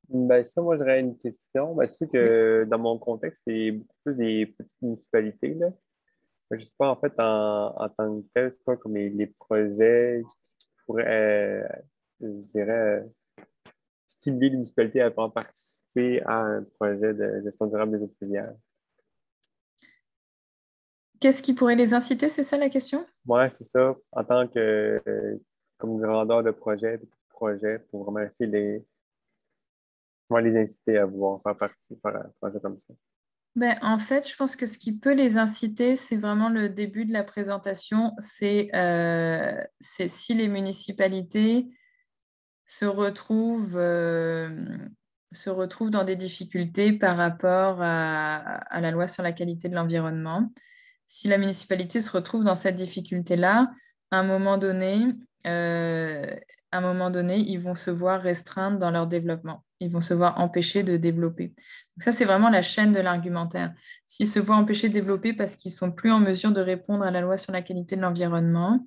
[SPEAKER 11] Ben, ça, moi, j'aurais une question. Ben, c'est sûr que dans mon contexte, c'est beaucoup plus des petites municipalités, là. Je ne sais pas, en fait, en tant que tel, c'est quoi comme les projets qui pourraient, je dirais, stimuler les municipalités à pouvoir participer à un projet de gestion durable des eaux pluviales.
[SPEAKER 2] Qu'est-ce qui pourrait les inciter, c'est ça la question?
[SPEAKER 11] Oui, c'est ça. En tant que comme grandeur de projet, pour vraiment essayer les inciter à vouloir faire partie de un projet comme ça.
[SPEAKER 2] Ben, en fait, je pense que ce qui peut les inciter, c'est vraiment le début de la présentation. C'est si les municipalités se retrouvent dans des difficultés par rapport à la loi sur la qualité de l'environnement. Si la municipalité se retrouve dans cette difficulté-là, à un moment donné, ils vont se voir restreindre dans leur développement. Ils vont se voir empêchés de développer. Donc ça, c'est vraiment la chaîne de l'argumentaire. S'ils se voient empêchés de développer parce qu'ils ne sont plus en mesure de répondre à la loi sur la qualité de l'environnement,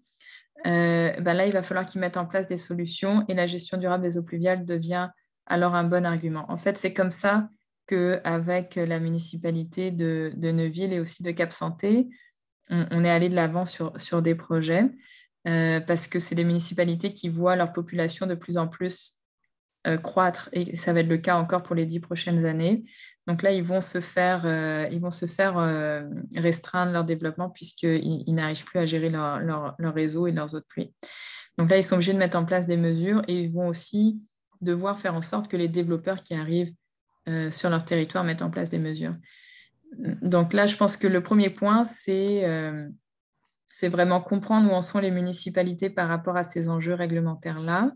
[SPEAKER 2] là, il va falloir qu'ils mettent en place des solutions et la gestion durable des eaux pluviales devient alors un bon argument. En fait, c'est comme ça qu'avec la municipalité de Neuville et aussi de Cap Santé, on est allé de l'avant sur des projets parce que c'est des municipalités qui voient leur population de plus en plus croître et ça va être le cas encore pour les 10 prochaines années. Donc là, ils vont se faire restreindre leur développement puisqu'ils n'arrivent plus à gérer leur réseau et leurs eaux de pluie. Donc là, ils sont obligés de mettre en place des mesures et ils vont aussi devoir faire en sorte que les développeurs qui arrivent sur leur territoire mettent en place des mesures. Donc là, je pense que le premier point, c'est c'est vraiment comprendre où en sont les municipalités par rapport à ces enjeux réglementaires-là.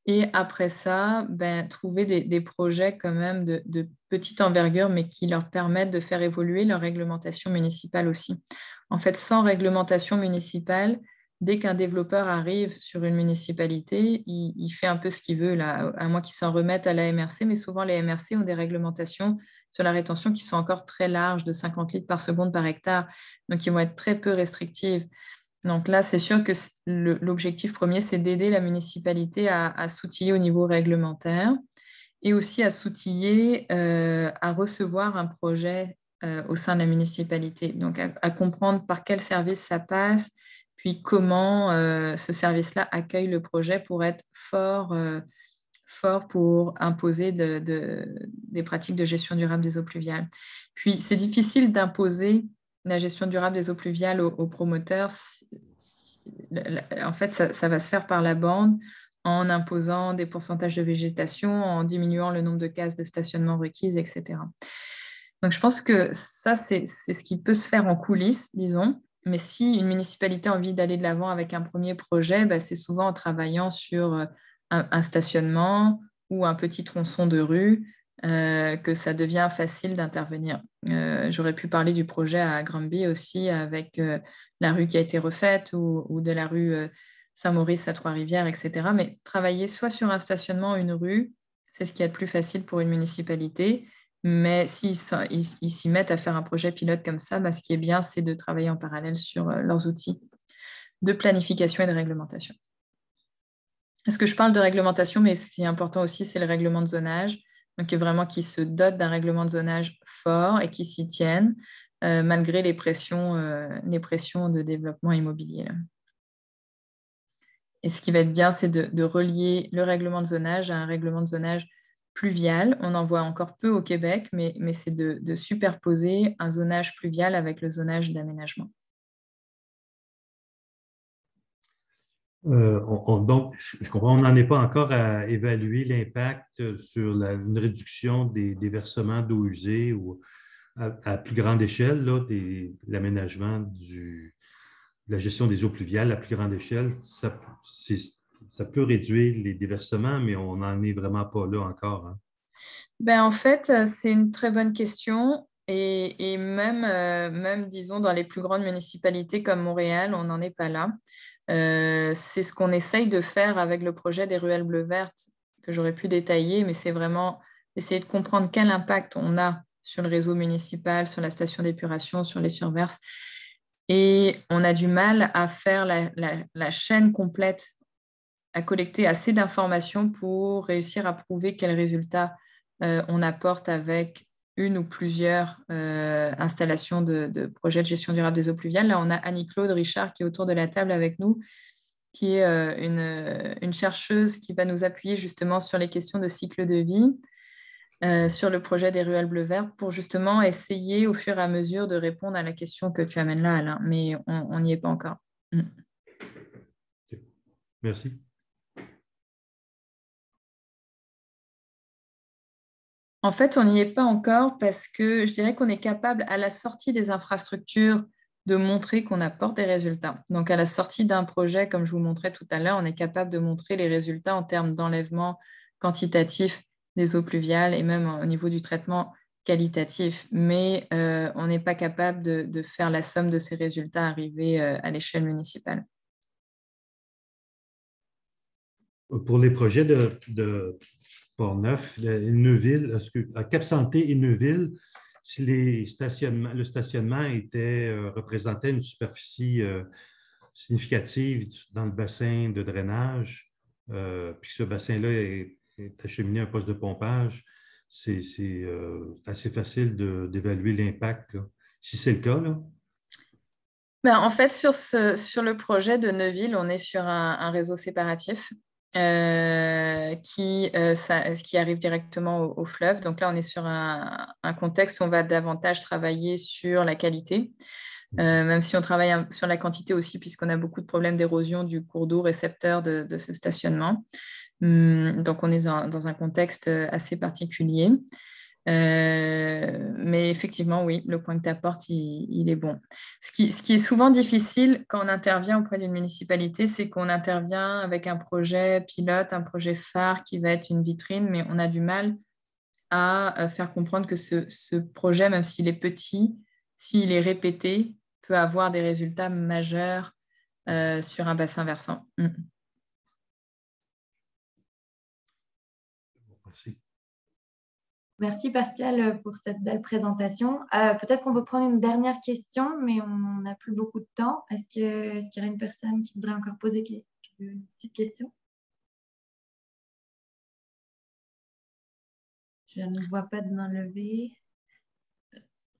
[SPEAKER 2] Et après ça, trouver des projets quand même de petite envergure, mais qui leur permettent de faire évoluer leur réglementation municipale aussi. En fait, sans réglementation municipale, dès qu'un développeur arrive sur une municipalité, il fait un peu ce qu'il veut, là, à moins qu'il s'en remette à la MRC, mais souvent les MRC ont des réglementations sur la rétention qui sont encore très larges, de 50 litres par seconde par hectare, donc ils vont être très peu restrictives. Donc là, c'est sûr que l'objectif premier, c'est d'aider la municipalité à s'outiller au niveau réglementaire et aussi à s'outiller à recevoir un projet au sein de la municipalité. Donc à comprendre par quel service ça passe, puis comment ce service-là accueille le projet pour être fort pour imposer des pratiques de gestion durable des eaux pluviales. Puis c'est difficile d'imposer la gestion durable des eaux pluviales aux promoteurs. En fait, ça va se faire par la bande en imposant des pourcentages de végétation, en diminuant le nombre de cases de stationnement requises, etc. Donc, je pense que ça, c'est ce qui peut se faire en coulisses, disons. Mais si une municipalité a envie d'aller de l'avant avec un premier projet, c'est souvent en travaillant sur un stationnement ou un petit tronçon de rue que ça devient facile d'intervenir. J'aurais pu parler du projet à Granby aussi avec la rue qui a été refaite ou de la rue Saint-Maurice à Trois-Rivières, etc. Mais travailler soit sur un stationnement ou une rue, c'est ce qui est le plus facile pour une municipalité. Mais s'ils s'y mettent à faire un projet pilote comme ça, ce qui est bien, c'est de travailler en parallèle sur leurs outils de planification et de réglementation. Est-ce que je parle de réglementation, mais ce qui est important aussi, c'est le règlement de zonage. Donc, vraiment qui se dote d'un règlement de zonage fort et qui s'y tiennent malgré les pressions de développement immobilier. Et ce qui va être bien, c'est de relier le règlement de zonage à un règlement de zonage pluvial. On en voit encore peu au Québec, mais c'est de superposer un zonage pluvial avec le zonage d'aménagement.
[SPEAKER 3] Donc, je comprends, on n'en est pas encore à évaluer l'impact sur une réduction des versements d'eau usée ou à plus grande échelle, l'aménagement de la gestion des eaux pluviales à plus grande échelle. Ça peut réduire les déversements, mais on n'en est vraiment pas là encore. Hein.
[SPEAKER 2] En fait, c'est une très bonne question. Et même, disons, dans les plus grandes municipalités comme Montréal, on n'en est pas là. C'est ce qu'on essaye de faire avec le projet des ruelles bleues vertes que j'aurais pu détailler, mais c'est vraiment essayer de comprendre quel impact on a sur le réseau municipal, sur la station d'épuration, sur les surverses. Et on a du mal à faire la chaîne complète, à collecter assez d'informations pour réussir à prouver quels résultats on apporte avec une ou plusieurs installations de projets de gestion durable des eaux pluviales. Là, on a Annie-Claude Richard qui est autour de la table avec nous, qui est une chercheuse qui va nous appuyer justement sur les questions de cycle de vie, sur le projet des ruelles bleues vertes, pour justement essayer au fur et à mesure de répondre à la question que tu amènes là, Alain. Mais on n'y est pas encore.
[SPEAKER 3] Merci.
[SPEAKER 2] En fait, on n'y est pas encore parce que je dirais qu'on est capable, à la sortie des infrastructures, de montrer qu'on apporte des résultats. Donc, à la sortie d'un projet, comme je vous montrais tout à l'heure, on est capable de montrer les résultats en termes d'enlèvement quantitatif des eaux pluviales et même au niveau du traitement qualitatif. Mais on n'est pas capable de faire la somme de ces résultats arrivés à l'échelle municipale.
[SPEAKER 3] Pour les projets de Port-Neuf, Neuville, à Cap-Santé et Neuville, si le stationnement représentait une superficie significative dans le bassin de drainage, puis ce bassin-là est acheminé à un poste de pompage, c'est assez facile d'évaluer l'impact, si c'est le cas, là.
[SPEAKER 2] En fait, sur le projet de Neuville, on est sur un réseau séparatif. Qui arrive directement au fleuve. Donc là, on est sur un contexte où on va davantage travailler sur la qualité, même si on travaille sur la quantité aussi, puisqu'on a beaucoup de problèmes d'érosion du cours d'eau récepteur de ce stationnement. Donc, on est dans un contexte assez particulier. Mais effectivement, oui, le point que tu apportes, il est bon. Ce qui est souvent difficile quand on intervient auprès d'une municipalité, c'est qu'on intervient avec un projet pilote, un projet phare qui va être une vitrine, mais on a du mal à faire comprendre que ce projet, même s'il est petit, s'il est répété, peut avoir des résultats majeurs sur un bassin versant.
[SPEAKER 3] Merci.
[SPEAKER 1] Merci Pascal pour cette belle présentation. Peut-être qu'on peut prendre une dernière question, mais on n'a plus beaucoup de temps. Est-ce qu'il y aurait une personne qui voudrait encore poser une petite question? Je ne vois pas de main levée.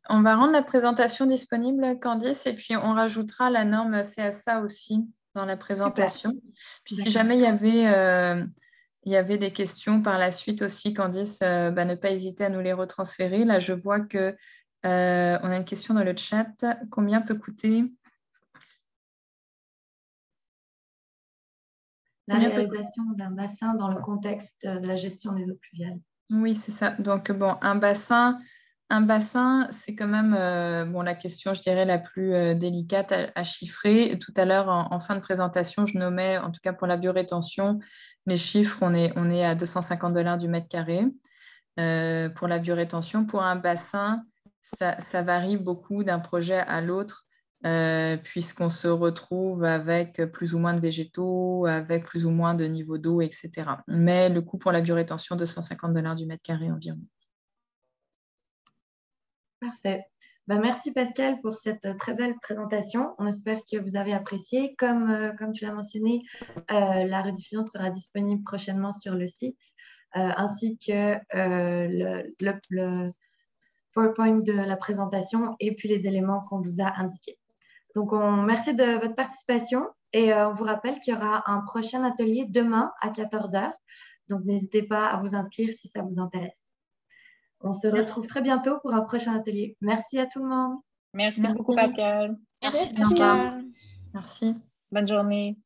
[SPEAKER 2] On va rendre la présentation disponible, Candice, et puis on rajoutera la norme CSA aussi dans la présentation. Super. Puis si jamais il y avait des questions par la suite aussi, Candice, ne pas hésiter à nous les retransférer. Là, je vois qu'on a une question dans le chat. Combien peut coûter
[SPEAKER 1] la réalisation d'un bassin dans le contexte de la gestion des eaux pluviales?
[SPEAKER 2] Oui, c'est ça. Donc, bon, un bassin, c'est quand même la question, je dirais, la plus délicate à chiffrer. Tout à l'heure, en fin de présentation, je nommais, en tout cas pour la biorétention, les chiffres, on est à 250 $ du mètre carré pour la biorétention. Pour un bassin, ça varie beaucoup d'un projet à l'autre, puisqu'on se retrouve avec plus ou moins de végétaux, avec plus ou moins de niveau d'eau, etc. Mais le coût pour la biorétention, 250 $ du mètre carré environ.
[SPEAKER 1] Parfait. Merci Pascal pour cette très belle présentation. On espère que vous avez apprécié. Comme tu l'as mentionné, la rediffusion sera disponible prochainement sur le site, ainsi que le PowerPoint de la présentation et puis les éléments qu'on vous a indiqués. Donc, on remercie de votre participation et on vous rappelle qu'il y aura un prochain atelier demain à 14 h. Donc, n'hésitez pas à vous inscrire si ça vous intéresse. On se retrouve très bientôt pour un prochain atelier. Merci à tout le monde.
[SPEAKER 4] Merci beaucoup, Pascal.
[SPEAKER 6] Merci, Pascal.
[SPEAKER 2] Merci.
[SPEAKER 4] Bonne journée.